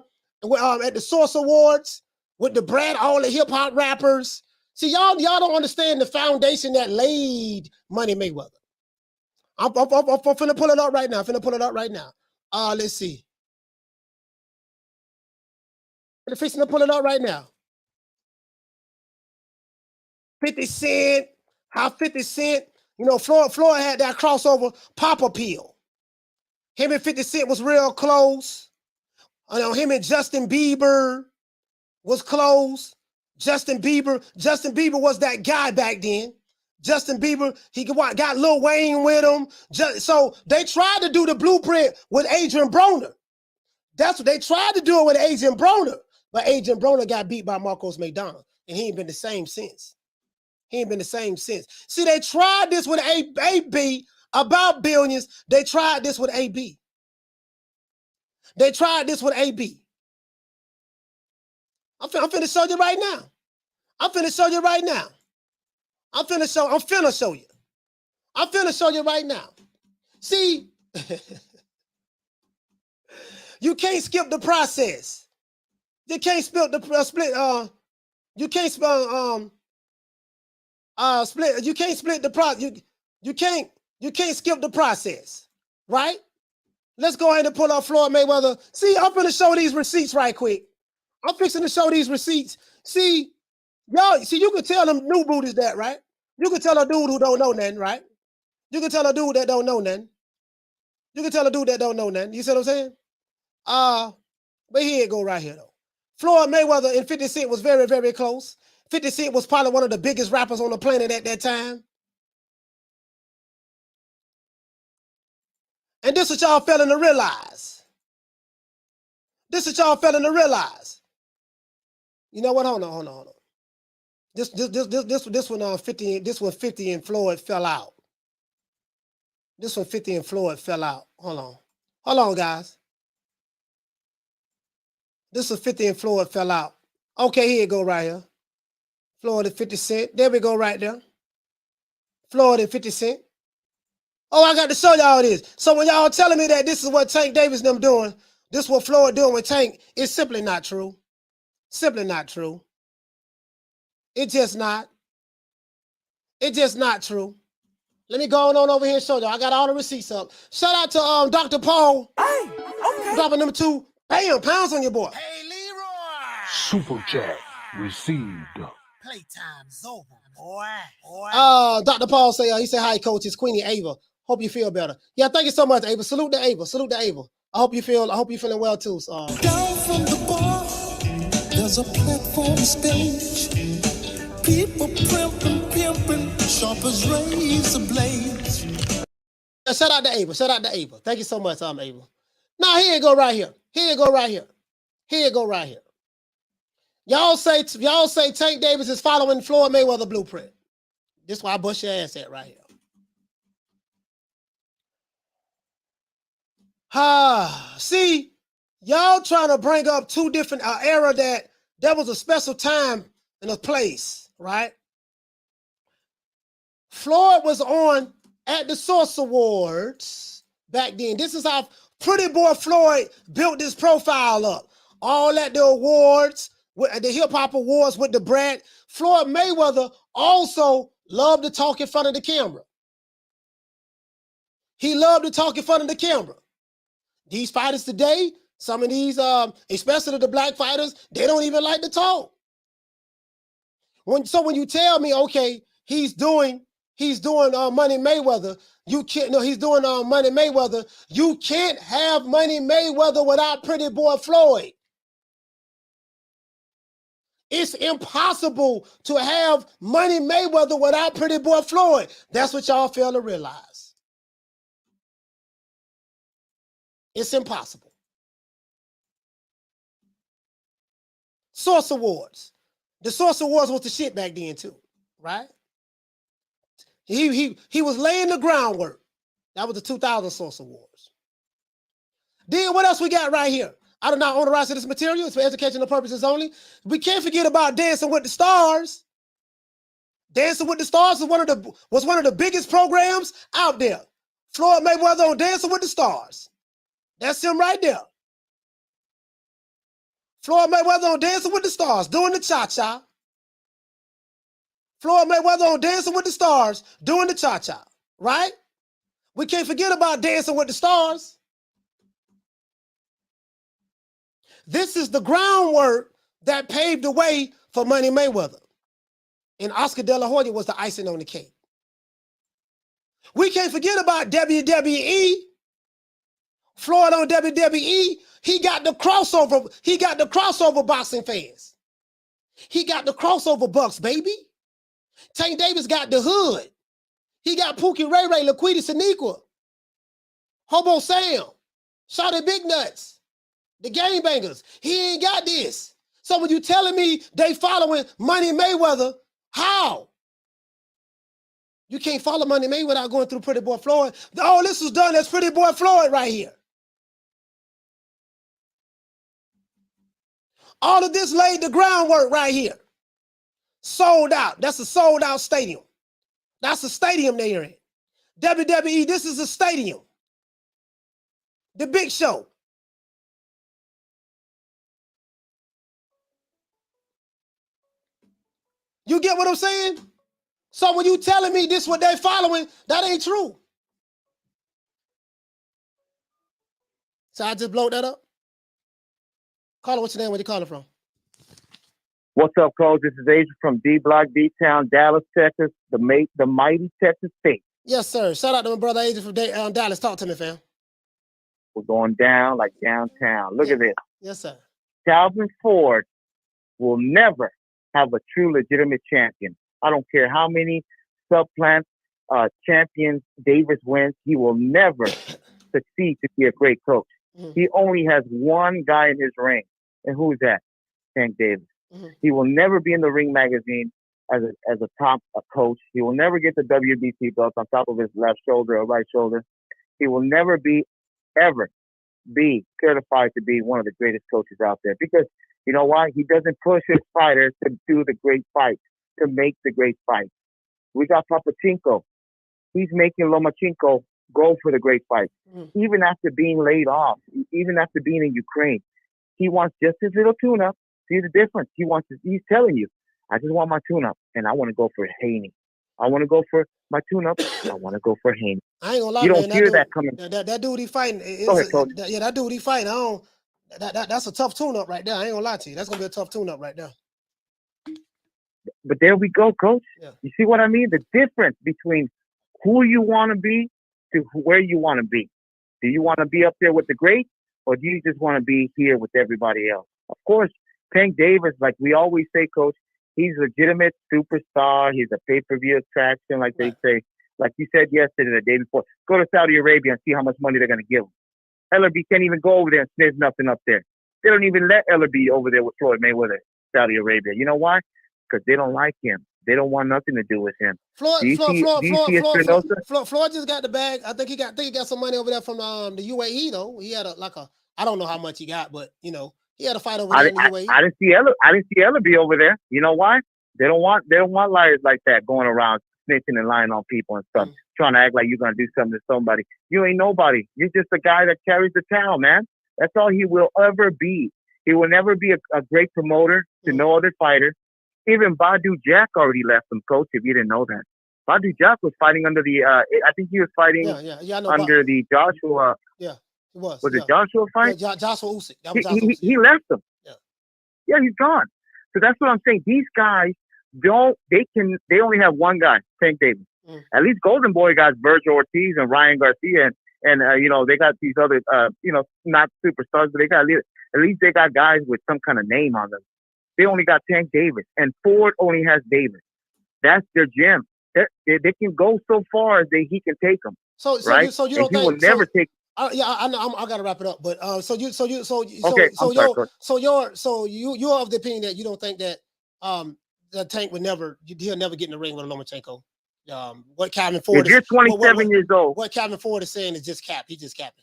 at the Source Awards with the Brad, all the hip hop rappers. See, y'all don't understand the foundation that laid Money Mayweather. I'm finna pull it up right now. Let's see. I'm fixing to pull it up right now. 50 Cent, how 50 Cent, Floyd had that crossover Papa Pill. Him and 50 Cent was real close. Him and Justin Bieber was close. Justin Bieber was that guy back then. Justin Bieber, he got Lil Wayne with him. So they tried to do the blueprint with Adrian Broner. That's what they tried to do it with Adrian Broner. But Adrian Broner got beat by Marcos McDonald, and he ain't been the same since. See, they tried this with AB about billions. They tried this with AB. I'm finna show you right now. I'm finna show you right now. See, you can't skip the process. You can't split the split. You can't split. You can't split the process. You can't skip the process, right? Let's go ahead and pull up Floyd Mayweather. See, I'm gonna show these receipts right quick. I'm fixing to show these receipts. See, y'all. See, you can tell them new booties that, right? You can tell a dude who don't know nothing, right? You can tell a dude that don't know nothing. You see what I'm saying? But here it go right here though. Floyd Mayweather and 50 Cent was very, very close. 50 Cent was probably one of the biggest rappers on the planet at that time. And this is what y'all failing to realize. You know what? Hold on. This one 50 and Floyd fell out. Hold on, guys. This was 50 and Floyd fell out. Okay, here you go right here. Floyd at 50 Cent. There we go right there. Floyd at 50 Cent. Oh, I got to show y'all this. So when y'all telling me that this is what Tank Davis and them doing, this is what Floyd doing with Tank, it's simply not true. Simply not true. It's just not. It's just not true. Let me go on over here and show y'all. I got all the receipts up. Shout out to Dr. Paul. Hey, okay. Dropping them 2 pounds on your boy.
Hey, Leroy.
Super chat received.
Playtime's over, boy.
Dr. Paul say, he said, hi, coach. It's Queenie Ava. Hope you feel better. Yeah, thank you so much, Ava. Salute to Ava. Salute to Ava. I hope you're feeling well too. So.
Down from the bar, there's a platform stage. People pimping, sharp as razor blades.
Shout out to Ava. Shout out to Ava. Thank you so much, Ava. Now here you go right here. Here you go right here. Here you go right here. Y'all say Tank Davis is following Floyd Mayweather blueprint. This is why I bust your ass at right here. See, y'all trying to bring up 2 different era that was a special time and a place, right? Floyd was on at the Source Awards back then. This is how Pretty Boy Floyd built this profile up. All at the awards, the hip hop awards with the Brat. Floyd Mayweather also loved to talk in front of the camera. He loved to talk in front of the camera. These fighters today, some of these, especially the black fighters, they don't even like to talk. So when you tell me, okay, he's doing Money Mayweather, you can't. No, he's doing Money Mayweather. You can't have Money Mayweather without Pretty Boy Floyd. It's impossible to have Money Mayweather without Pretty Boy Floyd. That's what y'all fail to realize. It's impossible. Source Awards. The Source Awards was the shit back then too, right? He was laying the groundwork. That was the 2000 Source Awards. Then what else we got right here? I do not own the rights to this material. It's for educational purposes only. We can't forget about Dancing with the Stars. Dancing with the Stars was one of the biggest programs out there. Floyd Mayweather on Dancing with the Stars. That's him right there. Floyd Mayweather on Dancing with the Stars, doing the cha-cha. Floyd Mayweather on Dancing with the Stars, doing the cha-cha, right? We can't forget about Dancing with the Stars. This is the groundwork that paved the way for Money Mayweather. And Oscar De La Hoya was the icing on the cake. We can't forget about WWE. Floyd on WWE, he got the crossover. He got the crossover boxing fans. He got the crossover bucks, baby. Tank Davis got the hood. He got Pookie Ray Ray, Laquita Saniqua, Hobo Sam, Shawty Big Nuts, the Game Bangers. He ain't got this. So when you telling me they following Money Mayweather, how? You can't follow Money Mayweather without going through Pretty Boy Floyd. All this was done as Pretty Boy Floyd right here. All of this laid the groundwork right here. Sold out. That's a sold out stadium. That's a stadium they're in. WWE, this is a stadium. The big show. You get what I'm saying? So when you telling me this what they following, that ain't true. So I just blowed that up. Caller, what's your name? Where you calling from?
What's up, Coach? This is Adrian from D Block, D-Town, Dallas, Texas, the mighty Texas State.
Yes, sir. Shout out to my brother Adrian from Dallas. Talk to me, fam.
We're going down like downtown. Look at this.
Yes, sir.
Calvin Ford will never have a true legitimate champion. I don't care how many supplant champions Davis wins. He will never succeed to be a great coach. Mm-hmm. He only has one guy in his ring. And who's that? Tank Davis. Mm-hmm. He will never be in the Ring magazine as a top coach. He will never get the WBC belt on top of his left shoulder or right shoulder. He will never be, ever, be certified to be one of the greatest coaches out there because you know why? He doesn't push his fighters to do the great fights, to make the great fights. We got Papachenko. He's making Lomachenko go for the great fight. Even after being laid off, even after being in Ukraine, he wants just his little tune-up. See the difference? He's telling you, I just want my tune-up, and I want to go for Haney. I want to go for my tune-up. I want to go for Haney.
I ain't gonna lie,
you
man.
don't hear that coming.
That dude he fighting.
Go ahead, Coach.
That dude he fighting. That's a tough tune-up right there. I ain't gonna lie to you. That's gonna be a tough tune-up right there.
But there we go, Coach.
Yeah.
You see what I mean? The difference between who you want to be to where you want to be. Do you want to be up there with the greats, or do you just want to be here with everybody else? Of course, Tank Davis, like we always say, Coach, he's a legitimate superstar. He's a pay-per-view attraction, like they say. Like you said yesterday, the day before. Go to Saudi Arabia and see how much money they're going to give him. Ellerby can't even go over there and sniff nothing up there. They don't even let Ellerby over there with Floyd Mayweather, Saudi Arabia. You know why? Because they don't like him. They don't want nothing to do with him. Floyd just
got the bag. I think he got some money over there from the UAE though. He had I don't know how much he got, but you know he had a fight over there in the UAE.
I didn't see Ellerby over there. You know why? They don't want liars like that going around snitching and lying on people and stuff, trying to act like you're gonna do something to somebody. You ain't nobody. You're just a guy that carries the town, man. That's all he will ever be. He will never be a great promoter to no other fighter. Even Badu Jack already left him, Coach, if you didn't know that. Badu Jack was fighting under the, I think he was fighting under the Joshua.
Yeah, he was.
Was it Joshua fight?
Yeah, Joshua Usyk.
He left him. Yeah, he's gone. So that's what I'm saying. These guys they only have one guy, Tank Davis. At least Golden Boy got Virgil Ortiz and Ryan Garcia and they got these other, not superstars, but at least they got guys with some kind of name on them. They only got Tank Davis, and Ford only has Davis. That's their gem. They can go so far as he can take them. So you don't think he will never take.
Yeah, I know. I gotta wrap it up. But you're of the opinion that you don't think that that Tank he'll never get in the ring with Lomachenko. What Calvin Ford?
If you're 27 years old,
what Calvin Ford is saying is just cap. He's just capping.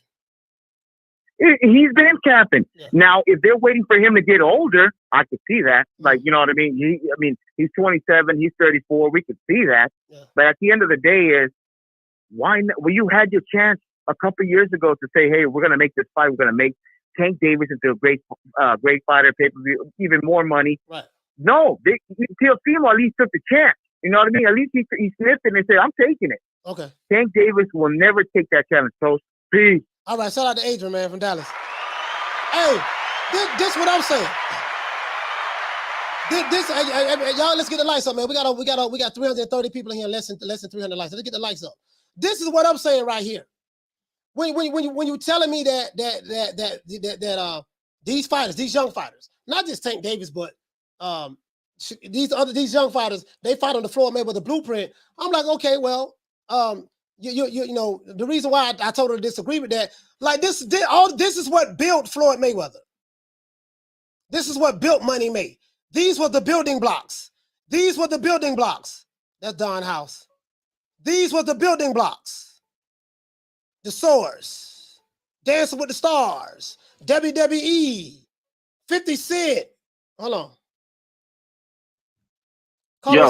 He's been capping. Yeah. Now, if they're waiting for him to get older, I could see that. Like, you know what I mean? He's 27, he's 34. We could see that. Yeah. But at the end of the day, why not? Well, you had your chance a couple years ago to say, hey, we're going to make this fight. We're going to make Tank Davis into a great fighter, pay-per-view, even more money.
Right.
No, Teofimo at least took the chance. You know what I mean? At least he sniffed it and said, I'm taking it.
Okay.
Tank Davis will never take that challenge, Coach. Peace.
All right, shout out to Adrian, man, from Dallas. Hey, this what I'm saying. Y'all, let's get the lights up, man. We got 330 people in here, less than 300 lights. Let's get the lights up. This is what I'm saying right here. When you telling me that these fighters, these young fighters, not just Tank Davis, but these young fighters, they fight on the floor, maybe with a blueprint. I'm like, okay, well, you know, the reason why I totally disagree with that, like this is what built Floyd Mayweather. This is what built Money May. These were the building blocks. These were the building blocks. That's Don House. These were the building blocks. The Source, Dancing with the Stars, WWE, 50 Cent. Hold on.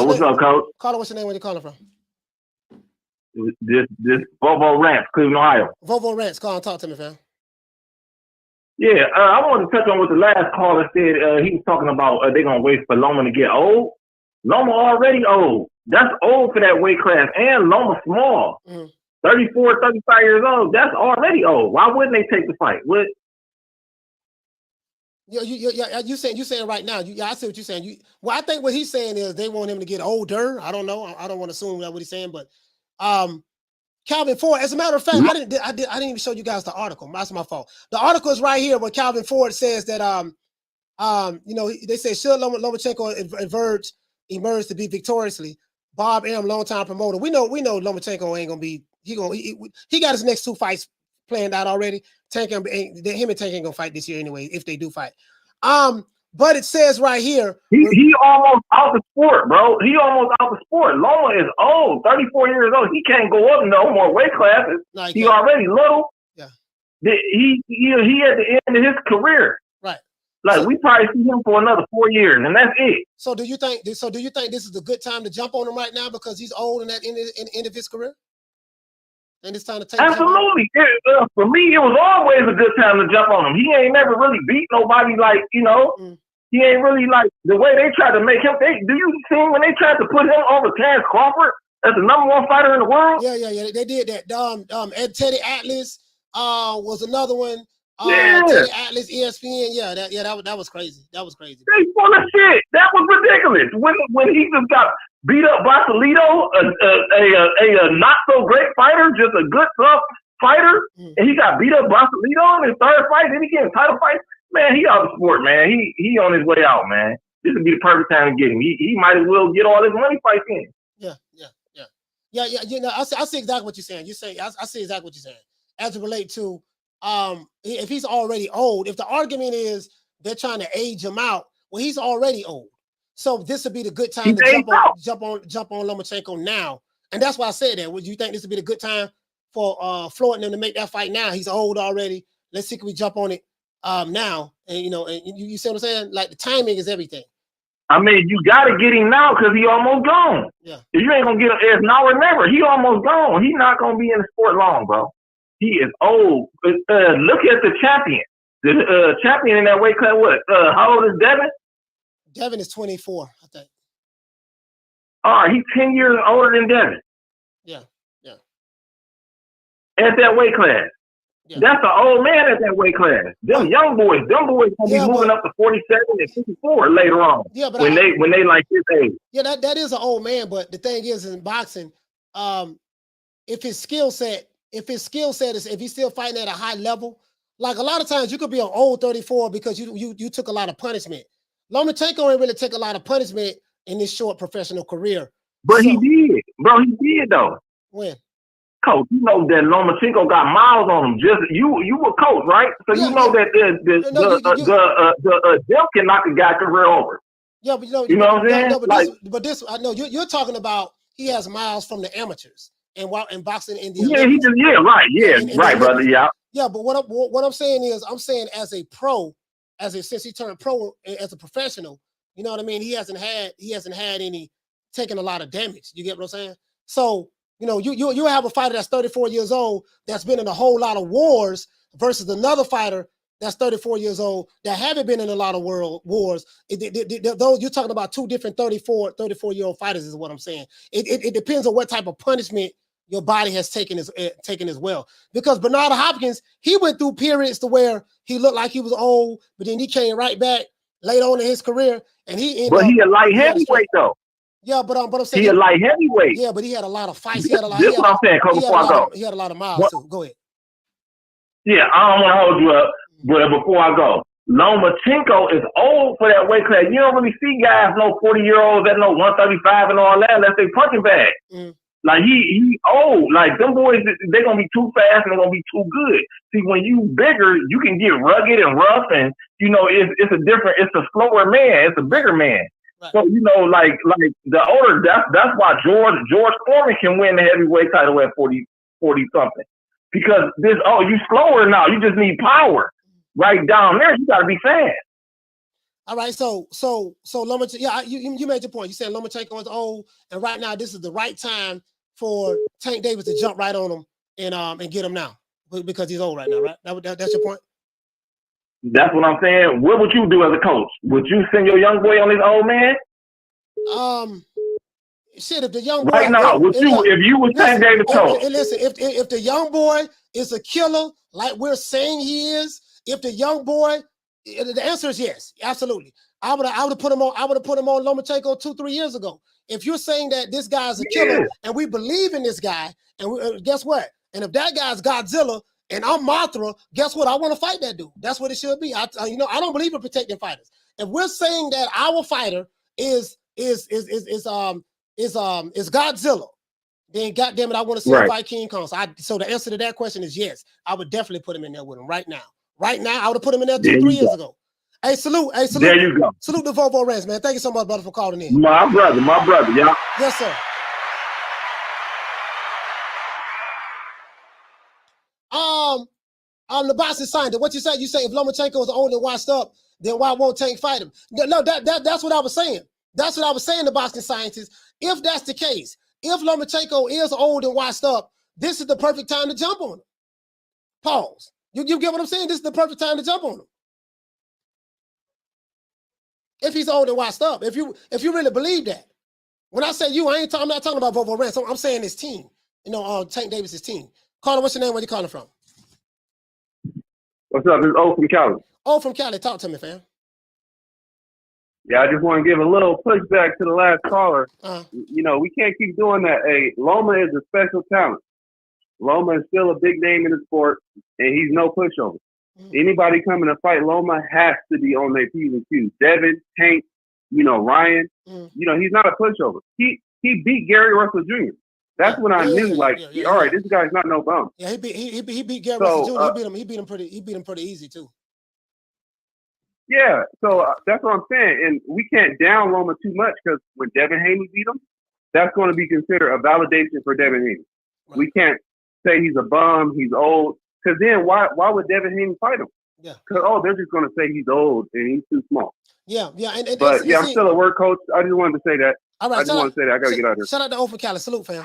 What's up, Coach?
Caller, what's your name? Where you calling from?
This Volvo Ranch, Cleveland, Ohio.
Volvo Ranch, call and talk to me, fam.
Yeah, I wanted to touch on what the last caller said. He was talking about they're going to wait for Loma to get old. Loma already old. That's old for that weight class. And Loma small. 34, 35 years old. That's already old. Why wouldn't they take the fight?
You saying right now. I see what you're saying. I think what he's saying is they want him to get older. I don't know. I don't want to assume that what he's saying, but Calvin Ford. As a matter of fact, I didn't even show you guys the article. That's my fault. The article is right here where Calvin Ford says that they say should Lomachenko emerge to be victoriously. Bob M, longtime promoter. We know Lomachenko ain't gonna be. He got his next two fights planned out already. Him and Tank ain't gonna fight this year anyway, if they do fight. But it says right here,
he almost out the sport, bro. He almost out the sport. Loma is old, 34 years old. He can't go up no more weight classes.
No,
he already little.
Yeah.
He at the end of his career.
Right.
Like we probably see him for another 4 years, and that's it.
So do you think this is a good time to jump on him right now because he's old and at the end of his career? And it's time to take.
Absolutely. For me, it was always a good time to jump on him. He ain't never really beat nobody like, he ain't really like the way they tried to make him. Do you see when they tried to put him over Terrence Crawford as the #1 fighter in the world?
Yeah. They did that. Teddy Atlas was another one. Teddy Atlas, ESPN. That was crazy. That was crazy.
They full of shit. That was ridiculous. When he just got beat up by Toledo, a not so great fighter, just a good tough fighter, and he got beat up by Toledo in his third fight. Then he get a title fight. Man, he out of sport, man. He on his way out, man. This would be the perfect time to get him. He might as well get all his money fights in.
Yeah. I see exactly what you're saying. I see exactly what you're saying as it relates to if he's already old. If the argument is they're trying to age him out, well, he's already old. So this would be the good time to jump on Lomachenko now, and that's why I said that. Would you think this would be the good time for Floyd and them to make that fight now? He's old already. Let's see, can we jump on it now? And you see what I'm saying? Like the timing is everything.
I mean, you got to get him now because he almost gone.
Yeah.
If you ain't gonna get him, it's now or never. He almost gone. He's not gonna be in the sport long, bro. He is old. Look at the champion. The champion in that weight class. What? How old is Devin?
Devin is 24, I think.
All right, he's 10 years older than Devin.
Yeah.
At that weight class. Yeah. That's an old man at that weight class. Them young boys gonna be moving up to 47 and 54 later on.
Yeah, but
when they like his age.
Yeah, that is an old man. But the thing is, in boxing, if his skill set is if he's still fighting at a high level, like a lot of times you could be an old 34 because you took a lot of punishment. Lomachenko ain't really take a lot of punishment in this short professional career.
But he did, bro. He did though.
When?
Coach, you know that Lomachenko got miles on him. Just you were coach, right? So you know that the jump can knock a guy's career over.
Yeah, but
you know what I'm saying?
No, but this I know you're talking about. He has miles from the amateurs and boxing in the Olympics.
Right, brother. Yeah.
Yeah, but what I'm saying is, I'm saying as a pro, since he turned pro as a professional, you know what I mean. He hasn't had any taken a lot of damage. You get what I'm saying? So. You have a fighter that's 34 years old that's been in a whole lot of wars versus another fighter that's 34 years old that haven't been in a lot of world wars. Those you're talking about two different 34-year-old fighters is what I'm saying. It depends on what type of punishment your body has taken as well. Because Bernard Hopkins, he went through periods to where he looked like he was old, but then he came right back later on in his career, and he.
But he a light heavyweight though.
Yeah, but I'm saying
he a light heavyweight.
Yeah, but he had a lot of fights. He had a lot.
This is what I'm saying. Before I go,
he had a lot of miles too. Go ahead.
Yeah, I don't want to hold you up, but before I go, Lomachenko is old for that weight class. You don't really see guys, no 40-year-olds that know 135 and all that, unless they punching bag. Like he old. Like them boys, they're gonna be too fast and they're gonna be too good. See, when you bigger, you can get rugged and rough, and it's a slower man, it's a bigger man. Right. So like the older, that's why George Foreman can win the heavyweight title at 40 something, because you slower now. You just need power. Right down there, you got to be fast.
All right, so Lomachenko, yeah, you made your point. You said Lomachenko is old, and right now this is the right time for Tank Davis to jump right on him and get him now because he's old right now, right? That's your point.
That's what I'm saying. What would you do as a coach? Would you send your young boy on this old man?
Shit, if the young boy
right now, if you was Tank Davis coach,
listen, if the young boy is a killer like we're saying he is, if the young boy, the answer is yes, absolutely. I would have put him on Lomachenko 2-3 years ago. If you're saying that this guy's a killer and we believe in this guy, and guess what? And if that guy's Godzilla. And I'm Mothra, guess what? I want to fight that dude. That's what it should be. I don't believe in protecting fighters. If we're saying that our fighter is Godzilla, then goddamn it, I want to see him fight King Kong. So the answer to that question is yes. I would definitely put him in there with him right now. Right now, I would have put him in there 2-3 years ago. Hey, salute.
There you go.
Salute the Volvo Ranch, man. Thank you so much, brother, for calling in.
My brother, y'all.
Yes, sir. The boxing scientist, what you say? You say if Lomachenko is old and washed up, then why won't Tank fight him? No, that's what I was saying. That's what I was saying, the boxing scientist. If that's the case, if Lomachenko is old and washed up, this is the perfect time to jump on him. Pause. You get what I'm saying? This is the perfect time to jump on him. If he's old and washed up, if you really believe that. When I say you, I'm not talking about Vovo Rance. I'm saying his team. Tank Davis' team. Caller, what's your name? Where you calling from?
What's up? This is O from Cali.
O from Cali. Talk to me, fam.
Yeah, I just want to give a little pushback to the last caller. We can't keep doing that. Hey, Loma is a special talent. Loma is still a big name in the sport, and he's no pushover. Anybody coming to fight Loma has to be on their P's and Q's. Devin, Tank, Ryan, he's not a pushover. He beat Gary Russell Jr. That's when I knew, all right, this guy's not no bum.
Yeah, he beat Gary Russell Jr. He beat him pretty easy too.
Yeah, so that's what I'm saying, and we can't down Loma too much because when Devin Haney beat him, that's going to be considered a validation for Devin Haney. Right. We can't say he's a bum, he's old, because then why would Devin Haney fight him?
Yeah,
because they're just going to say he's old and he's too small.
Yeah,
I'm still a work coach. I just wanted to say that.
All right,
I just want to say that. I got to get out of here.
Shout out to Open Cali. Salute, fam.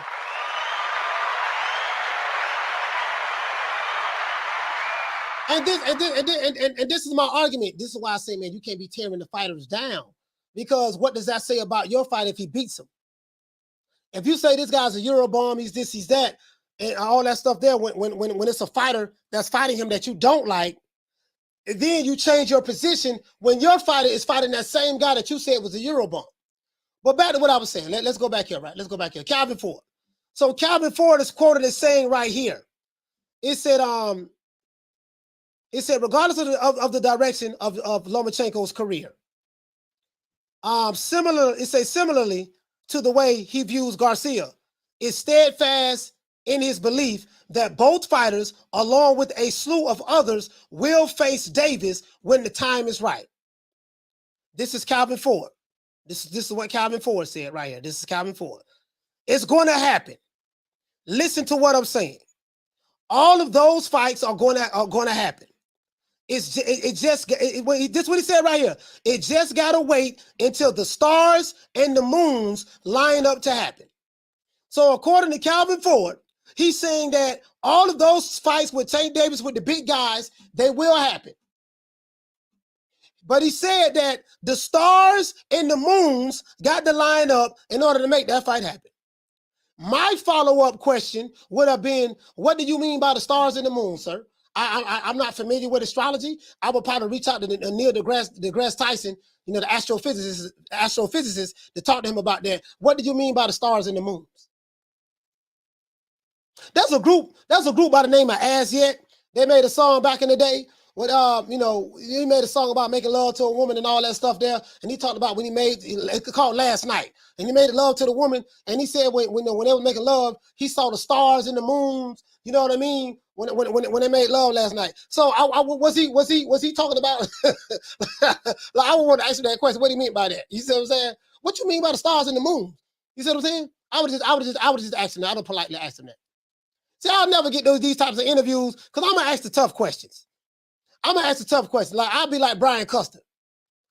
And this is my argument. This is why I say, man, you can't be tearing the fighters down. Because what does that say about your fight if he beats him? If you say this guy's a Eurobomb, he's this, he's that, and all that stuff there, when it's a fighter that's fighting him that you don't like, then you change your position when your fighter is fighting that same guy that you said was a Eurobomb. But back to what I was saying. Let's go back here, right? Let's go back here. Calvin Ford. So Calvin Ford is quoted as saying right here. It said, regardless of the direction of Lomachenko's career, similarly to the way he views Garcia, is steadfast in his belief that both fighters, along with a slew of others, will face Davis when the time is right. This is Calvin Ford. This is what Calvin Ford said right here. This is Calvin Ford. It's going to happen. Listen to what I'm saying. All of those fights are going to happen. This is what he said right here. It just got to wait until the stars and the moons line up to happen. So according to Calvin Ford, he's saying that all of those fights with Tank Davis, with the big guys, they will happen. But he said that the stars and the moons got to line up in order to make that fight happen. My follow-up question would have been, what do you mean by the stars and the moon, sir? I'm not familiar with astrology. I would probably reach out to Neil deGrasse Tyson, the astrophysicist, to talk to him about that. What do you mean by the stars and the moons? There's a group by the name of As Yet. They made a song back in the day. He made a song about making love to a woman and all that stuff there. And he talked about when it's called Last Night. And he made love to the woman. And he said when they were making love, he saw the stars and the moons. You know what I mean? When they made love last night. So was he talking about? Like, I want to ask you that question. What do you mean by that? You see what I'm saying? What you mean by the stars and the moon? You see what I'm saying? I would just ask him that. I would politely ask him that. See, I'll never get these types of interviews because I'm gonna ask the tough questions. Like I'll be like Brian Custer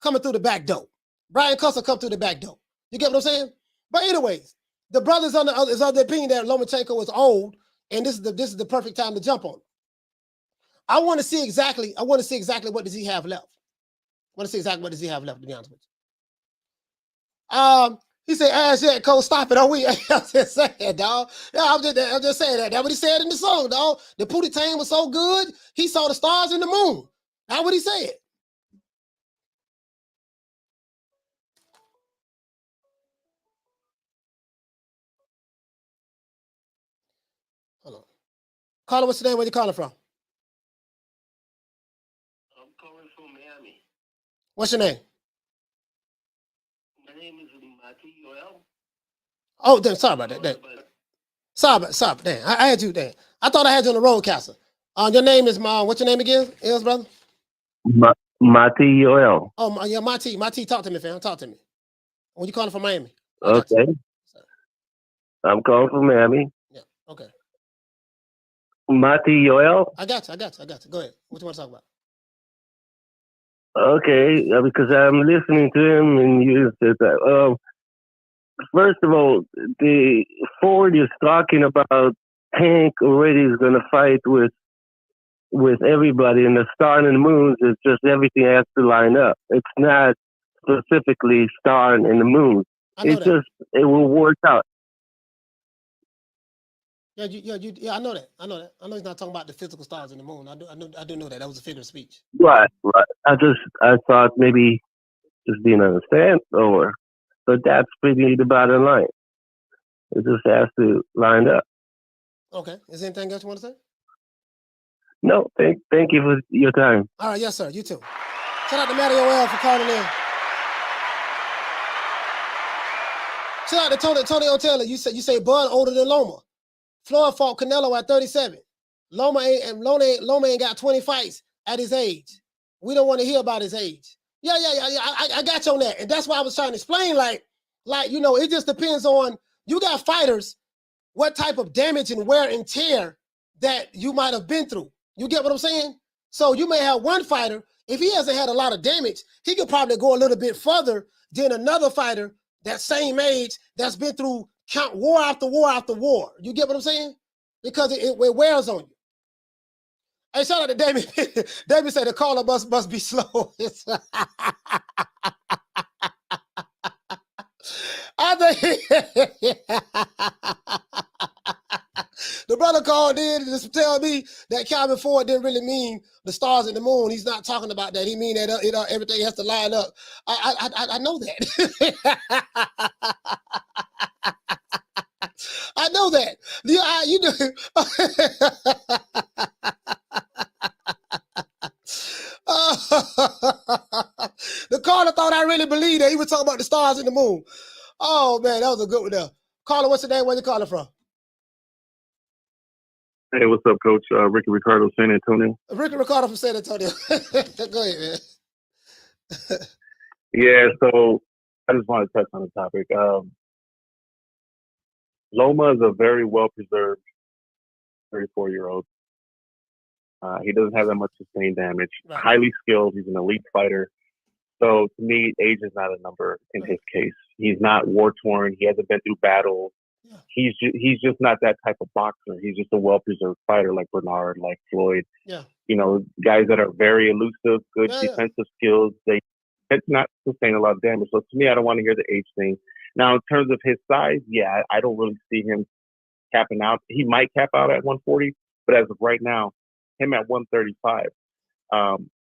coming through the back door. Brian Custer come through the back door. You get what I'm saying? But anyways, the brothers is of the opinion that Lomachenko is old, and this is the perfect time to jump on him. I want to see exactly what does he have left. To be honest with you. He said, "As Yet, Cole, stop it." Oh, I'm just saying, dog. Yeah, I'm just saying that. That's what he said in the song, dog. The Pootie Tang was so good, he saw the stars and the moon. That's what he said. Hold on. Caller, what's your name? Where you calling from?
I'm calling from Miami.
What's your name?
My name is Vasyl.
Oh, damn, sorry about that. Sorry. Damn, I had you there. I thought I had you on the roadcaster. Your name is what's your name again? Is brother?
Vasyl.
Oh, yeah, Mati. Talk to me, fam. Talk to me. When you calling from Miami?
Okay. I'm calling from Miami.
Yeah. Okay.
Mati Yoel.
I got you. Go ahead. What you want to talk about?
Okay, because I'm listening to him and you said that. First of all, the Ford is talking about Tank already is going to fight with everybody, and the Star and the Moons is just everything has to line up. It's not specifically Star and the Moon. It will work out.
Yeah, I know that. I know he's not talking about the physical stars in the moon. I do know that. That was a figure of speech.
Right. I thought maybe just didn't understand, but that's pretty the bottom line. It just has to line up.
Okay. Is there anything else you want to say?
No, thank you for your time.
All right, yes, sir. You too. Shout out to Matty OL for calling in. Shout out to Tony Taylor. You say Bud older than Loma. Floyd fought Canelo at 37. Loma ain't got 20 fights at his age. We don't want to hear about his age. Yeah. I got you on that. And that's why I was trying to explain, like, it just depends on, you got fighters, what type of damage and wear and tear that you might have been through. You get what I'm saying? So you may have one fighter, if he hasn't had a lot of damage, he could probably go a little bit further than another fighter that same age that's been through war after war after war. You get what I'm saying? Because it wears on you. Hey, shout out to David. David said the caller must be slow. I think the brother called in to just tell me that Calvin Ford didn't really mean the stars and the moon. He's not talking about that. He mean that everything has to line up. I know that. I know that. You know. The caller thought I really believed that he was talking about the stars and the moon. Oh man, that was a good one there. Caller, what's your name? Where you calling from?
Hey, what's up, Coach? Ricky Ricardo, San Antonio.
Ricky Ricardo from San Antonio. Go ahead, man.
Yeah, so I just want to touch on the topic. Loma is a very well-preserved 34-year-old. He doesn't have that much sustained damage. Right. Highly skilled. He's an elite fighter. So to me, age is not a number in his case. He's not war-torn. He hasn't been through battles. Yeah. He's just not that type of boxer. He's just a well-preserved fighter like Bernard, like Floyd.
Yeah.
You know, guys that are very elusive, good defensive skills. It's not sustain a lot of damage. So to me, I don't want to hear the age thing. Now, in terms of his size, yeah, I don't really see him capping out. He might cap out at 140, but as of right now, him at 135,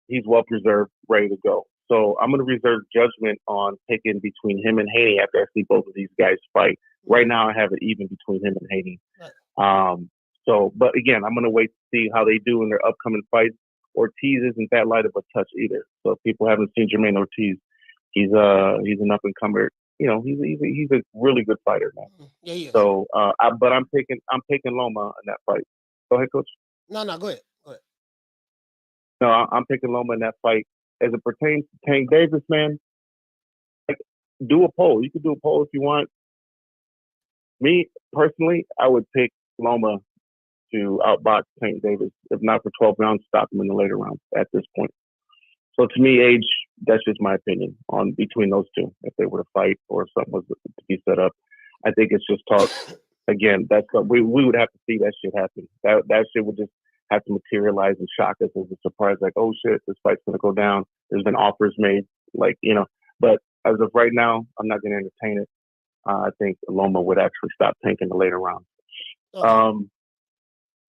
he's well-preserved, ready to go. So I'm going to reserve judgment on picking between him and Haney after I see both of these guys fight. Right now, I have it even between him and Haney. But again, I'm going to wait to see how they do in their upcoming fights. Ortiz isn't that light of a touch either. So if people haven't seen Jermaine Ortiz, he's an up-and-comer. You know, he's a really good fighter now.
Yeah, he is.
So, but I'm picking Loma in that fight. Go ahead, Coach.
No, go ahead.
No, I'm picking Loma in that fight. As it pertains to Tank Davis, man, do a poll. You can do a poll if you want. Me, personally, I would pick Loma to outbox Tank Davis. If not for 12 rounds, stop him in the later rounds at this point. So to me, age, that's just my opinion on between those two. If they were to fight or if something was to be set up, I think it's just talk. Again, that's what we would have to see that shit happen. That shit would just have to materialize and shock us as a surprise. Like, oh shit, this fight's gonna go down. There's been offers made, like, you know. But as of right now, I'm not gonna entertain it. I think Loma would actually stop Tank in the later rounds. Okay.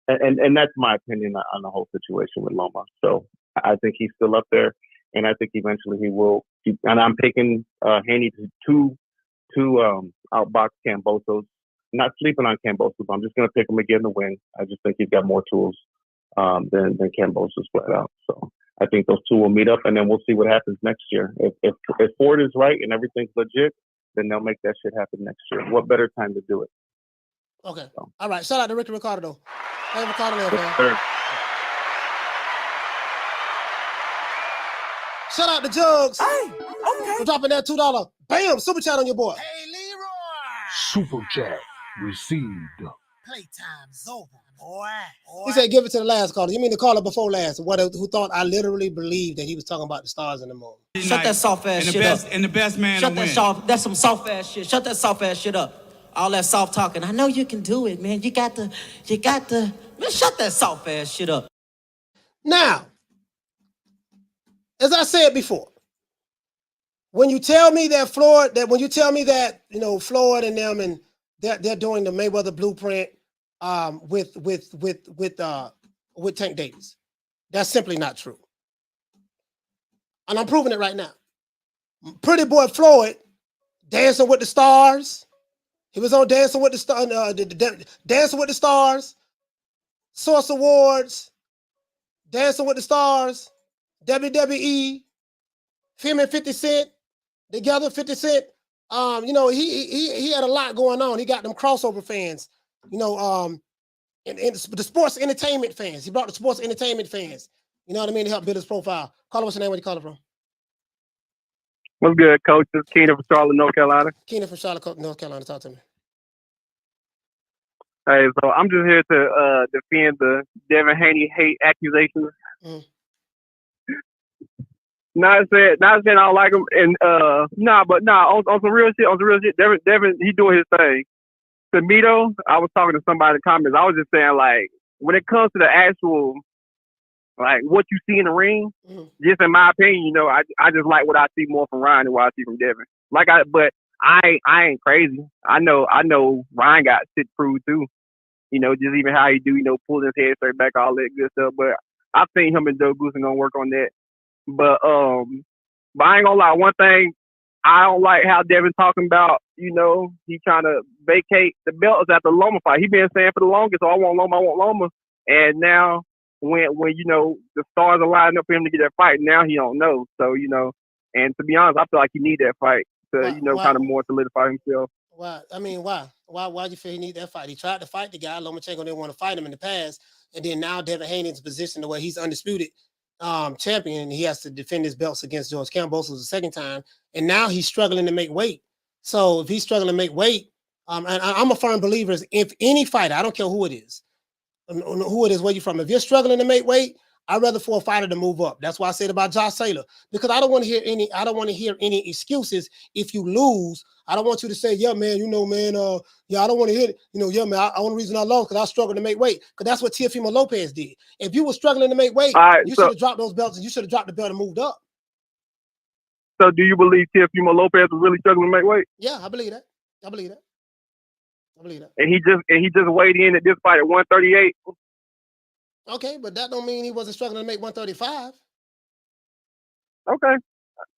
And that's my opinion on the whole situation with Loma. So I think he's still up there, and I think eventually he will. And I'm picking Haney to outbox Kambosos. Not sleeping on Kambosos, but I'm just going to pick him again to win. I just think he's got more tools than Kambosos flat out. So I think those two will meet up, and then we'll see what happens next year. If Ford is right and everything's legit, then they'll make that shit happen next year. What better time to do it?
Okay. So. All right. Shout out to Ricky Ricardo, though. Hey, Ricardo, man.
Sure.
Shout out to Jugs. Hey, okay. For dropping that $2. Bam! Super chat on your boy.
Hey, Leroy.
Super chat received.
Playtime's over. boy.
He said, give it to the last caller. You mean the caller before last? Who thought I literally believed that he was talking about the stars and the moon?
Shut that soft ass shit up.
And the best man
Shut
to
that
win.
soft. That's some soft ass shit. Shut that soft ass shit up. All that soft talking. I know you can do it, man. You got to. Man, shut that soft ass shit up.
Now, as I said before, when you tell me that Floyd and them and they're doing the Mayweather blueprint with Tank Davis, that's simply not true. And I'm proving it right now. Pretty boy Floyd, Dancing with the Stars. He was on Dancing with the Stars, Source Awards, Dancing with the Stars, WWE, him and 50 Cent, together 50 Cent. He had a lot going on. He got them crossover fans, and the sports entertainment fans. He brought the sports entertainment fans. You know what I mean? To help build his profile. Caller, what's your name? Where you calling from?
What's good, Coach? This is Keenan from Charlotte, North Carolina.
Keenan from Charlotte, North Carolina. Talk to me.
Hey, so I'm just here to defend the Devin Haney hate accusations. Not saying I don't like him, and on some real shit, Devin, he doing his thing. To me though, I was talking to somebody in the comments. I was just saying, like, when it comes to the actual, like, what you see in the ring, just in my opinion, I just like what I see more from Ryan than what I see from Devin. But I ain't crazy. I know Ryan got shit to prove too. Just even how he do, pulling his head straight back, all that good stuff. But I think him and Joe Goose are gonna work on that. But I ain't gonna lie, one thing I don't like how Devin talking about, he trying to vacate the belts after the Loma fight. He been saying for the longest, I want Loma. And now when the stars are lining up for him to get that fight, now he don't know. So, and to be honest, I feel like he need that fight to, kind of more solidify himself.
Why? I mean, why? Why do you feel he need that fight? He tried to fight the guy. Lomachenko didn't want to fight him in the past. And then now Devin Haney's position to where he's undisputed champion. He has to defend his belts against George Kambosos the second time. And now he's struggling to make weight. So if he's struggling to make weight, and I'm a firm believer, if any fighter, I don't care who it is, where you from, if you're struggling to make weight, I'd rather for a fighter to move up. That's why I said about Josh Taylor, because I don't want to hear any excuses if you lose. I don't want you to say, yeah, man, I don't want to hear it. Yeah, man, the only reason I lost because I struggled to make weight. Because that's what Teofimo Lopez did. If you were struggling to make weight, you should have dropped those belts and you should have dropped the belt and moved up.
So do you believe Teofimo Lopez was really struggling to make weight?
Yeah, I believe that.
And he just weighed in at this fight at 138.
Okay, but that don't mean he wasn't struggling to make 135.
Okay,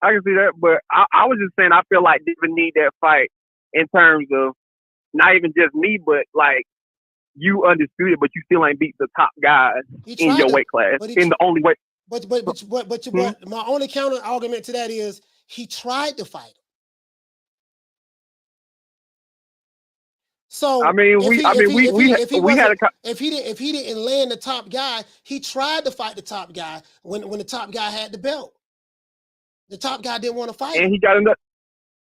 I can see that. But I was just saying, I feel like Devin need that fight in terms of not even just me, but like you undisputed, but you still ain't beat the top guys in your weight class in the only way.
But my only counter argument to that is he tried to fight him. So if he didn't land the top guy, he tried to fight the top guy when the top guy had the belt. The top guy didn't want to fight him.
And he got another.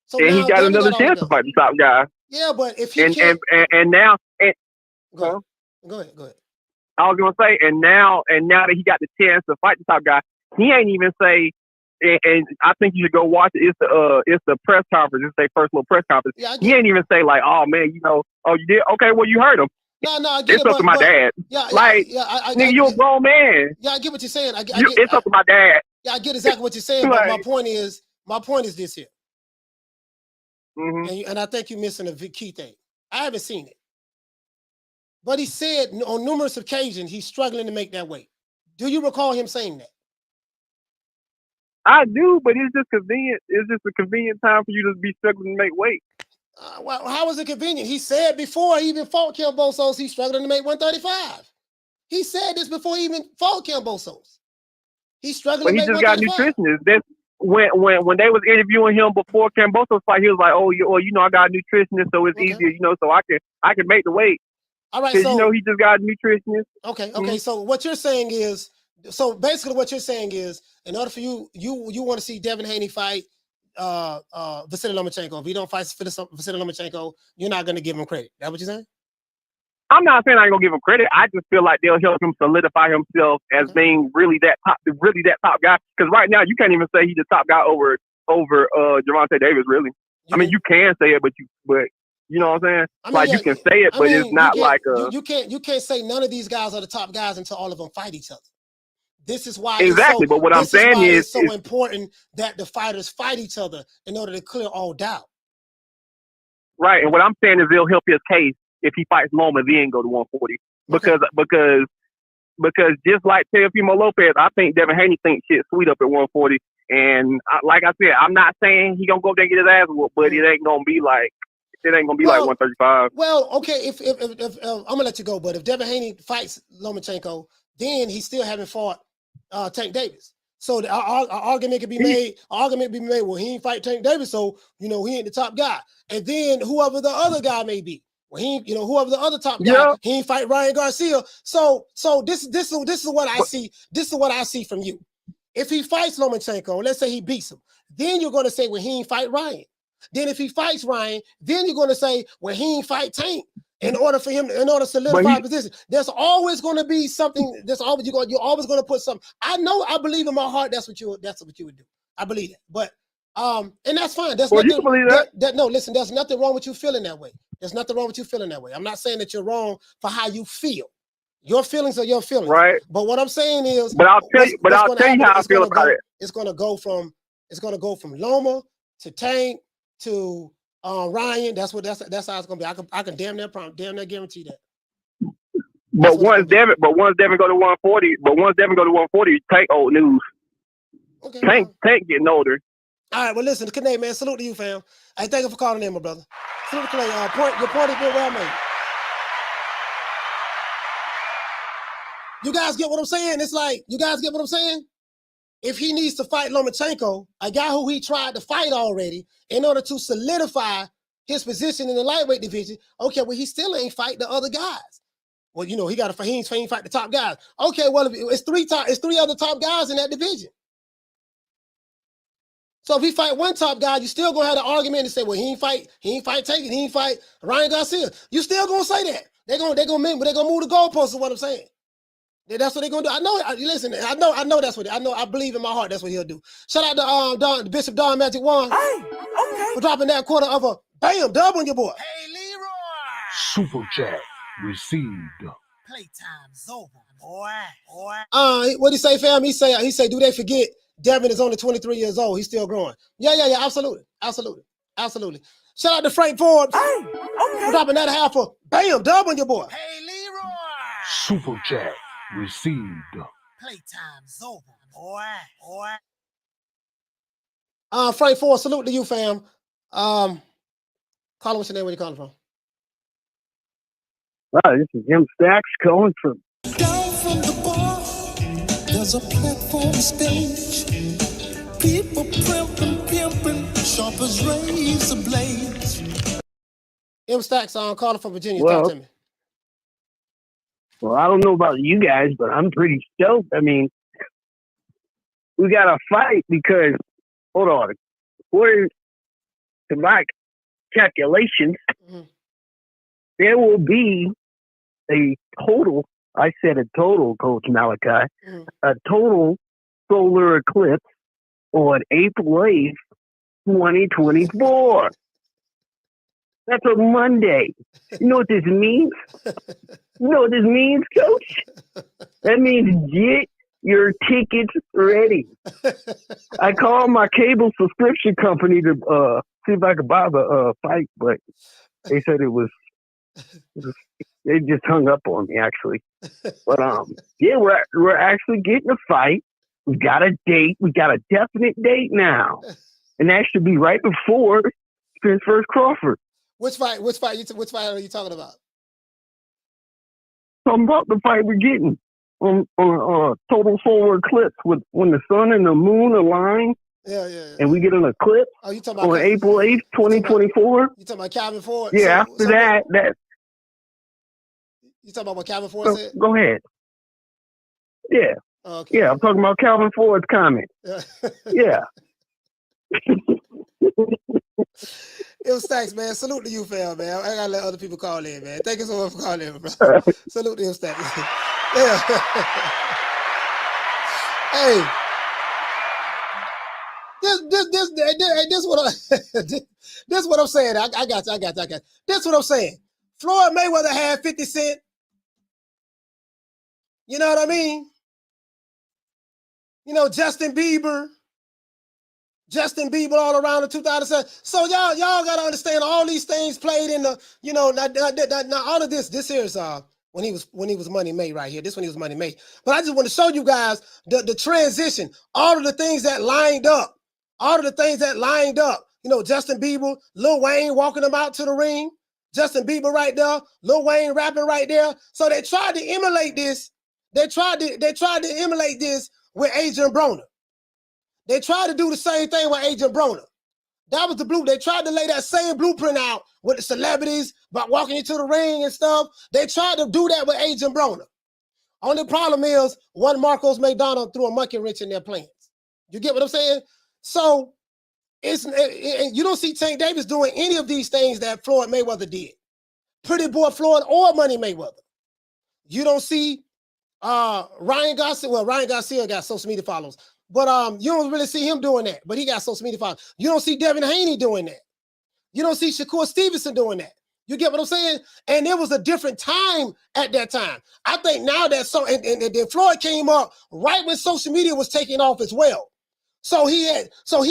So and he got another chance to fight the top guy.
Yeah, but if he
go
ahead.
I was gonna say, and now that he got the chance to fight the top guy, he ain't even say. And I think you should go watch it. It's the press conference. It's their first little press conference. Yeah, he ain't even say like, "Oh man, oh you did okay." Well, you heard him.
No, I get
it's up to my dad. Nigga, you a grown man.
Yeah, I get what you're saying.
It's up to my dad.
Yeah, I get exactly what you're saying. But my point is this here. And I think you're missing a key thing. I haven't seen it, but he said on numerous occasions he's struggling to make that weight. Do you recall him saying that?
I do, but it's just convenient. It's just a convenient time for you to be struggling to make weight.
Well, how was it convenient? He said before he even fought Kambosos, he's struggling to make 135. He said this before he even fought Kambosos. He's struggling to make 135. But he just got
nutritionists. That's when they was interviewing him before Kambosos fight, he was like, I got a nutritionist, so it's easier, so I can make the weight.
All right,
so he just got a nutritionist.
Okay. So what you're saying is. So basically what you're saying is, in order for you want to see Devin Haney fight Vasyl Lomachenko. If he don't fight Vasyl Lomachenko, you're not going to give him credit. That what you're saying?
I'm not saying I ain't gonna give him credit. I just feel like they'll help him solidify himself as being really that top guy. Because right now you can't even say he's the top guy over Gervonta Davis. Really, I mean you can say it, but you know what I'm saying? You can say it, but it's not like a.
You can't say none of these guys are the top guys until all of them fight each other. This is why
exactly. But what I'm saying is
it's so important that the fighters fight each other in order to clear all doubt.
Right, and what I'm saying is they'll help his case if he fights Loma, then go to 140. Because just like Teofimo Lopez, I think Devin Haney thinks shit sweet up at 140. And like I said, I'm not saying he gonna go there and get his ass whooped, but it ain't gonna be like 135.
Well, okay, if I'm gonna let you go, but if Devin Haney fights Lomachenko, then he still haven't fought Tank Davis. So the argument could be made. Well, he ain't fight Tank Davis, so he ain't the top guy. And then whoever the other guy may be, well, whoever the other top guy, he ain't fight Ryan Garcia. So this is what I see. This is what I see from you. If he fights Lomachenko, let's say he beats him, then you're going to say, well, he ain't fight Ryan. Then if he fights Ryan, then you're going to say, well, he ain't fight Tank. In order to solidify position, there's always going to be something. You're always going to put something. I believe in my heart that's what you would do. I believe it. But and that's fine. There's nothing.
You believe that?
No, listen. There's nothing wrong with you feeling that way. There's nothing wrong with you feeling that way. I'm not saying that you're wrong for how you feel. Your feelings are your feelings.
Right.
But what I'm saying is,
I'll tell you how I feel about it.
It's going to go from Loma to Tank to Ryan. That's how it's gonna be. I can damn near guarantee that.
But once Devin go to 140, Tank old news.
Okay,
Tank getting older.
All right, well listen, Kane, man, salute to you, fam. Hey, thank you for calling in, my brother. Salute to Clay. Your point has been well made. You guys get what I'm saying? It's like, you guys get what I'm saying? If he needs to fight Lomachenko, a guy who he tried to fight already, in order to solidify his position in the lightweight division, okay, well, he still ain't fight the other guys. Well, he ain't fight the top guys. Okay, well, it's three other top guys in that division. So if he fight one top guy, you still gonna have the argument and say, well, he ain't fight Tank, he ain't fight Ryan Garcia. You still gonna say that. They're gonna move the goalposts is what I'm saying. That's what they're gonna do. I know. Listen, I know that's what. I believe in my heart. That's what he'll do. Shout out to Bishop Don Magic One for dropping that quarter of a bam dub on your boy.
Hey, Leroy.
Super chat received.
Playtime's over, boy.
What he say, fam? He say, do they forget Devin is only 23 years old? He's still growing. Yeah. Absolutely. Shout out to Frank Ford for dropping that half a bam dub on your boy.
Hey, Leroy.
Super chat received.
Playtime's over, boy.
Frank Ford, salute to you, fam. Call him, what's your name? Where you calling from?
This is Jim Stacks calling from.
Down from the bar, there's a platform stage. People pimping, sharp as razor blades.
M Stacks, calling from Virginia.
Well,
Talk to me.
Well, I don't know about you guys, but I'm pretty stoked. I mean, we got to fight because, hold on, according to my calculations, there will be a total, I said a total, Coach Malachi, a total solar eclipse on April 8th, 2024. That's a Monday. You know what this means? You know what this means, Coach? That means get your tickets ready. I called my cable subscription company to see if I could buy the fight, but they said they just hung up on me, actually. But yeah, we're actually getting a fight. We've got a date. We got a definite date now, and that should be right before Spence versus Crawford.
Which fight are you talking about?
Talking about the fight we're getting on total solar eclipse when the sun and the moon align.
Yeah.
And we get an eclipse
you talking about
on April 8th, 2024.
You talking about Calvin Ford?
Yeah, after that.
You talking about what Calvin Ford said?
Go ahead. Yeah.
Okay.
Yeah, I'm talking about Calvin Ford's comment. Yeah.
It was Stacks, man. Salute to you, fam, man. I gotta let other people call in, man. Thank you so much for calling in, bro. Salute to you, Stacks. Yeah. Hey. This what I'm saying. I got you. This what I'm saying. Floyd Mayweather had 50 Cent. You know what I mean? You know, Justin Bieber all around the 2007. So y'all gotta understand all these things played in the, you know, now all of this here is when he was Money Made right here. This when he was Money Made. But I just want to show you guys the transition, all of the things that lined up. You know, Justin Bieber, Lil Wayne walking them out to the ring. Justin Bieber right there, Lil Wayne rapping right there. So they tried to emulate this. They tried to emulate this with Adrian Broner. They tried to do the same thing with Adrian Broner. That was the blue. They tried to lay that same blueprint out with the celebrities about walking into the ring and stuff. They tried to do that with Adrian Broner. Only problem is one Marcos McDonald threw a monkey wrench in their plans. You get what I'm saying? So you don't see Tank Davis doing any of these things that Floyd Mayweather did. Pretty Boy Floyd or Money Mayweather. You don't see Ryan Garcia. Well, Ryan Garcia got social media followers. But you don't really see him doing that. But he got social media followers. You don't see Devin Haney doing that. You don't see Shakur Stevenson doing that. You get what I'm saying? And it was a different time at that time. I think now that and then Floyd came up right when social media was taking off as well. So he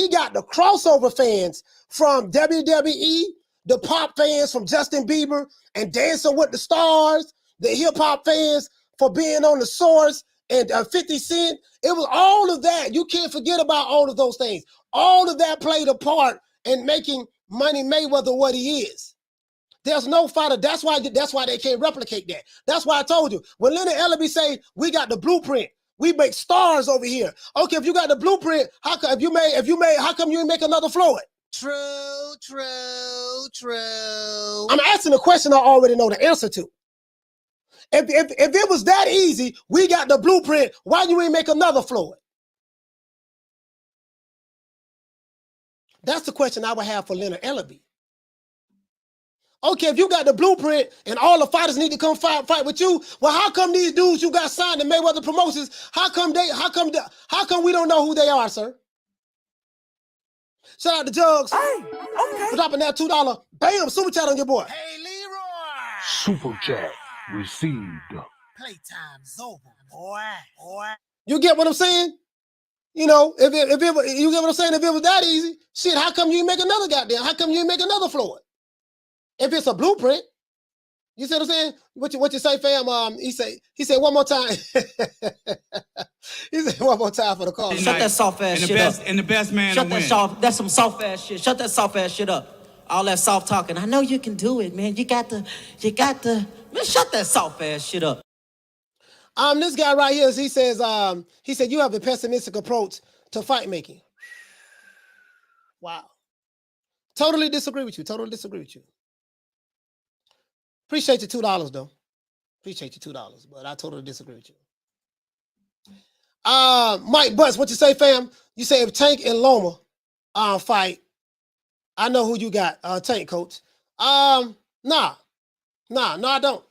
got the crossover fans from WWE, the pop fans from Justin Bieber and Dancing with the Stars, the hip hop fans for being on the Source and 50 Cent. It was all of that. You can't forget about all of those things. All of that played a part in making Money Mayweather what he is. There's no fighter. That's why they can't replicate that. That's why I told you. When Leonard Ellaby say we got the blueprint, we make stars over here. Okay, if you got the blueprint, how come how come you didn't make another Floyd?
True.
I'm asking a question I already know the answer to. If it was that easy, we got the blueprint, why you ain't make another Floyd? That's the question I would have for Leonard Ellaby. Okay, if you got the blueprint and all the fighters need to come fight with you, well, how come these dudes you got signed to Mayweather Promotions, how come we don't know who they are, sir? Shout out to Jugs for dropping that $2. Bam, super chat on your boy.
Hey, Leroy.
Super chat received.
Playtime's over, boy.
You get what I'm saying? You know, you get what I'm saying? If it was that easy, shit, how come you make another goddamn? How come you make another Floyd? If it's a blueprint, you see what I'm saying? What you say, fam? He said one more time. He said one more time for the call.
Shut that soft ass shit up.
And the best man
Shut
to
that
win.
soft. That's some soft ass shit. Shut that soft ass shit up. All that soft talking. I know you can do it, man. You got the. Man, shut that soft ass shit up.
This guy right here, he said you have a pessimistic approach to fight making. Wow. Totally disagree with you. Appreciate your $2 though. Appreciate your $2, but I totally disagree with you. Mike Butts, what you say, fam? You say if Tank and Loma fight, I know who you got. Tank, coach. No, I don't.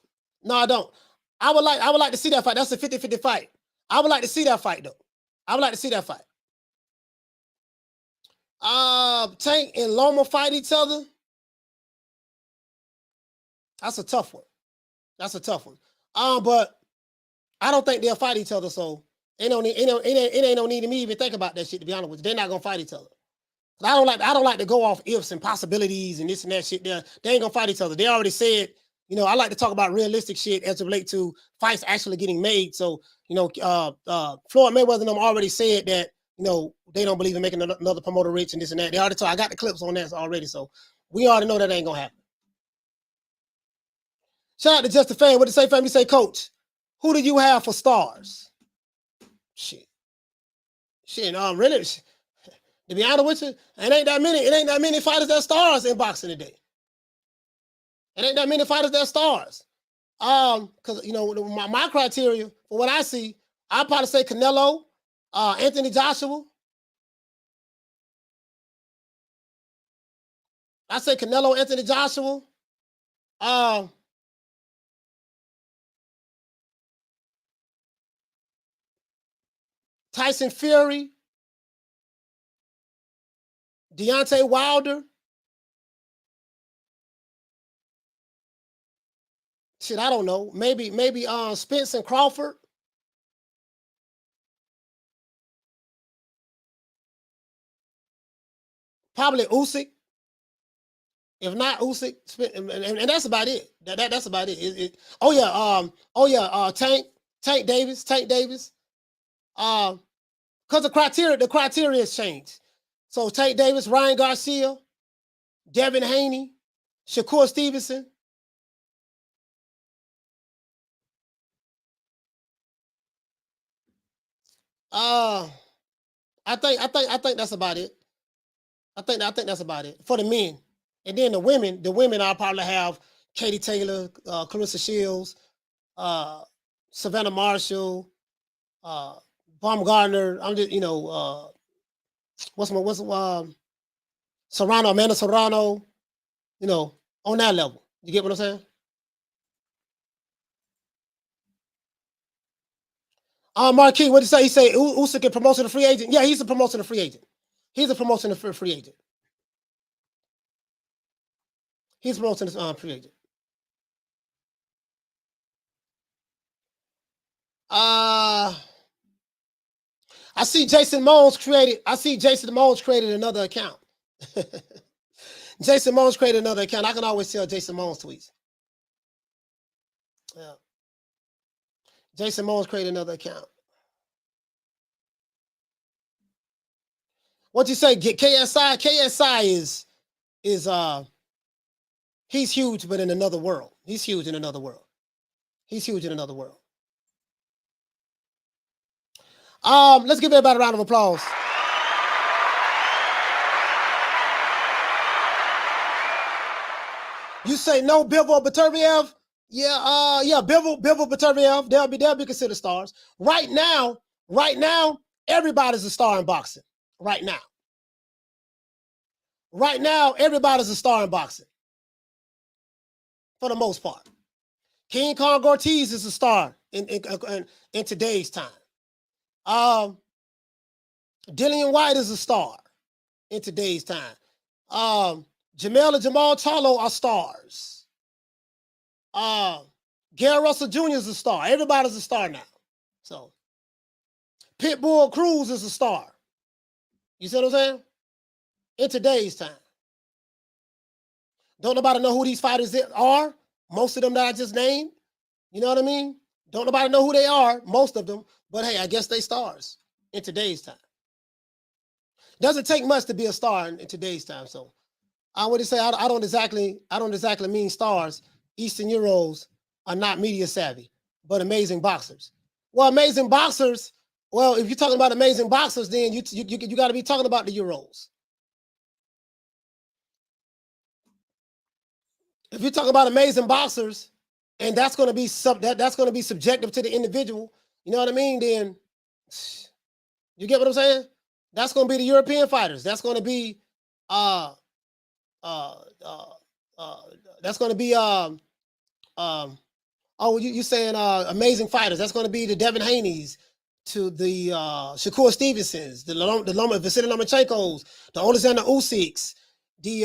I would like to see that fight. That's a 50-50 fight. I would like to see that fight though. Tank and Loma fight each other. That's a tough one. But I don't think they'll fight each other, so it ain't no need to me even think about that shit, to be honest with you. They're not gonna fight each other. I don't like to go off ifs and possibilities and this and that shit. They ain't gonna fight each other. They already said, you know, I like to talk about realistic shit as it relates to fights actually getting made. So, you know, Floyd Mayweather and them already said that, you know, they don't believe in making another promoter rich and this and that. They already told, I got the clips on that already, so we already know that ain't gonna happen. Shout out to Just a Fan. What did say, fam? You say, coach, who do you have for stars? Shit, really, to be honest with you, it ain't that many fighters that stars in boxing today. It ain't that many fighters that stars. Because, you know, my criteria for what I see, I'd probably say Canelo, Anthony Joshua. I say Canelo, Anthony Joshua. Tyson Fury. Deontay Wilder. Shit, I don't know. Maybe Spence and Crawford. Probably Usyk. If not Usyk, and that's about it. That's about it. Tank Davis. Because the criteria has changed. So Tank Davis, Ryan Garcia, Devin Haney, Shakur Stevenson. I think that's about it. I think that's about it for the men. And then the women I'll probably have Katie Taylor, Clarissa Shields, Savannah Marshall, Baumgartner. I'm just, Serrano, Amanda Serrano, on that level. You get what I'm saying? Marquis, what did he say? He say Usyk can promote to the free agent. Yeah, he's a promotion of free agent. He's a promotion of free agent. He's promoting this free agent. I see Jason Mones created another account. Jason Mones created another account. I can always tell Jason Mones tweets. Yeah. Jason Mones created another account. What you say? Get KSI? KSI is he's huge, but in another world. He's huge in another world. Let's give everybody a round of applause. You say no Bivol Beterbiev? Yeah, Bivol Beterbiev. They'll be considered stars. Right now, everybody's a star in boxing. Right now, everybody's a star in boxing. For the most part. King Kong Ortiz is a star in today's time. Dillian White is a star in today's time. Jermell and Jermell Charlo are stars. Gary Russell Jr. is a star. Everybody's a star now. So, Pitbull Cruz is a star. You see what I'm saying? In today's time. Don't nobody know who these fighters are. Most of them that I just named. You know what I mean? Don't nobody know who they are. Most of them. But hey, I guess they stars in today's time. Doesn't take much to be a star in today's time. So I would say I don't exactly mean stars. Eastern Euros are not media savvy, but amazing boxers. Well, amazing boxers. Well, if you're talking about amazing boxers, then you got to be talking about the Euros. If you're talking about amazing boxers, and that's going to be subjective to the individual, you know what I mean? Then you get what I'm saying? That's going to be the European fighters. That's going to be you saying amazing fighters. That's going to be the Devin Haneys, to the Shakur Stevensons, the Loma, Vasyl Lomachenkos, the Alexander Usyks, the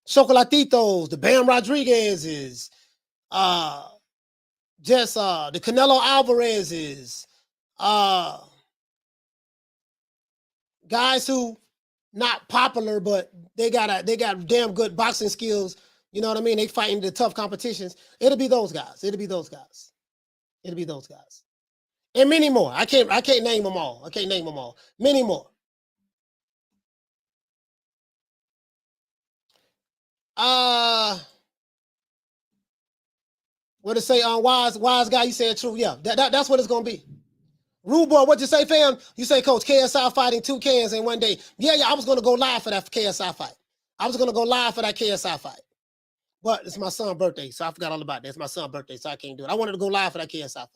Chocolatitos, the Bam Rodriguez's, the Canelo Alvarez's, guys who not popular, but they got damn good boxing skills. You know what I mean? They fighting the tough competitions. It'll be those guys. And many more. I can't name them all. Many more. What to say on wise guy? You said true. Yeah, that's what it's gonna be. Rude boy, what you say, fam? You say, Coach, KSI fighting 2 cans in one day. Yeah, I was gonna go live for that KSI fight. But it's my son's birthday, so I forgot all about that. It's my son's birthday, so I can't do it. I wanted to go live for that KSI fight.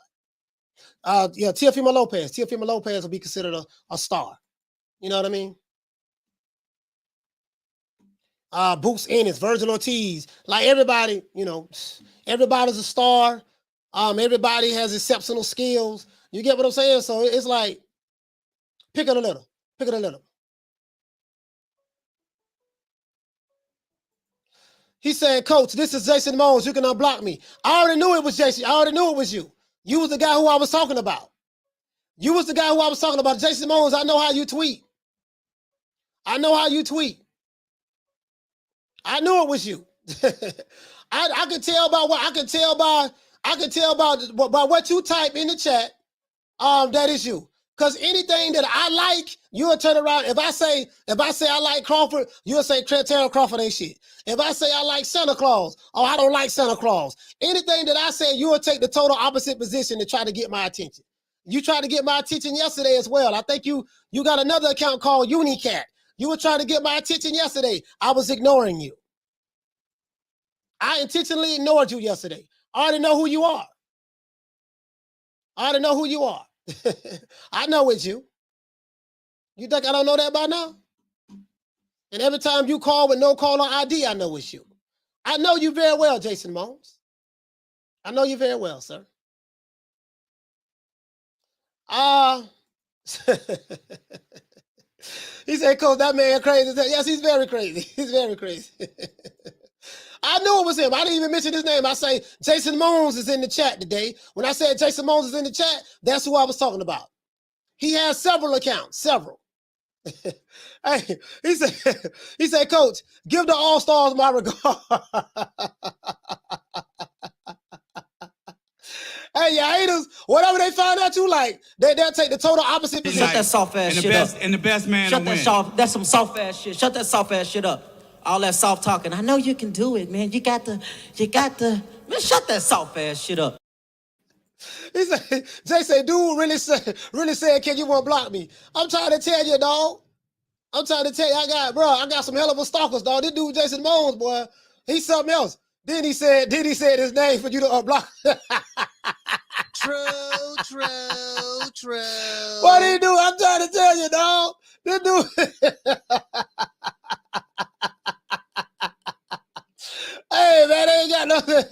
Teofimo Lopez. Teofimo Lopez will be considered a star. You know what I mean? Boots Ennis, Virgil Ortiz, like everybody, you know, everybody's a star. Everybody has exceptional skills. You get what I'm saying? So it's like, pick it a little. Pick it a little. He said, Coach, this is Jason Mones. You can unblock me. I already knew it was Jason. I already knew it was you. You was the guy who I was talking about. You was the guy who I was talking about. Jason Mones, I know how you tweet. I know how you tweet. I knew it was you. I could tell by what by what you type in the chat. That is you. Because anything that I like, you'll turn around. If I say I like Crawford, you'll say Terrell Crawford ain't shit. If I say I like Santa Claus, oh, I don't like Santa Claus. Anything that I say, you'll take the total opposite position to try to get my attention. You tried to get my attention yesterday as well. I think you got another account called Unicat. You were trying to get my attention yesterday. I was ignoring you. I intentionally ignored you yesterday. I already know who you are. I know it's you. You think I don't know that by now? And every time you call with no caller ID, I know it's you. I know you very well, Jason Mones. I know you very well, sir. He said, Coach, that man crazy. Yes, he's very crazy. He's very crazy. I knew it was him. I didn't even mention his name. I say Jason Mones is in the chat today. When I said Jason Mones is in the chat, that's who I was talking about. He has several accounts, several. Hey, he said, Coach, give the All-Stars my regard. Hey, your haters, whatever they find out you like, they'll take the total opposite position.
Shut that soft ass shit up.
And the best man
Shut
will
that
win.
That's some soft ass shit. Shut that soft ass shit up. All that soft talking. I know you can do it, man. You got the, man, shut that soft ass shit up.
He said, Jay said, dude really said, can you won't block me? I'm trying to tell you, dog. I'm trying to tell you, I got some hell of a stalkers, dog. This dude, Jason Mones, boy, he's something else. Then he said his name for you to unblock.
True.
What did he do? I'm trying to tell you, dog. This dude. Hey, man, they ain't got nothing.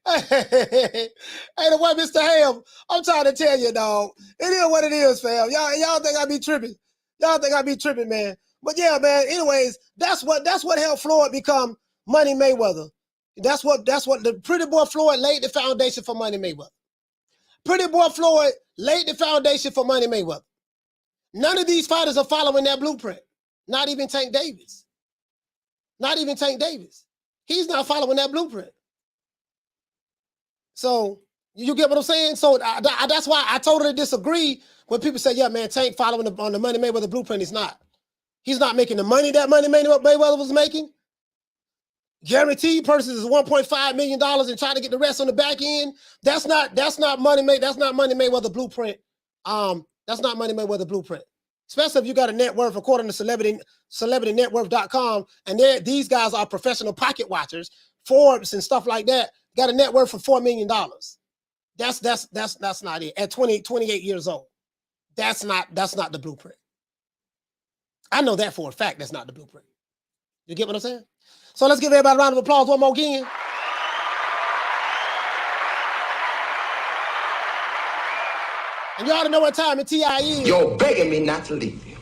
Hey, the one Mr. Ham, I'm trying to tell you, dog. It is what it is, fam. Y'all think I be tripping. Y'all think I be tripping, man. But yeah, man, anyways, that's what helped Floyd become Money Mayweather. That's what the Pretty Boy Floyd laid the foundation for Money Mayweather. Pretty Boy Floyd laid the foundation for Money Mayweather. None of these fighters are following that blueprint. Not even Tank Davis. He's not following that blueprint. So you get what I'm saying? So that's why I totally disagree when people say, yeah, man, Tank following on the Money Mayweather blueprint. He's not. He's not making the money that Money Mayweather was making. Guaranteed purses is $1.5 million and trying to get the rest on the back end. That's not Money Mayweather blueprint. That's not Money Mayweather blueprint. Especially if you got a net worth, according to celebritynetworth.com, and these guys are professional pocket watchers, Forbes and stuff like that, got a net worth of $4 million. That's not it. At 28 years old. That's not the blueprint. I know that for a fact that's not the blueprint. You get what I'm saying? So let's give everybody a round of applause one more again. And you ought to know what time in TI is.
You're begging me not to leave you,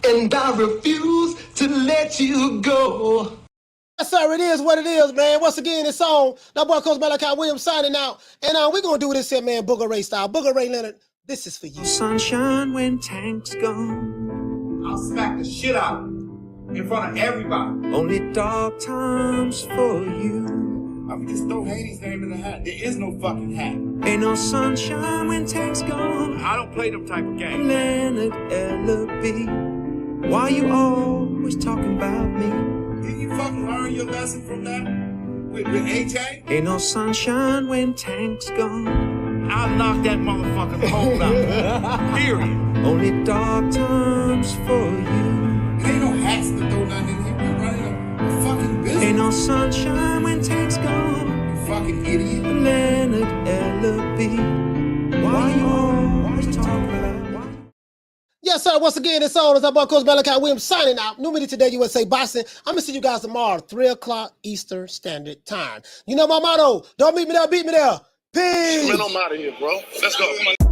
and I refuse to let you go.
Yes, sir, it is what it is, man. Once again, this song, that boy Coach Malachi Williams signing out. And we're going to do this here, man, Booger Ray style. Booger Ray Leonard, this is for you.
Sunshine when Tank's gone.
I'll smack the shit out in front of everybody.
Only dark times for you.
I mean, just throw Haney's name in the hat. There is no fucking hat.
Ain't no sunshine when Tank's gone.
I don't play them type of games.
Leonard L.B. Why you always talking about me?
Did you fucking learn your lesson from that? With AJ?
Ain't no sunshine when Tank's gone.
I'll knock that motherfucking hole out. Period.
Only dark times for you.
There ain't no hats to throw nothing in here. We're running a fucking business.
Ain't no sunshine when Tank's gone.
You fucking idiot.
Leonard L.B. Why you always talking about?
Yes, sir. Once again, it's on. It's our boy, Coach Malachi Williams, signing out. New media today, USA Boxing. I'm going to see you guys tomorrow, 3 o'clock Eastern Standard Time. You know my motto. Don't meet me there, beat me there. Peace.
Man, I'm out of here, bro. Let's go.